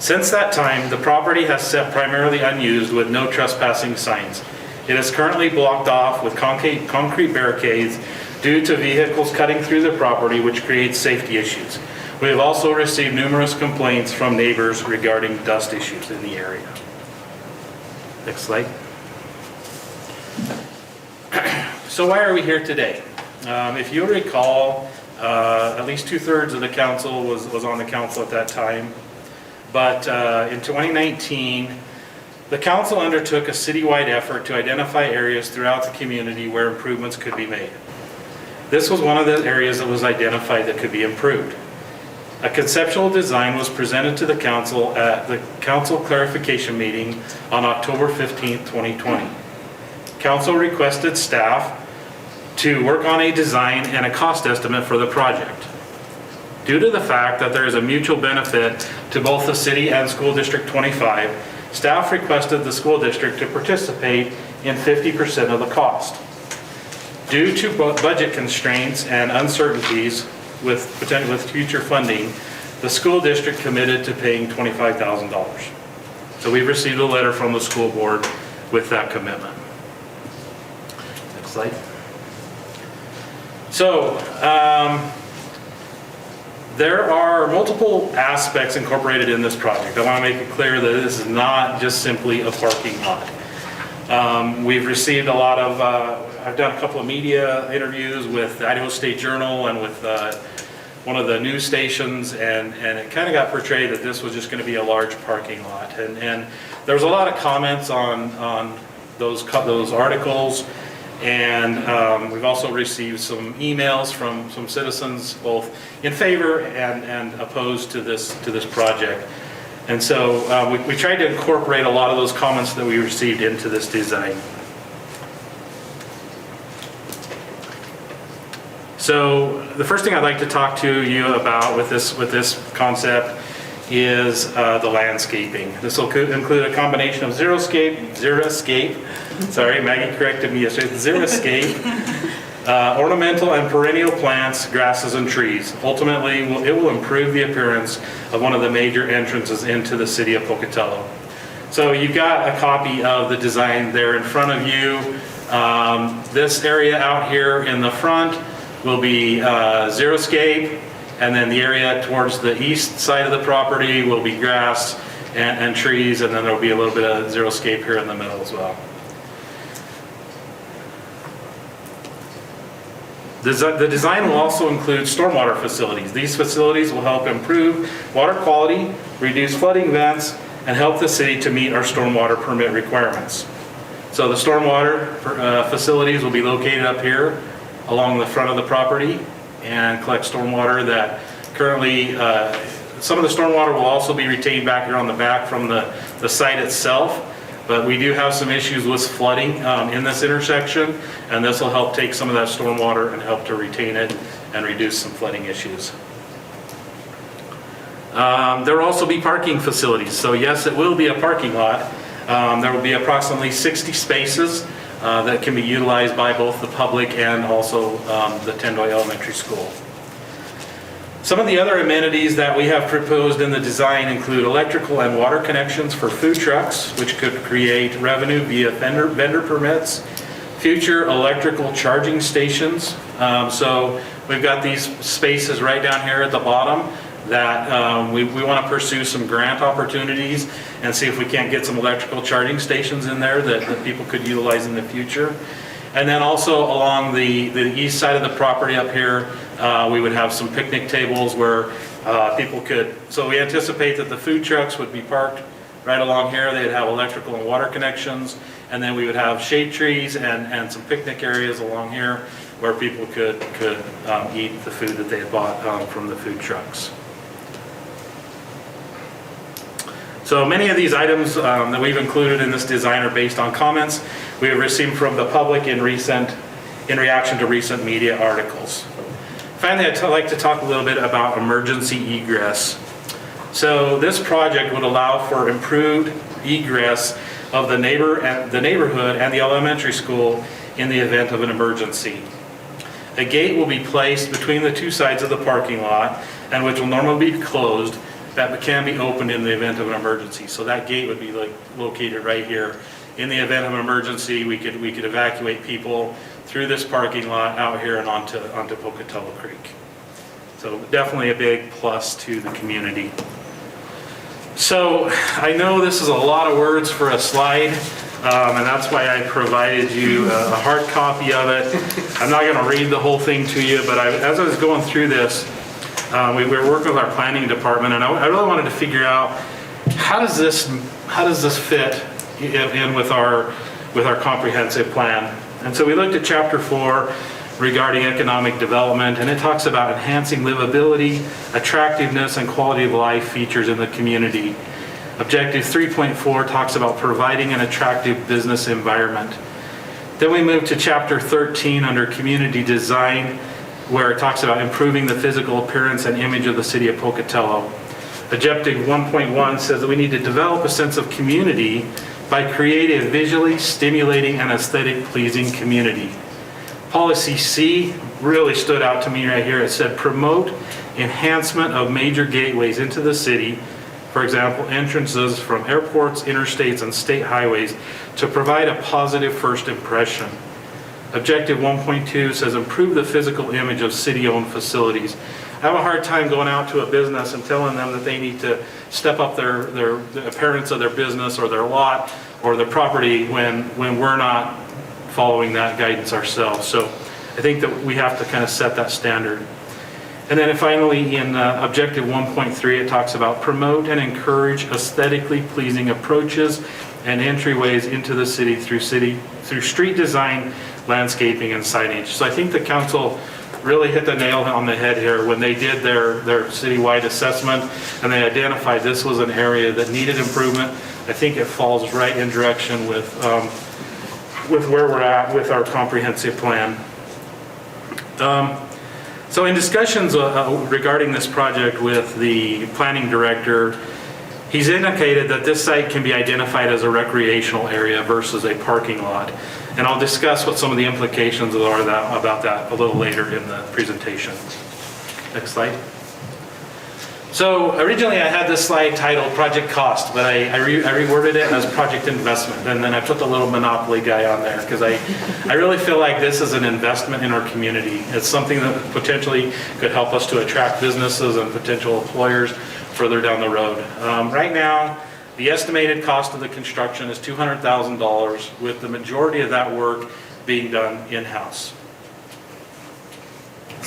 Since that time, the property has sat primarily unused with no trespassing signs. It is currently blocked off with concrete barricades due to vehicles cutting through the property, which creates safety issues. We have also received numerous complaints from neighbors regarding dust issues in the area. Next slide. So why are we here today? If you recall, at least 2/3 of the council was on the council at that time. But in 2019, the council undertook a citywide effort to identify areas throughout the community where improvements could be made. This was one of the areas that was identified that could be improved. A conceptual design was presented to the council at the council clarification meeting on October 15th, 2020. Council requested staff to work on a design and a cost estimate for the project. Due to the fact that there is a mutual benefit to both the city and School District 25, staff requested the school district to participate in 50% of the cost. Due to budget constraints and uncertainties with future funding, the school district committed to paying $25,000. So we've received a letter from the school board with that commitment. Next slide. So, there are multiple aspects incorporated in this project. I want to make it clear that this is not just simply a parking lot. We've received a lot of, I've done a couple of media interviews with the Idaho State Journal and with one of the news stations, and it kind of got portrayed that this was just going to be a large parking lot. And there was a lot of comments on those articles. And we've also received some emails from some citizens, both in favor and opposed to this project. And so we tried to incorporate a lot of those comments that we received into this design. So the first thing I'd like to talk to you about with this concept is the landscaping. This will include a combination of xeriscape, sorry, Maggie corrected me yesterday, xeriscape, ornamental and perennial plants, grasses, and trees. Ultimately, it will improve the appearance of one of the major entrances into the city of Pocatello. So you've got a copy of the design there in front of you. This area out here in the front will be xeriscape, and then the area towards the east side of the property will be grass and trees, and then there'll be a little bit of xeriscape here in the middle as well. The design will also include stormwater facilities. These facilities will help improve water quality, reduce flooding events, and help the city to meet our stormwater permit requirements. So the stormwater facilities will be located up here along the front of the property and collect stormwater that currently, some of the stormwater will also be retained back here on the back from the site itself. But we do have some issues with flooding in this intersection, and this will help take some of that stormwater and help to retain it and reduce some flooding issues. There will also be parking facilities. So yes, it will be a parking lot. There will be approximately 60 spaces that can be utilized by both the public and also the Tendoy Elementary School. Some of the other amenities that we have proposed in the design include electrical and water connections for food trucks, which could create revenue via vendor permits, future electrical charging stations. So we've got these spaces right down here at the bottom that we want to pursue some grant opportunities and see if we can't get some electrical charging stations in there that people could utilize in the future. And then also along the east side of the property up here, we would have some picnic tables where people could, so we anticipate that the food trucks would be parked right along here. They'd have electrical and water connections, and then we would have shade trees and some picnic areas along here where people could eat the food that they had bought from the food trucks. So many of these items that we've included in this design are based on comments we have received from the public in reaction to recent media articles. Finally, I'd like to talk a little bit about emergency egress. So this project would allow for improved egress of the neighborhood and the elementary school in the event of an emergency. A gate will be placed between the two sides of the parking lot, and which will normally be closed, that can be opened in the event of an emergency. So that gate would be located right here. In the event of an emergency, we could evacuate people through this parking lot out here and onto Pocatello Creek. So definitely a big plus to the community. So I know this is a lot of words for a slide, and that's why I provided you a hard copy of it. I'm not going to read the whole thing to you, but as I was going through this, we were working with our planning department, and I really wanted to figure out how does this fit in with our comprehensive plan. And so we looked at Chapter 4 regarding economic development, and it talks about enhancing livability, attractiveness, and quality of life features in the community. Objective 3.4 talks about providing an attractive business environment. Then we moved to Chapter 13 under community design, where it talks about improving the physical appearance and image of the city of Pocatello. Objective 1.1 says that we need to develop a sense of community by creating a visually stimulating and aesthetic pleasing community. Policy C really stood out to me right here. It said promote enhancement of major gateways into the city, for example, entrances from airports, interstates, and state highways, to provide a positive first impression. Objective 1.2 says improve the physical image of city-owned facilities. I have a hard time going out to a business and telling them that they need to step up the appearance of their business or their lot or their property when we're not following that guidance ourselves. So I think that we have to kind of set that standard. And then finally in Objective 1.3 it talks about promote and encourage aesthetically pleasing approaches and entryways into the city through street design, landscaping, and signage. So I think the council really hit the nail on the head here when they did their citywide assessment and they identified this was an area that needed improvement. I think it falls right in direction with where we're at with our comprehensive plan. So in discussions regarding this project with the planning director, he's indicated that this site can be identified as a recreational area versus a parking lot. And I'll discuss what some of the implications are about that a little later in the presentation. Next slide. So originally I had this slide titled Project Cost, but I reworded it as Project Investment, and then I put the little Monopoly guy on there because I really feel like this is an investment in our community. It's something that potentially could help us to attract businesses and potential employers further down the road. Right now, the estimated cost of the construction is $200,000, with the majority of that work being done in-house.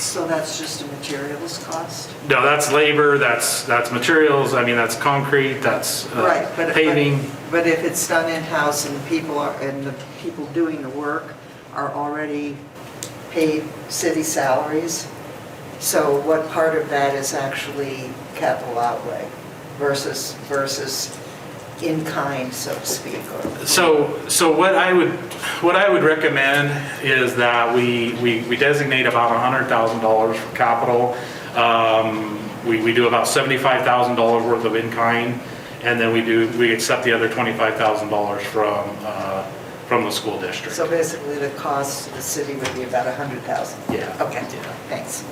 So that's just a materials cost? No, that's labor, that's materials, I mean, that's concrete, that's Right, but paving. But if it's done in-house and the people doing the work are already paid city salaries, so what part of that is actually capital outlay versus in-kind, so to speak? Or So what I would recommend is that we designate about $100,000 for capital. We do about $75,000 worth of in-kind, and then we accept the other $25,000 from the school district. So basically, the cost to the city would be about $100,000? Yeah. Okay, Yeah. thanks.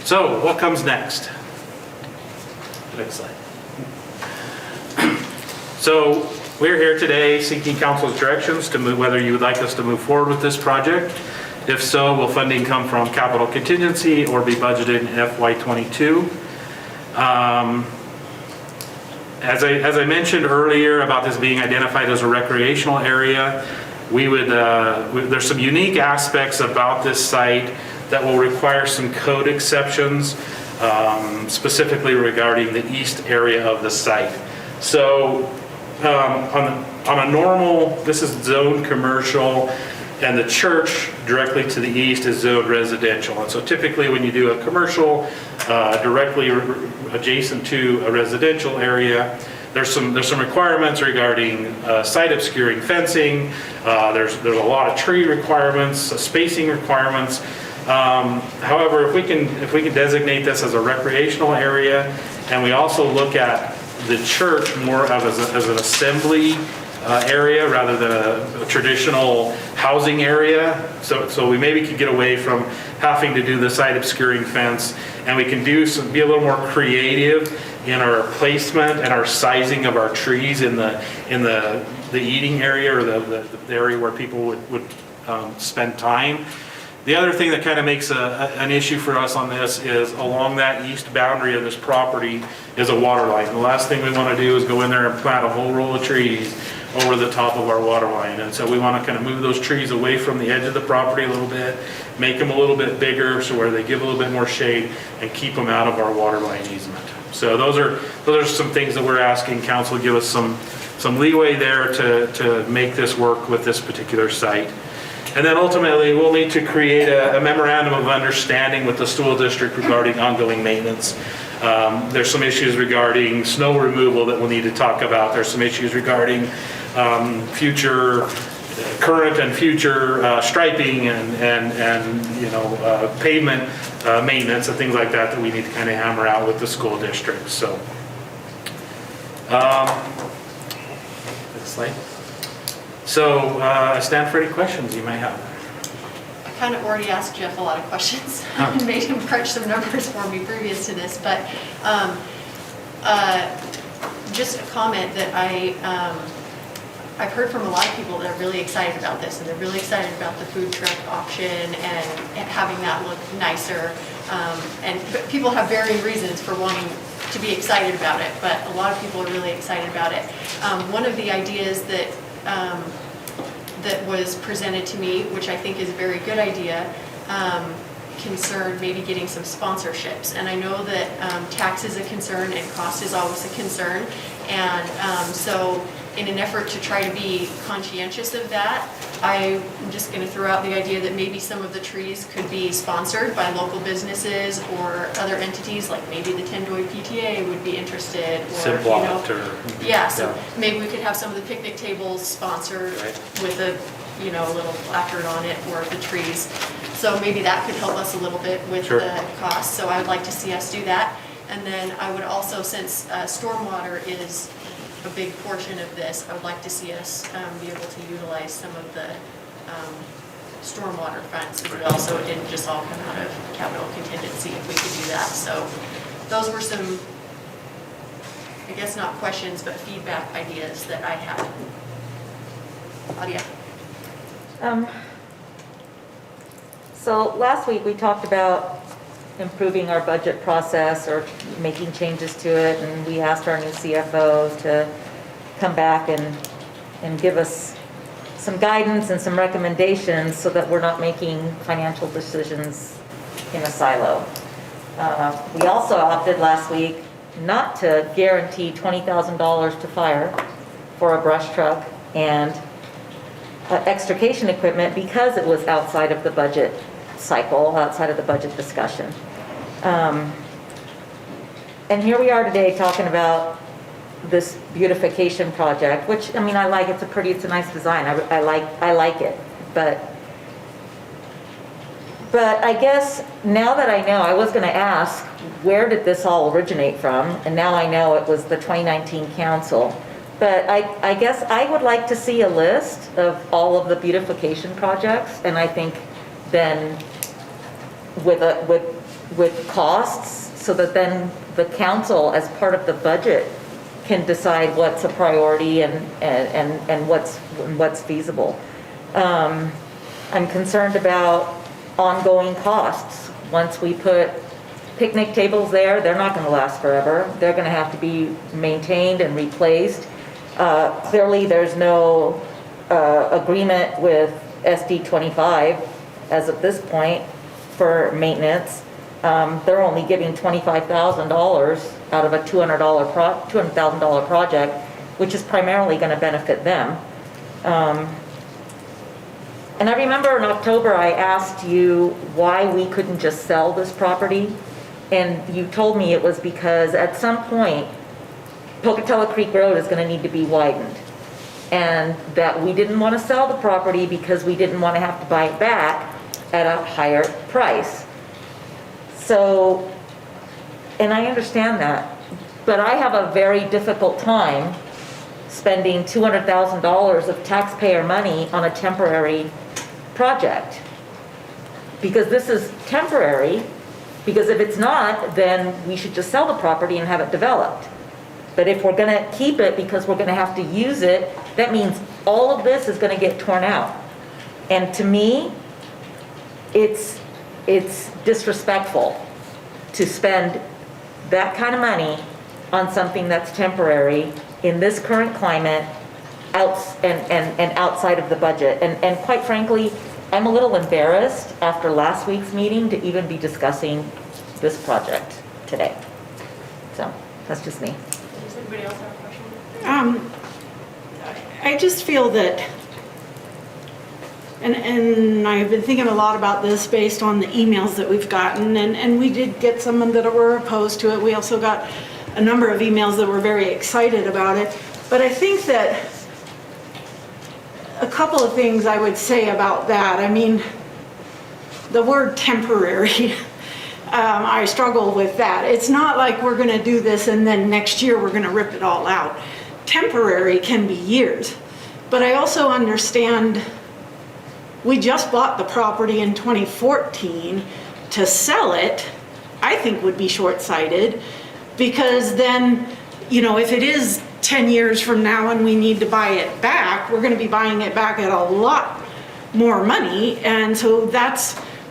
So what comes next? Next slide. So we're here today seeking council's directions to move, whether you would like us to move forward with this project. If so, will funding come from capital contingency or be budgeted in FY22? As I mentioned earlier about this being identified as a recreational area, there's some unique aspects about this site that will require some code exceptions, specifically regarding the east area of the site. So on a normal, this is zoned commercial, and the church directly to the east is zoned residential. And so typically when you do a commercial directly adjacent to a residential area, there's some requirements regarding site obscuring fencing. There's a lot of tree requirements, spacing requirements. However, if we can designate this as a recreational area, and we also look at the church more of as an assembly area rather than a traditional housing area, so we maybe could get away from having to do the site obscuring fence, and we can be a little more creative in our placement and our sizing of our trees in the eating area or the area where people would spend time. The other thing that kind of makes an issue for us on this is along that east boundary of this property is a water line. The last thing we want to do is go in there and plant a whole row of trees over the top of our water line. And so we want to kind of move those trees away from the edge of the property a little bit, make them a little bit bigger so where they give a little bit more shade, and keep them out of our water line easement. So those are some things that we're asking council give us some leeway there to make this work with this particular site. And then ultimately, we'll need to create a memorandum of understanding with the school district regarding ongoing maintenance. There's some issues regarding snow removal that we'll need to talk about. There's some issues regarding current and future striping and pavement maintenance and things like that we need to kind of hammer out with the school district. So, next slide. So I stand for any questions you may have. I kind of already asked Jeff a lot of questions and made him crunch some numbers for me previous to this, but just a comment that I've heard from a lot of people that are really excited about this, and they're really excited about the food truck option and having that look nicer. But people have varying reasons for wanting to be excited about it, but a lot of people are really excited about it. One of the ideas that was presented to me, which I think is a very good idea, concerned maybe getting some sponsorships. And I know that tax is a concern and cost is always a concern. And so in an effort to try to be conscientious of that, I'm just going to throw out the idea that maybe some of the trees could be sponsored by local businesses or other entities, like maybe the Tendoy PTA would be interested, or yeah, so maybe we could have some of the picnic tables sponsored with a little placard on it for the trees. So maybe that could help us a little bit with the cost. So I would like to see us do that. And then I would also, since stormwater is a big portion of this, I would like to see us be able to utilize some of the stormwater funds as well, so it didn't just all come out of capital contingency if we could do that. So those were some, I guess not questions, but feedback ideas that I had. Claudia. So last week we talked about improving our budget process or making changes to it, and we asked our new CFO to come back and give us some guidance and some recommendations so that we're not making financial decisions in a silo. We also opted last week not to guarantee $20,000 to fire for a brush truck and extrication equipment because it was outside of the budget cycle, outside of the budget discussion. And here we are today talking about this beautification project, which, I mean, I like, it's a nice design. I like it, but I guess now that I know, I was gonna ask, where did this all originate from? And now I know it was the 2019 council. But I guess I would like to see a list of all of the beautification projects, and I think then with costs, so that then the council, as part of the budget, can decide what's a priority and what's feasible. I'm concerned about ongoing costs. Once we put picnic tables there, they're not gonna last forever. They're gonna have to be maintained and replaced. Clearly, there's no agreement with SD 25 as of this point for maintenance. They're only giving $25,000 out of a $200,000 project, which is primarily going to benefit them. And I remember in October, I asked you why we couldn't just sell this property, and you told me it was because at some point, Pocatello Creek Road is going to need to be widened, and that we didn't want to sell the property because we didn't want to have to buy it back at a higher price. So, and I understand that, but I have a very difficult time spending $200,000 of taxpayer money on a temporary project. Because this is temporary, because if it's not, then we should just sell the property and have it developed. But if we're gonna keep it because we're gonna have to use it, that means all of this is gonna get torn out. And to me, it's disrespectful to spend that kind of money on something that's temporary in this current climate and outside of the budget. And quite frankly, I'm a little embarrassed after last week's meeting to even be discussing this project today. So that's just me. Does anybody else have a question? I just feel that, and I've been thinking a lot about this based on the emails that we've gotten, and we did get some that were opposed to it. We also got a number of emails that were very excited about it. But I think that a couple of things I would say about that. I mean, the word temporary, I struggle with that. It's not like we're going to do this and then next year we're going to rip it all out. Temporary can be years. But I also understand we just bought the property in 2014. To sell it, I think would be short-sighted, because then, you know, if it is 10 years from now and we need to buy it back, we're going to be buying it back at a lot more money. And so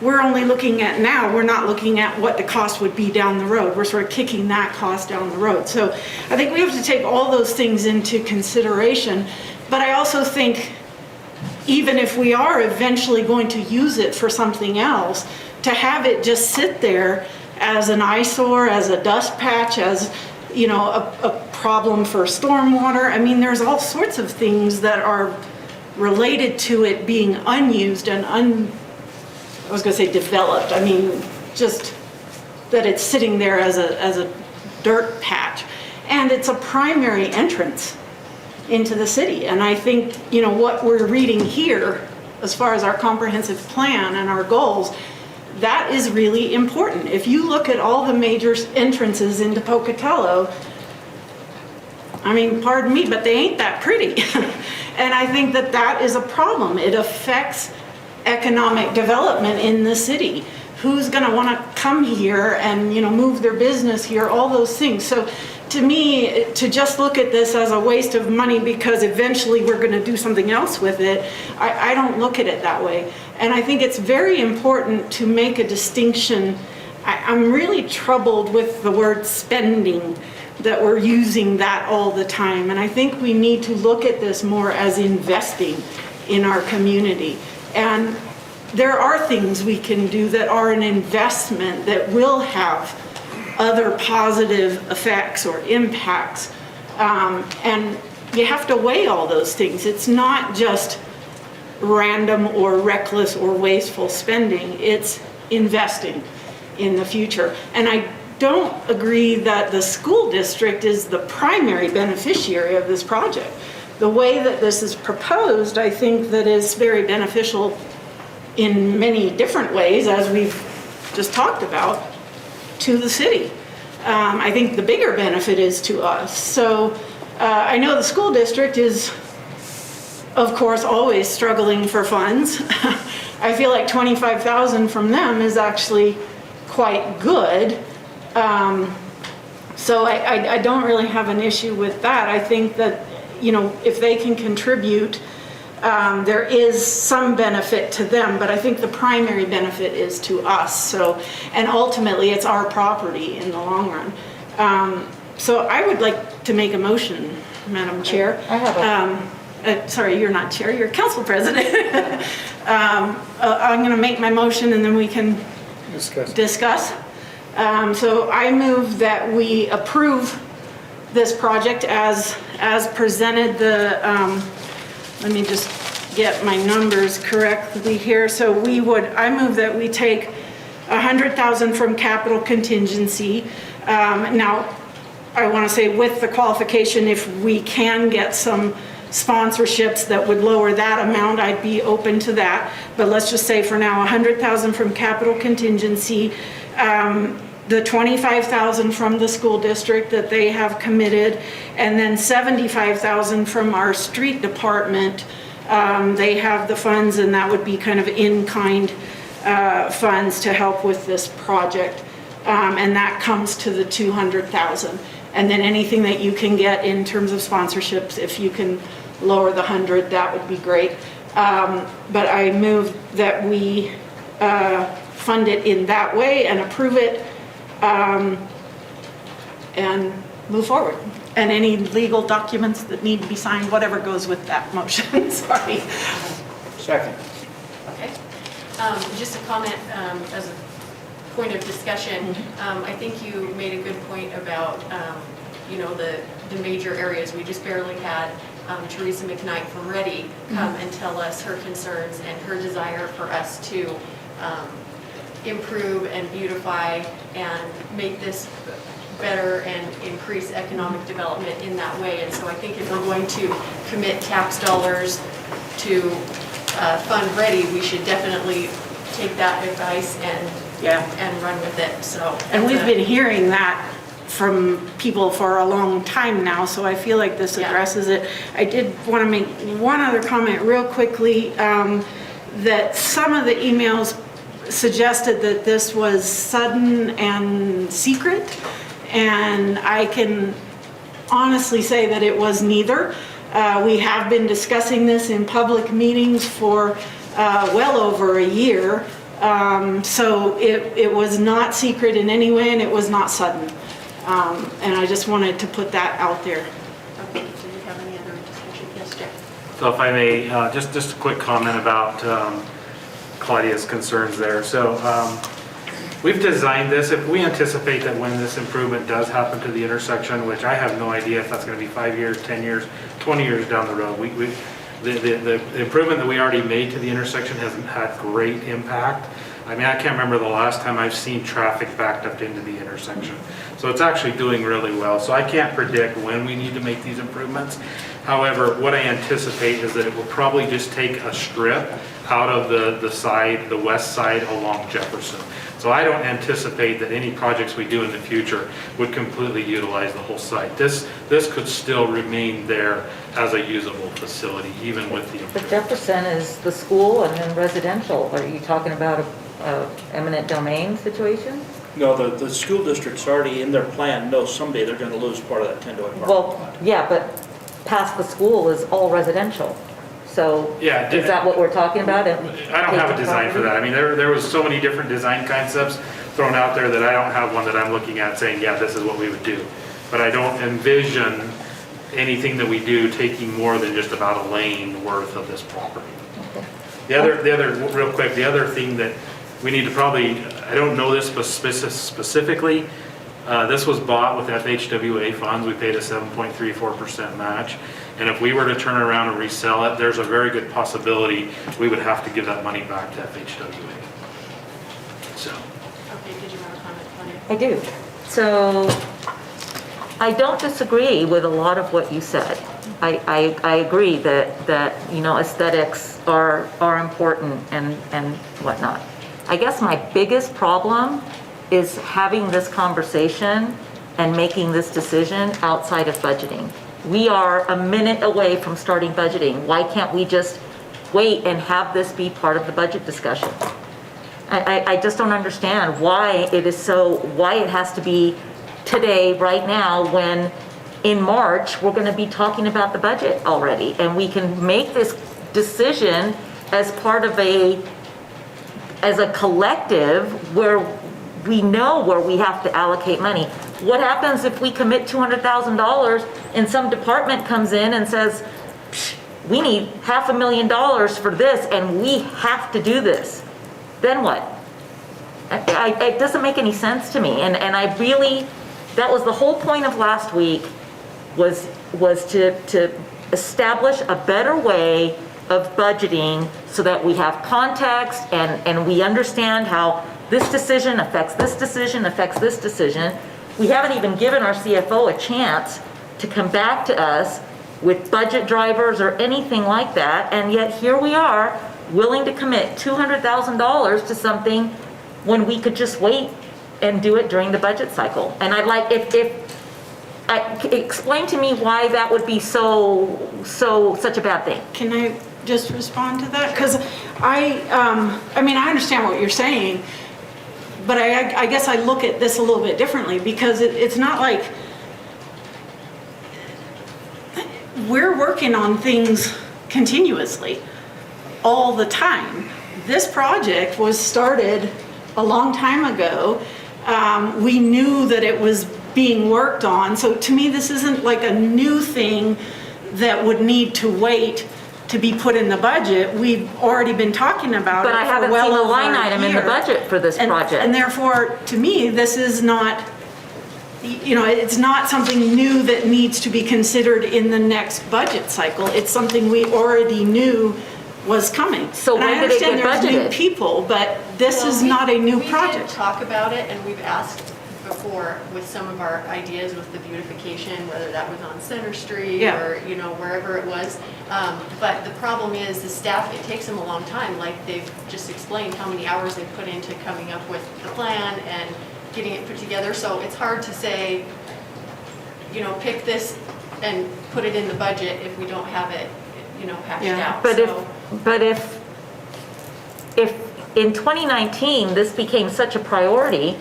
we're only looking at now, we're not looking at what the cost would be down the road. We're sort of kicking that cost down the road. So I think we have to take all those things into consideration. But I also think even if we are eventually going to use it for something else, to have it just sit there as an eyesore, as a dust patch, as, you know, a problem for stormwater. I mean, there's all sorts of things that are related to it being unused and I was going to say developed. I mean, just that it's sitting there as a dirt patch. And it's a primary entrance into the city. And I think, you know, what we're reading here, as far as our comprehensive plan and our goals, that is really important. If you look at all the major entrances into Pocatello, I mean, pardon me, but they ain't that pretty. And I think that that is a problem. It affects economic development in the city. Who's going to want to come here and, you know, move their business here, all those things. So to me, to just look at this as a waste of money because eventually we're going to do something else with it, I don't look at it that way. And I think it's very important to make a distinction. I'm really troubled with the word spending, that we're using that all the time. And I think we need to look at this more as investing in our community. And there are things we can do that are an investment that will have other positive effects or impacts. And you have to weigh all those things. It's not just random or reckless or wasteful spending. It's investing in the future. And I don't agree that the school district is the primary beneficiary of this project. The way that this is proposed, I think that is very beneficial in many different ways, as we've just talked about, to the city. I think the bigger benefit is to us. So I know the school district is, of course, always struggling for funds. I feel like 25,000 from them is actually quite good. So I don't really have an issue with that. I think that, you know, if they can contribute, there is some benefit to them, but I think the primary benefit is to us. So, and ultimately, it's our property in the long run. So I would like to make a motion, Madam Chair. I have Sorry, you're not chair, you're council president. I'm going to make my motion and then we can discuss. So I move that we approve this project as presented. Let me just get my numbers correctly here. So I move that we take 100,000 from capital contingency. Now, I want to say with the qualification, if we can get some sponsorships that would lower that amount, I'd be open to that. But let's just say for now, 100,000 from capital contingency, the 25,000 from the school district that they have committed, and then 75,000 from our street department. They have the funds, and that would be kind of in-kind funds to help with this project. And that comes to the 200,000. And then anything that you can get in terms of sponsorships, if you can lower the 100, that would be great. But I move that we fund it in that way and approve it and move forward. And any legal documents that need to be signed, whatever goes with that motion. Sorry. Second. Okay. Just a comment as a point of discussion. I think you made a good point about, you know, the major areas. We just barely had Teresa McKnight from Ready come and tell us her concerns and her desire for us to improve and beautify and make this better and increase economic development in that way. And so I think if we're going to commit tax dollars to fund Ready, we should definitely take that advice and run with it. So, and we've been hearing that from people for a long time now, so I feel like this addresses it. I did want to make one other comment real quickly, that some of the emails suggested that this was sudden and secret, and I can honestly say that it was neither. We have been discussing this in public meetings for well over a year. So it was not secret in any way, and it was not sudden. And I just wanted to put that out there. Okay, do you have any other discussion? Yes, Jeff. So if I may, just a quick comment about Claudia's concerns there. So we've designed this, if we anticipate that when this improvement does happen to the intersection, which I have no idea if that's going to be 5 years, 10 years, 20 years down the road, the improvement that we already made to the intersection has had great impact. I mean, I can't remember the last time I've seen traffic backed up into the intersection. So it's actually doing really well. So I can't predict when we need to make these improvements. However, what I anticipate is that it will probably just take a strip out of the west side along Jefferson. So I don't anticipate that any projects we do in the future would completely utilize the whole site. This could still remain there as a usable facility, even with the improvement. But Jefferson is the school and then residential. Are you talking about a eminent domain situation? No, the school district's already in their plan, knows someday they're going to lose part of that 10-to-1 parking Well, lot. yeah, but past the school is all residential. So Yeah, is that what we're talking about? I don't have a design for that. I mean, there was so many different design concepts thrown out there that I don't have one that I'm looking at saying, yeah, this is what we would do. But I don't envision anything that we do taking more than just about a lane worth of this property. The other, real quick, the other thing that we need to probably, I don't know this specifically, this was bought with FHWA funds. We paid a 7.34% match. And if we were to turn around and resell it, there's a very good possibility we would have to give that money back to FHWA. So. Okay, did you have a comment, Tanya? I do. So I don't disagree with a lot of what you said. I agree that you know, aesthetics are important and whatnot. I guess my biggest problem is having this conversation and making this decision outside of budgeting. We are a minute away from starting budgeting. Why can't we just wait and have this be part of the budget discussion? I just don't understand why it is so, why it has to be today, right now, when in March, we're going to be talking about the budget already. And we can make this decision as part of as a collective where we know where we have to allocate money. What happens if we commit $200,000 and some department comes in and says, we need $500,000 for this and we have to do this? Then what? It doesn't make any sense to me. And I really, that was the whole point of last week, was to establish a better way of budgeting so that we have context and we understand how this decision affects this decision, affects this decision. We haven't even given our CFO a chance to come back to us with budget drivers or anything like that, and yet here we are, willing to commit $200,000 to something when we could just wait and do it during the budget cycle. And I'd like, explain to me why that would be such a bad thing. Can I just respond to that? Because I mean, I understand what you're saying, but I guess I look at this a little bit differently, because it's not like we're working on things continuously all the time. This project was started a long time ago. We knew that it was being worked on. So to me, this isn't like a new thing that would need to wait to be put in the budget. We've already been talking about it for well over a year. But I haven't seen a line item in the budget for this project. And therefore, to me, this is not, you know, it's not something new that needs to be considered in the next budget cycle. It's something we already knew was coming. So when did it get And I understand there's budgeted? new people, but this is not a new We did project. talk about it, and we've asked before with some of our ideas with the beautification, whether that was on Center Street Yeah. or, you know, wherever it was. But the problem is the staff, it takes them a long time, like they've just explained how many hours they put into coming up with the plan and getting it put together. So it's hard to say, you know, pick this and put it in the budget if we don't have it, you know, hashed Yeah. out. But So- if in 2019, this became such a priority,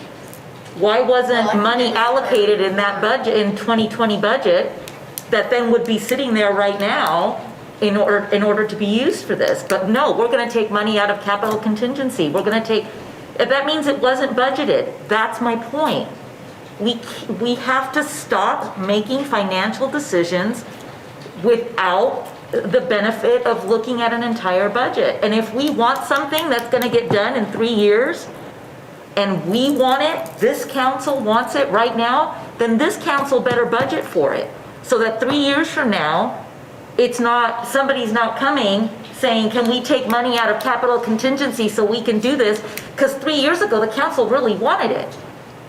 why Well, I wasn't think money it was allocated in priority that budget, in 2020 budget, that then would be sitting there right now in order to be used for this? But no, we're gonna take money out of capital contingency. We're gonna take, that means it wasn't budgeted. That's my point. We have to stop making financial decisions without the benefit of looking at an entire budget. And if we want something that's gonna get done in 3 years, and we want it, this council wants it right now, then this council better budget for it. So that 3 years from now, it's not, somebody's not coming saying, can we take money out of capital contingency so we can do this? Because 3 years ago, the council really wanted it.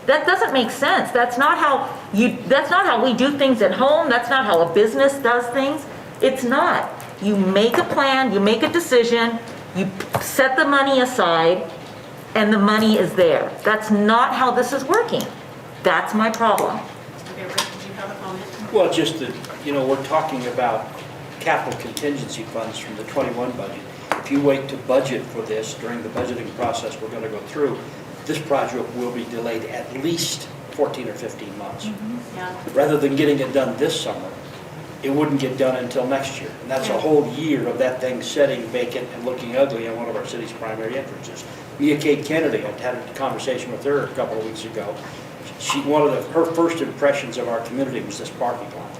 That doesn't make sense. That's not how we do things at home. That's not how a business does things. It's not. You make a plan, you make a decision, you set the money aside, and the money is there. That's not how this is working. That's my problem. Okay, Rick, did you have a comment? Well, just that, you know, we're talking about capital contingency funds from the 21 budget. If you wait to budget for this during the budgeting process we're going to go through, this project will be delayed at least 14 or 15 months. Yeah. Rather than getting it done this summer, it wouldn't get done until next year. And that's a whole year of that thing sitting vacant and looking ugly on one of our city's primary entrances. Mia Kate Kennedy, I had a conversation with her a couple of weeks ago. One of her first impressions of our community was this parking lot.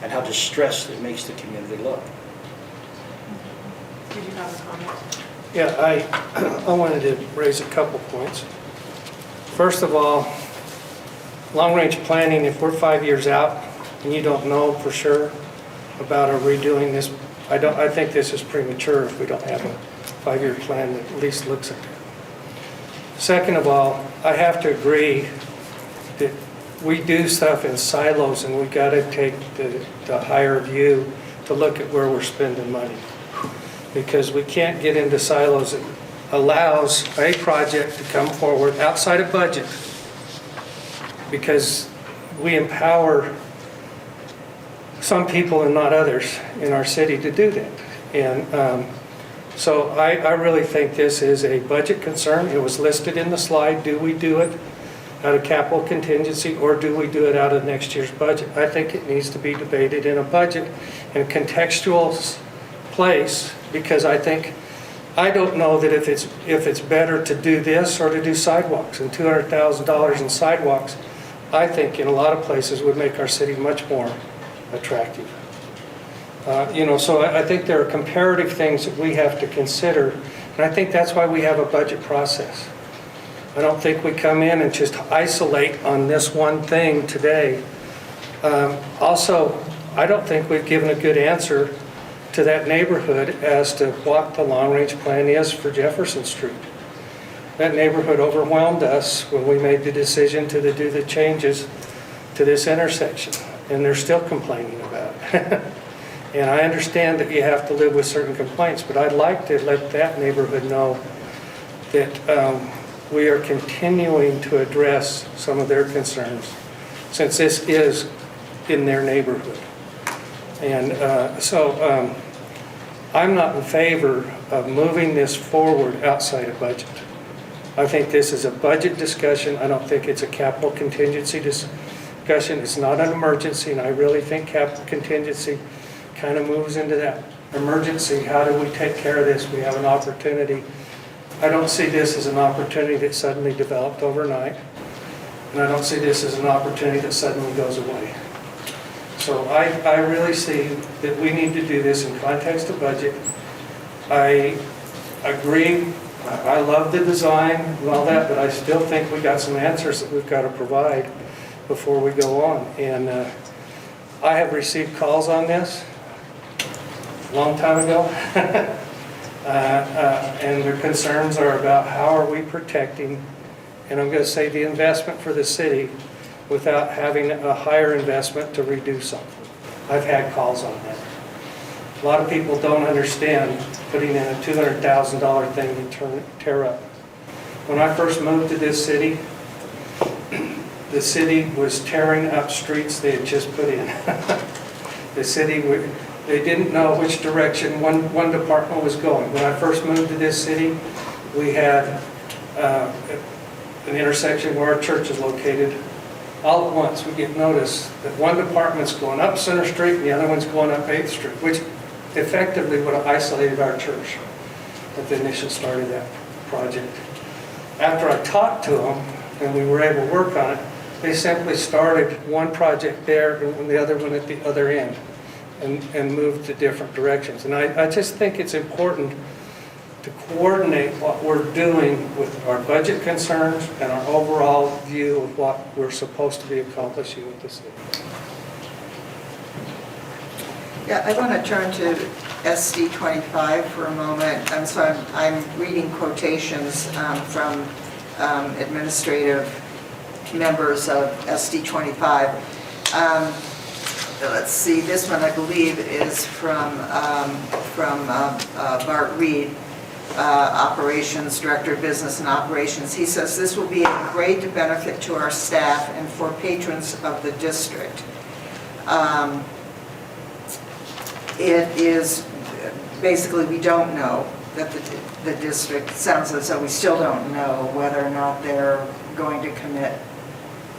and how distressed it makes the community look. Did you have a comment? Yeah, I wanted to raise a couple points. First of all, long-range planning, if we're 5 years out and you don't know for sure about our redoing this, I think this is premature if we don't have a 5-year plan that at least looks at that. Second of all, I have to agree that we do stuff in silos and we got to take the higher view to look at where we're spending money. Because we can't get into silos. It allows a project to come forward outside of budget because we empower some people and not others in our city to do that. And so I really think this is a budget concern. It was listed in the slide. Do we do it out of capital contingency or do we do it out of next year's budget? I think it needs to be debated in a budget in a contextual place because I don't know that if it's better to do this or to do sidewalks. And $200,000 in sidewalks, I think in a lot of places would make our city much more attractive. So I think there are comparative things that we have to consider, and I think that's why we have a budget process. I don't think we come in and just isolate on this one thing today. Also, I don't think we've given a good answer to that neighborhood as to what the long-range plan is for Jefferson Street. That neighborhood overwhelmed us when we made the decision to do the changes to this intersection, and they're still complaining about it. And I understand that you have to live with certain complaints, but I'd like to let that neighborhood know that we are continuing to address some of their concerns, since this is in their neighborhood. And so I'm not in favor of moving this forward outside of budget. I think this is a budget discussion. I don't think it's a capital contingency discussion. It's not an emergency, and I really think capital contingency kind of moves into that emergency. How do we take care of this? We have an opportunity. I don't see this as an opportunity that suddenly developed overnight, and I don't see this as an opportunity that suddenly goes away. So I really see that we need to do this in context of budget. I agree. I love the design and all that, but I still think we got some answers that we've got to provide before we go on. And I have received calls on this a long time ago. And their concerns are about how are we protecting, and I'm going to say the investment for the city without having a higher investment to redo something. I've had calls on that. A lot of people don't understand putting in a $200,000 thing to tear up. When I first moved to this city, the city was tearing up streets they had just put in. The city, they didn't know which direction one department was going. When I first moved to this city, we had an intersection where our church is located. All at once, we get notice that one department's going up Center Street and the other one's going up 8th Street, which effectively would have isolated our church at the initial start of that project. After I talked to them and we were able to work on it, they simply started one project there and the other one at the other end and moved to different directions. And I just think it's important to coordinate what we're doing with our budget concerns and our overall view of what we're supposed to be accomplishing with the city. Yeah, I want to turn to SD 25 for a moment. So I'm reading quotations from administrative members of SD 25. Let's see, this one I believe is from Bart Reed, Operations Director of Business and Operations. He says this will be a great benefit to our staff and for patrons of the district. It is basically we don't know that the district, sounds as though we still don't know whether or not they're going to commit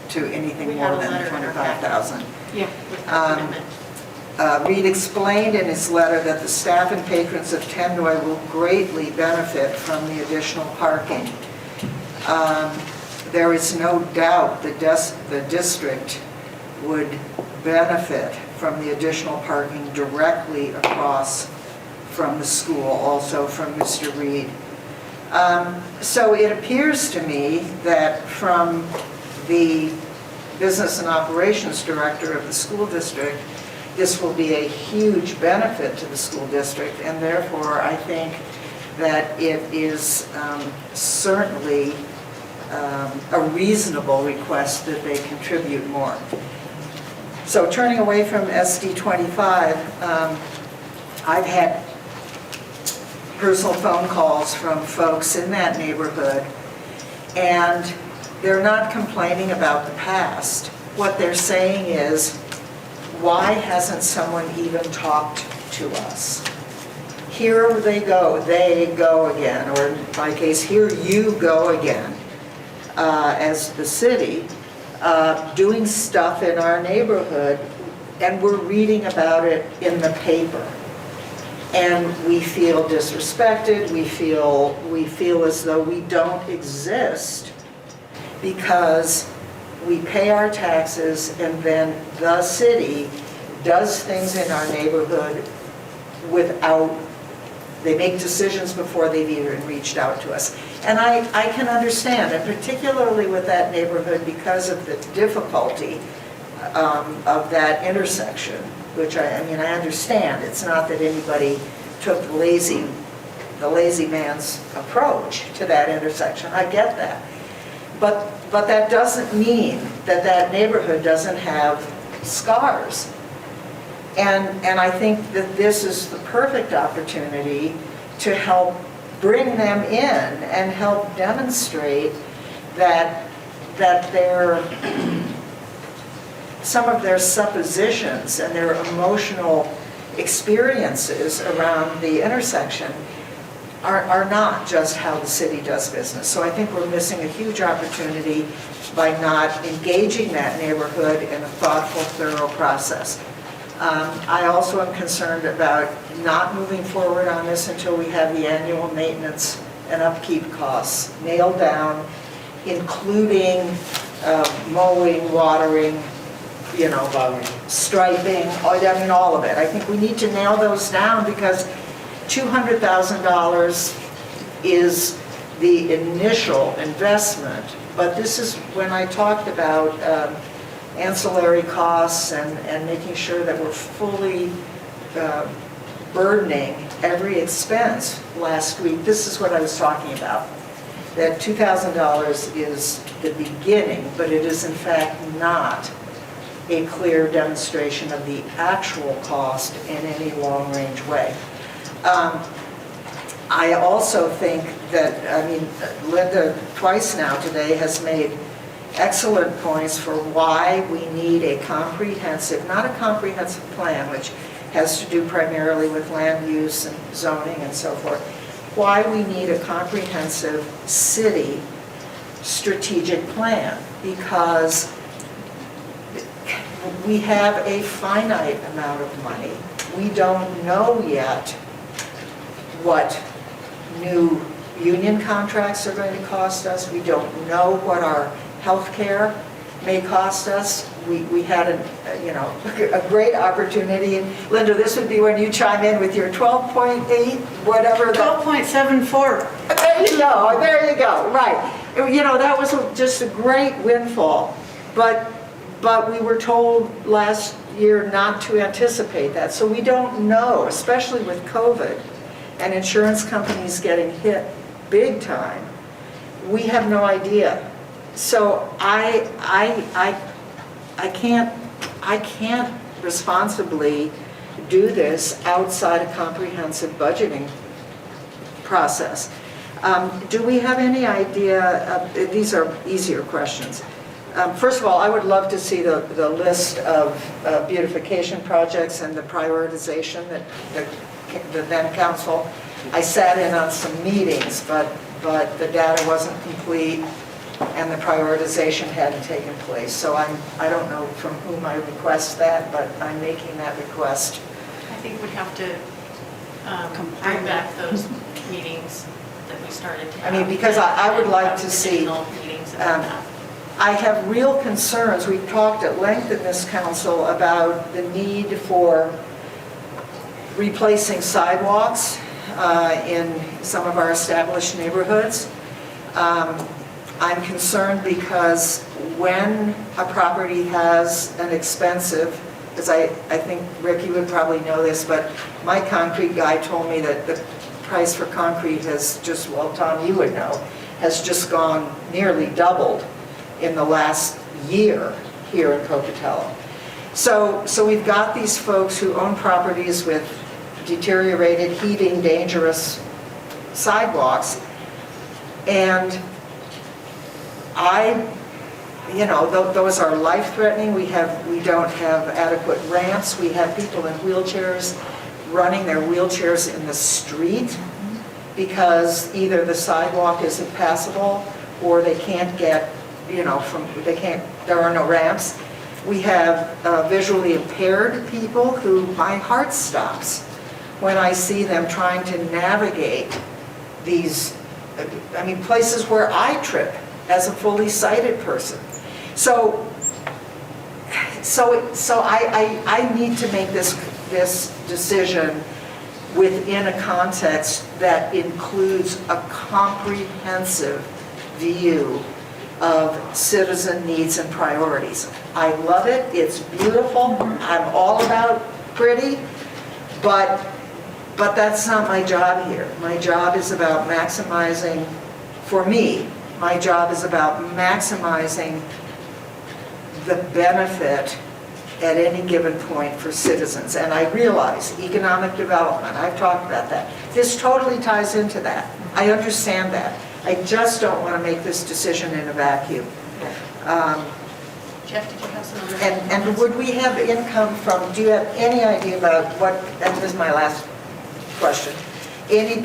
to anything more than $25,000. Yeah, with the commitment. Reed explained in his letter that the staff and patrons of Tendoy will greatly benefit from the additional parking. There is no doubt the district would benefit from the additional parking directly across from the school, also from Mr. Reed. So it appears to me that from the Business and Operations Director of the school district, this will be a huge benefit to the school district, and therefore I think that it is certainly a reasonable request that they contribute more. So turning away from SD 25, I've had personal phone calls from folks in that neighborhood, and they're not complaining about the past. What they're saying is, why hasn't someone even talked to us? Here they go again, or in my case, here you go again, as the city, doing stuff in our neighborhood, and we're reading about it in the paper. And we feel disrespected, we feel as though we don't exist because we pay our taxes and then the city does things in our neighborhood without, they make decisions before they've even reached out to us. And I can understand, and particularly with that neighborhood because of the difficulty of that intersection, which I mean, I understand. It's not that anybody took the lazy man's approach to that intersection. I get that. But that doesn't mean that that neighborhood doesn't have scars. And I think that this is the perfect opportunity to help bring them in and help demonstrate that some of their suppositions and their emotional experiences around the intersection are not just how the city does business. So I think we're missing a huge opportunity by not engaging that neighborhood in a thoughtful, thorough process. I also am concerned about not moving forward on this until we have the annual maintenance and upkeep costs nailed down, including mowing, watering, striping, I mean, all of it. I think we need to nail those down because $200,000 is the initial investment, but this is when I talked about ancillary costs and making sure that we're fully burdening every expense last week. This is what I was talking about. That $2,000 is the beginning, but it is in fact not a clear demonstration of the actual cost in any long-range way. I also think that, I mean, Linda twice now today has made excellent points for why we need a comprehensive, not a comprehensive plan, which has to do primarily with land use and zoning and so forth, why we need a comprehensive city strategic plan, because we have a finite amount of money. We don't know yet what new union contracts are going to cost us. We don't know what our health care may cost us. We had a great opportunity. And Linda, this would be when you chime in with your 12.8, whatever. 12.74. There you go, right. That was just a great windfall. But we were told last year not to anticipate that. So we don't know, especially with COVID and insurance companies getting hit big time. We have no idea. So I can't responsibly do this outside a comprehensive budgeting process. Do we have any idea, these are easier questions. First of all, I would love to see the list of beautification projects and the prioritization that the then council. I sat in on some meetings, but the data wasn't complete and the prioritization hadn't taken place. So I don't know from whom I request that, but I'm making that request. I think we'd have to bring back those meetings that we started to have. I mean, because I would like to see, Additional meetings about that. I have real concerns. We've talked at length in this council about the need for replacing sidewalks in some of our established neighborhoods. I'm concerned because when a property has an expensive, as I think Ricky would probably know this, but my concrete guy told me that the price for concrete has just, well, Tom, you would know, has just gone nearly doubled in the last year here in Pocatello. So we've got these folks who own properties with deteriorated, heaving, dangerous sidewalks, and those are life-threatening. We don't have adequate ramps. We have people in wheelchairs running their wheelchairs in the street because either the sidewalk isn't passable or they can't get, there are no ramps. We have visually impaired people who my heart stops when I see them trying to navigate these, places where I trip as a fully sighted person. So I need to make this decision within a context that includes a comprehensive view of citizen needs and priorities. I love it, it's beautiful, I'm all about pretty, but that's not my job here. My job is about maximizing, for me, my job is about maximizing the benefit at any given point for citizens. And I realize economic development, I've talked about that. This totally ties into that. I understand that. I just don't want to make this decision in a vacuum. Jeff, did you have some other And comments? would we have income from, do you have any idea about what, and this is my last question, any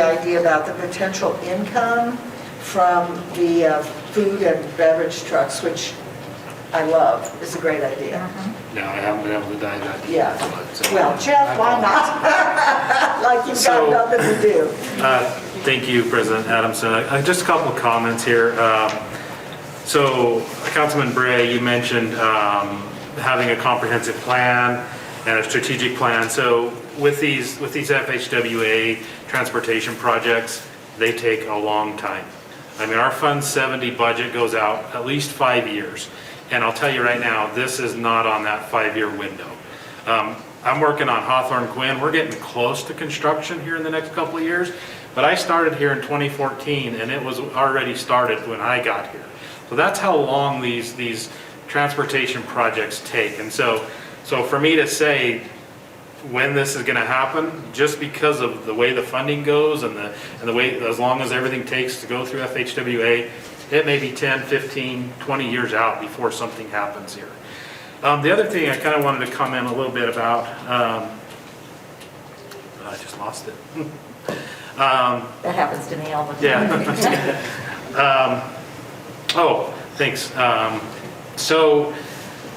idea about the potential income from the food and beverage trucks, which I love, is a great idea. No, I haven't been able to dive that deep. Yeah. But, Well, Jeff, why not? Like you've got nothing to do. Thank you, President Adamson. Just a couple of comments here. So, Councilman Bray, you mentioned having a comprehensive plan and a strategic plan. So, with these FHWA transportation projects, they take a long time. Our Fund 70 budget goes out at least 5 years. And I'll tell you right now, this is not on that 5-year window. I'm working on Hawthorne Quinn. We're getting close to construction here in the next couple of years. But I started here in 2014, and it was already started when I got here. So that's how long these transportation projects take. And so for me to say when this is going to happen, just because of the way the funding goes and the way, as long as everything takes to go through FHWA, it may be 10, 15, 20 years out before something happens here. The other thing I kind of wanted to comment a little bit about, I just lost it. That happens to me all the time. Yeah. Oh, thanks. So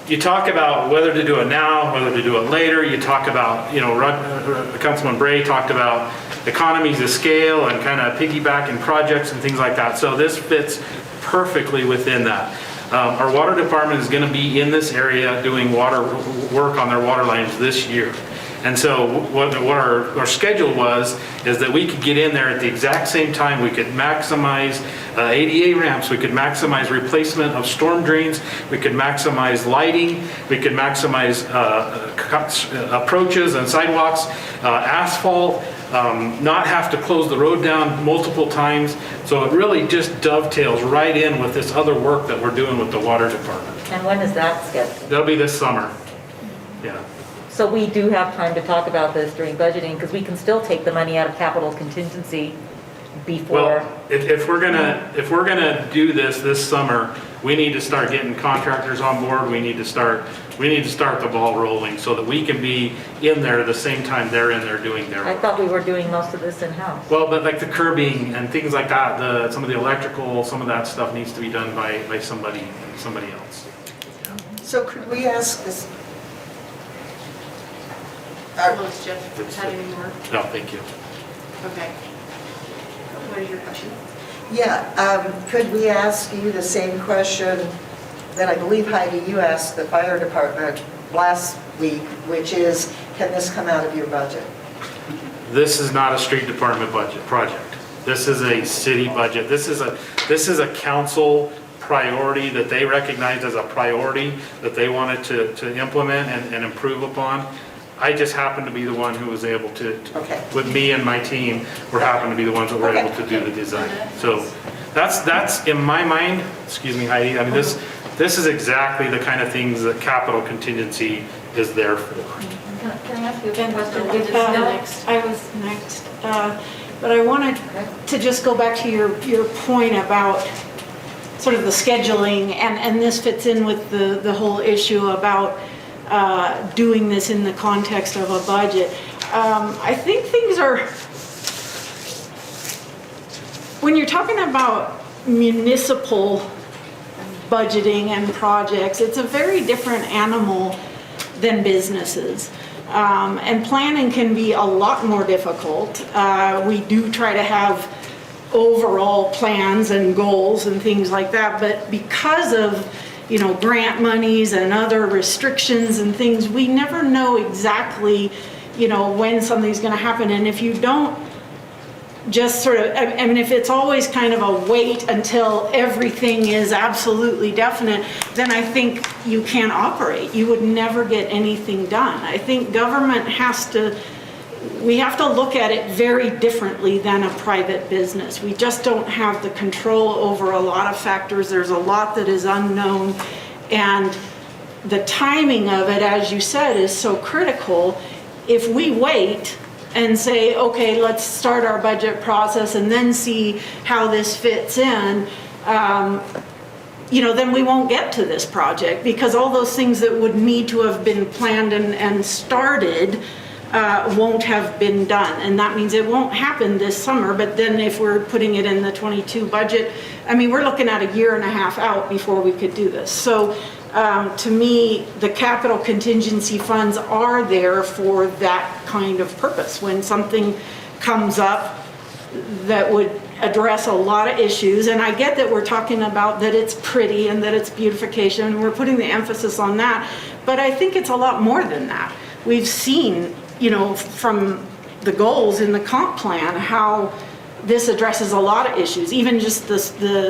you talk about whether to do it now, whether to do it later. You talk about, Councilman Bray talked about economies of scale and kind of piggybacking projects and things like that. So this fits perfectly within that. Our water department is going to be in this area doing water work on their water lines this year. And so what our schedule is that we could get in there at the exact same time. We could maximize ADA ramps, we could maximize replacement of storm drains, we could maximize lighting, we could maximize approaches and sidewalks, asphalt, not have to close the road down multiple times. So it really just dovetails right in with this other work that we're doing with the water department. And when is that scheduled? That'll be this summer. Yeah. So we do have time to talk about this during budgeting, because we can still take the money out of capital contingency before. Well, if we're gonna do this summer, we need to start getting contractors on board. We need to start the ball rolling so that we can be in there at the same time they're in there doing their I work. thought we were doing most of this in-house. Well, but like the curbing and things like that, some of the electrical, some of that stuff needs to be done by somebody else. So could we ask this? Unless Jeff had any more. No, thank you. Okay. What is your question? Yeah, could we ask you the same question that I believe, Heidi, you asked the fire department last week, which is, can this come out of your budget? This is not a street department budget project. This is a city budget. This is a council priority that they recognized as a priority that they wanted to implement and improve upon. I just happened to be the one who was able to, Okay. with me and my team, we happened to be the ones that were Okay. able to do the design. So that's in my mind, excuse me, Heidi, I mean, this is exactly the kind of things that capital contingency is there for. Can I ask you a question? I was next. But I wanted to just go back to your point about sort of the scheduling, and this fits in with the whole issue about doing this in the context of a budget. I think things are, when you're talking about municipal budgeting and projects, it's a very different animal than businesses. And planning can be a lot more difficult. We do try to have overall plans and goals and things like that, but because of, grant monies and other restrictions and things, we never know exactly, when something's going to happen. And if you don't just sort of, I mean, if it's always kind of a wait until everything is absolutely definite, then I think you can't operate. You would never get anything done. I think government we have to look at it very differently than a private business. We just don't have the control over a lot of factors. There's a lot that is unknown, and the timing of it, as you said, is so critical. If we wait and say, okay, let's start our budget process and then see how this fits in, then we won't get to this project, because all those things that would need to have been planned and started won't have been done. And that means it won't happen this summer, but then if we're putting it in the 22 budget, I mean, we're looking at a year and a half out before we could do this. So to me, the capital contingency funds are there for that kind of purpose. When something comes up that would address a lot of issues, and I get that we're talking about that it's pretty and that it's beautification, and we're putting the emphasis on that, but I think it's a lot more than that. We've seen, from the goals in the comp plan, how this addresses a lot of issues, even just the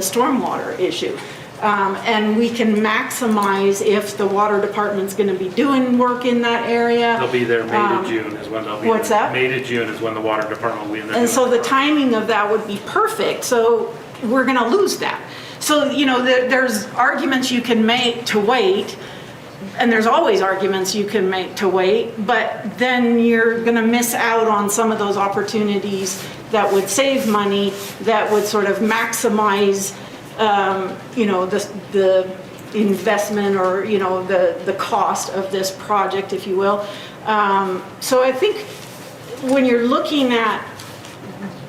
stormwater issue. And we can maximize if the water department's going to be doing work in that area. They'll be there May to June is when they'll be. What's that? May to June is when the water department will be in there. And so the timing of that would be perfect, so we're going to lose that. So, there's arguments you can make to wait, and there's always arguments you can make to wait, but then you're going to miss out on some of those opportunities that would save money, that would sort of maximize the investment, or, the cost of this project, if you will. So I think when you're looking at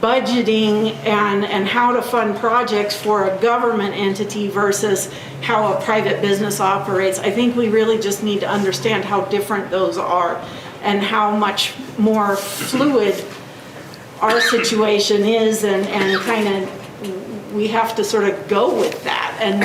budgeting and how to fund projects for a government entity versus how a private business operates, I think we really just need to understand how different those are and how much more fluid our situation is, and kind of we have to sort of go with that, and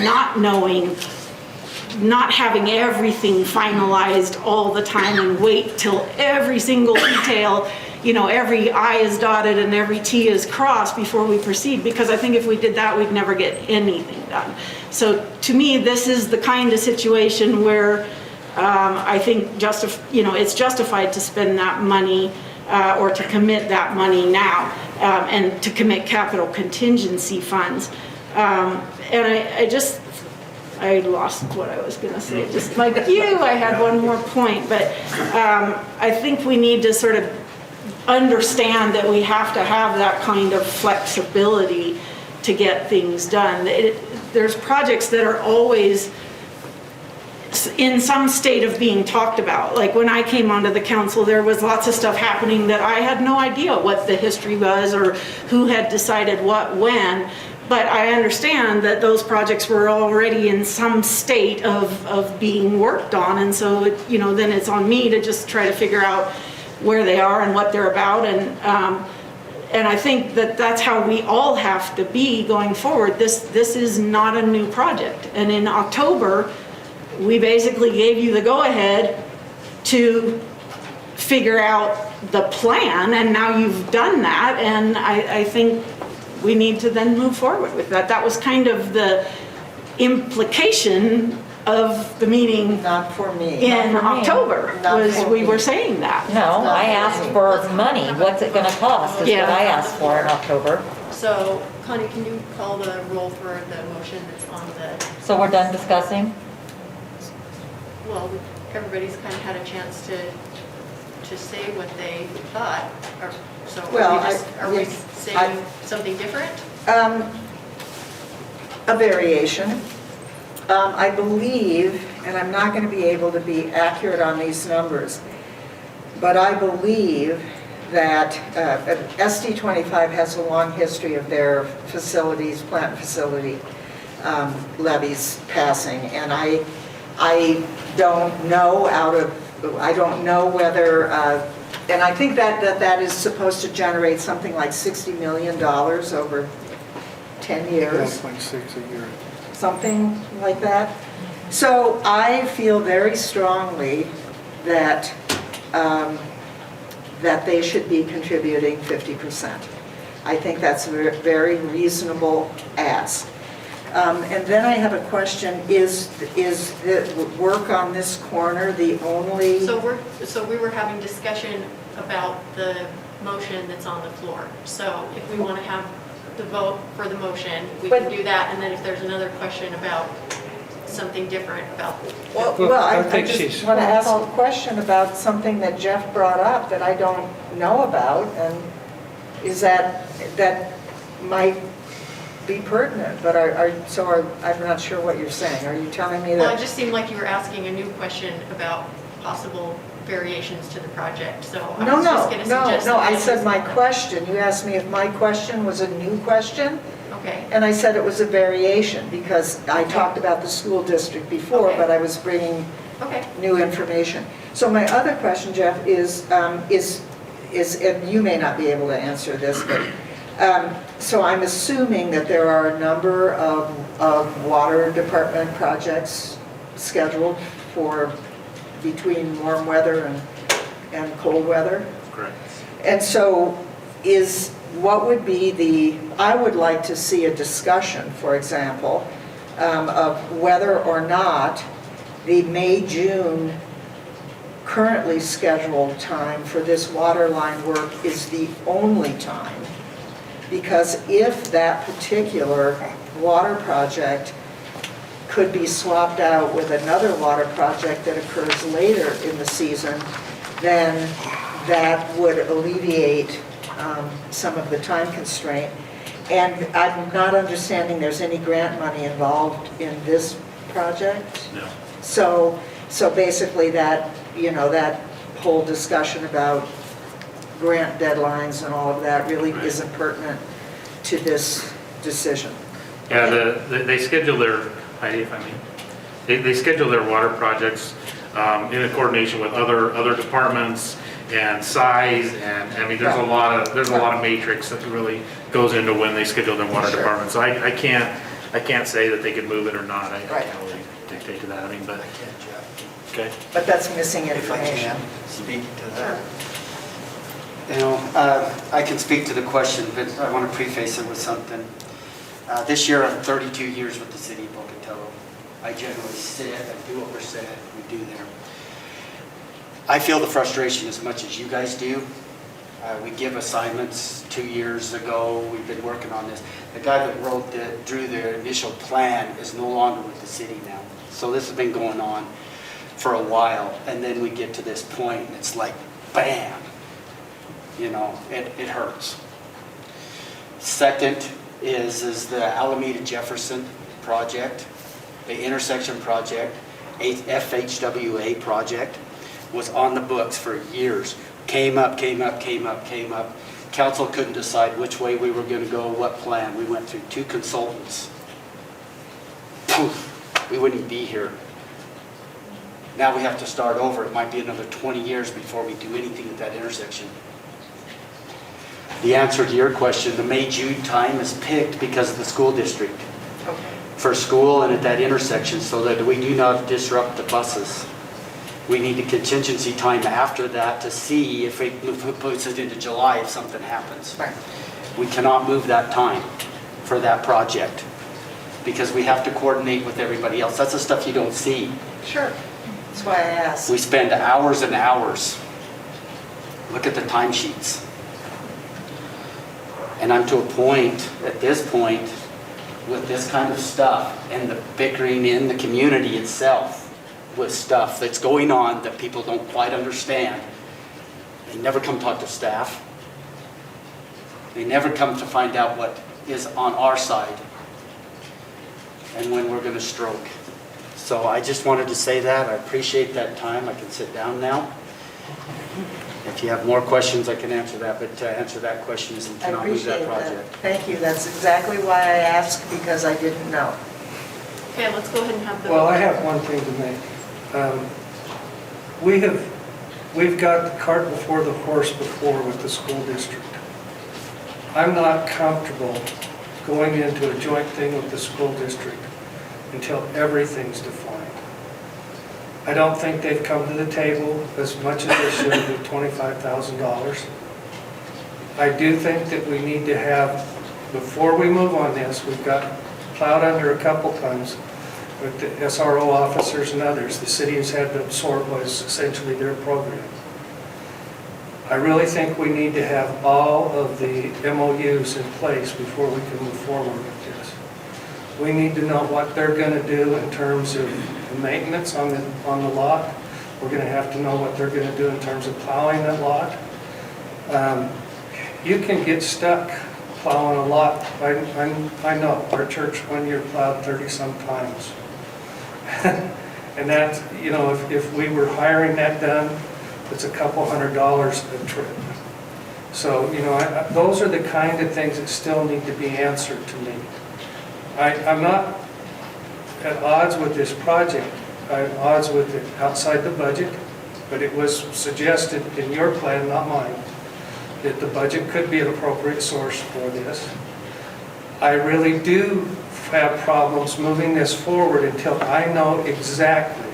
not having everything finalized all the time and wait till every single detail, every I is dotted and every T is crossed before we proceed, because I think if we did that, we'd never get anything done. So to me, this is the kind of situation where I think it's justified to spend that money or to commit that money now, and to commit capital contingency funds. And I lost what I was going to say. Just like you, I had one more point, but I think we need to sort of understand that we have to have that kind of flexibility to get things done. There's projects that are always in some state of being talked about. Like when I came onto the council, there was lots of stuff happening that I had no idea what the history was or who had decided what when. But I understand that those projects were already in some state of being worked on. And so, then it's on me to just try to figure out where they are and what they're about. And And I think that that's how we all have to be going forward. This is not a new project. And in October, we basically gave you the go-ahead to figure out the plan, and now you've done that, and I think we need to then move forward with that. That was kind of the implication of the meeting Not for me. in October, Not was for we me. were saying that. No, I asked for money. What's it gonna cost is what Yeah. I asked for in October. So Connie, can you call the roll for the motion that's on the, So we're done discussing? well, everybody's kind of had a chance to say what they thought. So Well, are we yes, saying something different? A variation. I believe, and I'm not going to be able to be accurate on these numbers, but I believe that SD25 has a long history of their facilities, plant facility levies passing, and I don't know I don't know whether, and I think that is supposed to generate something like $60 million over 10 years. Like 6 a year. Something like that. So I feel very strongly that, that they should be contributing 50%. I think that's a very reasonable ask. And then I have a question, is the work on this corner the only? So we were having discussion about the motion that's on the floor. So if we want to have the vote for the motion, we can do that, and then if there's another question about something different about. Well, I think just she's- want to ask a question about something that Jeff brought up that I don't know about, and is that might be pertinent, but I'm not sure what you're saying. Are you telling me Well, it that? just seemed like you were asking a new question about possible variations to the project, so I was just going to suggest. No, I that said was- my question. You asked me if my question was a new question, Okay, and I said it was a variation, because I talked about the school district before, Okay. but I was bringing okay. new information. So my other question, Jeff, is, and you may not be able to answer this, but, so I'm assuming that there are a number of water department projects scheduled for between warm weather and cold weather? Correct. And so what would be I would like to see a discussion, for example, of whether or not the May, June currently scheduled time for this water line work is the only time. Because if that particular water project could be swapped out with another water project that occurs later in the season, then that would alleviate some of the time constraint. And I'm not understanding there's any grant money involved in this project. No. So basically that, that whole discussion about grant deadlines and all of that really isn't pertinent to this decision. Yeah, they schedule their, Heidi, if I may, they schedule their water projects in coordination with other departments and size, and I mean, there's a lot of matrix that really goes into when they schedule their water departments. So I can't say that they could move it or not. I can't really dictate to that. I mean, but okay. But that's missing If I information. can speak to that. I can speak to the question, but I want to preface it with something. This year, I'm 32 years with the city of Pocatello. I generally sit, I do what we're said, we do there. I feel the frustration as much as you guys do. We give assignments 2 years ago, we've been working on this. The guy that drew the initial plan is no longer with the city now. So this has been going on for a while, and then we get to this point, and it's like, bam! It hurts. Second is the Alameda Jefferson project, the intersection project, FHWA project, was on the books for years. Came up. Council couldn't decide which way we were going to go, what plan. We went through 2 consultants. Poof, we wouldn't be here. Now we have to start over. It might be another 20 years before we do anything at that intersection. The answer to your question, the May-June time is picked because of the school district. For school and at that intersection, so that we do not disrupt the buses. We need a contingency time after that to see if it puts it into July if something happens. We cannot move that time for that project because we have to coordinate with everybody else. That's the stuff you don't see. Sure. That's why I asked. We spend hours and hours. Look at the timesheets. And I'm to a point, at this point, with this kind of stuff and the bickering in the community itself with stuff that's going on that people don't quite understand. They never come talk to staff. They never come to find out what is on our side and when we're going to stroke. So I just wanted to say that. I appreciate that time. I can sit down now. If you have more questions, I can answer that, but to answer that question is we I cannot move that appreciate that. project. Thank you. That's exactly why I asked, because I didn't know. Okay, let's go ahead and have the. Well, I have one thing to make. We've got the cart before the horse before with the school district. I'm not comfortable going into a joint thing with the school district until everything's defined. I don't think they've come to the table as much as they should with $25,000. I do think that we need to have, before we move on this, we've got plowed under a couple times with the SRO officers and others. The city has had to absorb what is essentially their program. I really think we need to have all of the MOUs in place before we can move forward with this. We need to know what they're going to do in terms of maintenance on the lot. We're going to have to know what they're going to do in terms of plowing that lot. You can get stuck plowing a lot. I know our church one year plowed 30-some times. And that's, you know, if we were hiring that done, it's a couple $100 a trip. So, you know, those are the kind of things that still need to be answered to me. I'm not at odds with this project. I'm at odds with it outside the budget, but it was suggested in your plan, not mine, that the budget could be an appropriate source for this. I really do have problems moving this forward until I know exactly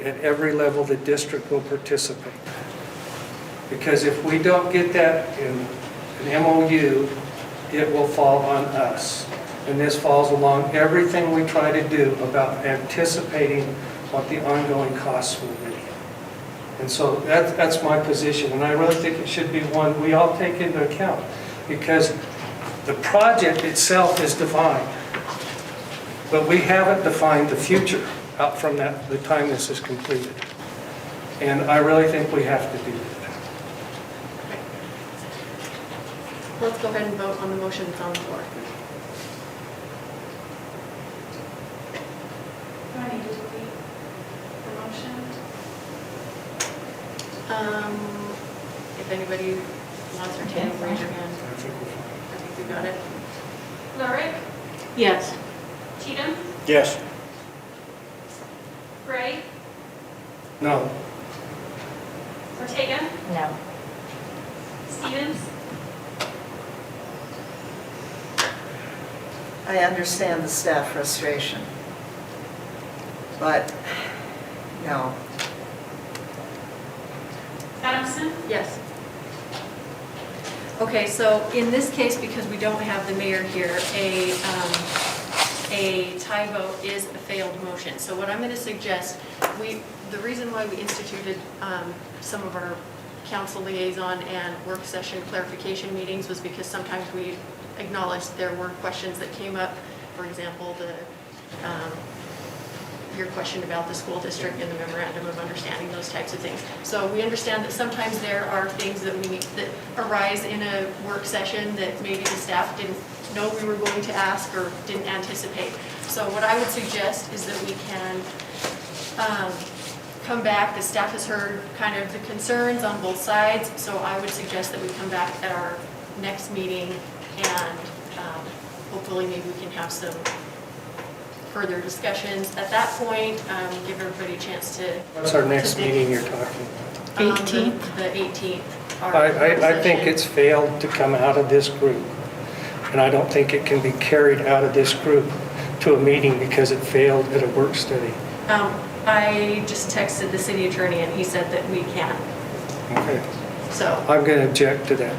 at every level the district will participate. Because if we don't get that in an MOU, it will fall on us. And this falls along everything we try to do about anticipating what the ongoing costs will be. And so that's my position, and I really think it should be one we all take into account, because the project itself is defined, but we haven't defined the future out from the time this is completed. And I really think we have to do that. Let's go ahead and vote on the motion that's on the floor. Do I need to delete the motion? If anybody wants or can, raise your hand. I think we're fine. I think we got it. Lurick, Yes. Cheatham, Yes. Gray, No, Ortega, No. Stevens, I understand the staff frustration, but no. Adamson, Yes. Okay, so in this case, because we don't have the mayor here, a tie vote is a failed motion. So what I'm going to suggest, the reason why we instituted some of our council liaison and work session clarification meetings was because sometimes we acknowledged there were questions that came up. For example, your question about the school district and the memorandum of understanding, those types of things. So we understand that sometimes there are things that that arise in a work session that maybe the staff didn't know we were going to ask or didn't anticipate. So what I would suggest is that we can come back. The staff has heard kind of the concerns on both sides, so I would suggest that we come back at our next meeting and hopefully maybe we can have some further discussions. At that point, give everybody a chance to... what's our next think. meeting you're talking about? 18th? The 18th. our I think session. it's failed to come out of this group. And I don't think it can be carried out of this group to a meeting because it failed at a work study. I just texted the city attorney and he said that we can, Okay. so, I'm going to object to that.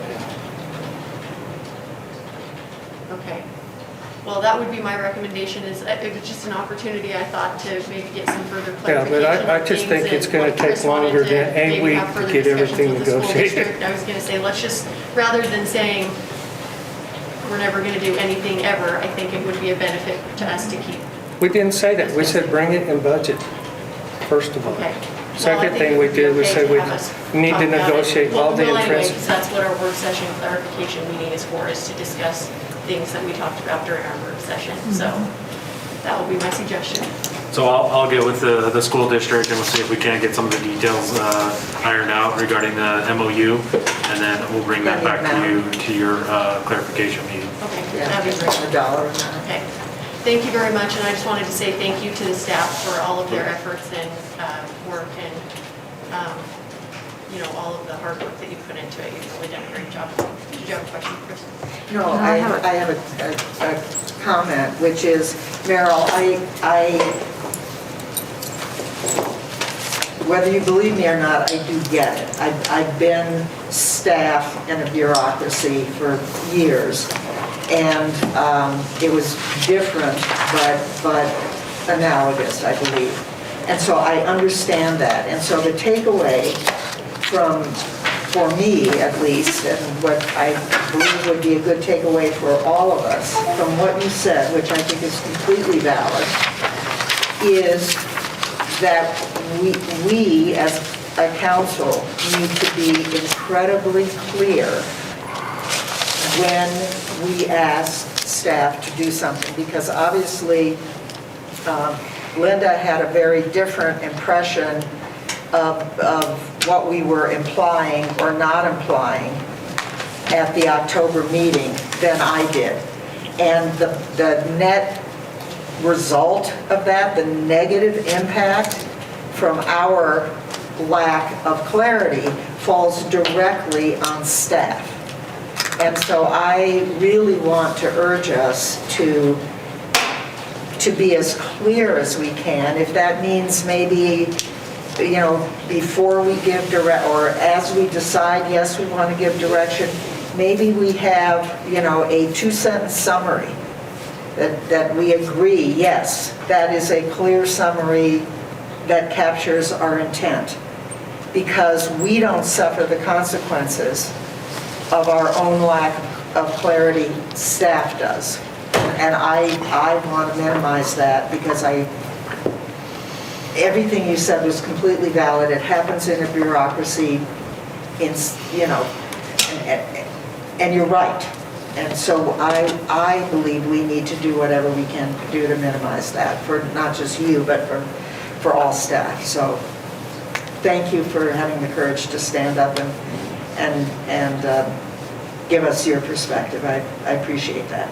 okay. Well, that would be my recommendation, is it was just an opportunity, I thought, to maybe get some further Yeah, clarification. but I on just things think it's and gonna what take Chris wanted longer to than a maybe week have to further get discussions everything with the school negotiated. district. I was gonna say, let's just, rather than saying, we're never gonna do anything ever, I think it would be a benefit to us to keep. We didn't say that. We said bring it in budget, first of all. Okay. Second Well, I think thing it we would be did, we okay said to we have us need talk to about it. negotiate Well, all the well, anyway, entrance. because that's what our work session clarification meeting is for, is to discuss things that we talked about during our work session. So that will be my suggestion. So I'll get with the school district and we'll see if we can't get some of the details ironed out regarding the MOU. And then we'll bring that back to you, to your clarification meeting. Okay, Yeah, that'd be great. $1 amount. Okay. Thank you very much, and I just wanted to say thank you to the staff for all of their efforts and work and, all of the hard work that you put into it. You've really done a great job. Did you have a question, Chris? No, I have a comment, which is, Merrill, whether you believe me or not, I do get it. I've been staff in a bureaucracy for years, and it was different, but analogous, I believe. And so I understand that. And so the takeaway for me at least, and what I believe would be a good takeaway for all of us from what you said, which I think is completely valid, is that we as a council need to be incredibly clear when we ask staff to do something, because obviously Linda had a very different impression of what we were implying or not implying at the October meeting than I did. And the net result of that, the negative impact from our lack of clarity, falls directly on staff. And so I really want to urge us to be as clear as we can. If that means maybe, before we give or as we decide, yes, we want to give direction, maybe we have, a 2-sentence summary that we agree, yes, that is a clear summary that captures our intent, because we don't suffer the consequences of our own lack of clarity, staff does. And I want to minimize that, because everything you said was completely valid. It happens in a bureaucracy, and you're right. And so I believe we need to do whatever we can do to minimize that, for not just you, but for all staff. So thank you for having the courage to stand up and give us your perspective. I appreciate that.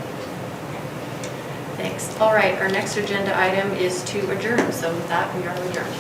Thanks. All right, our next agenda item is to adjourn. So with that, we are adjourned.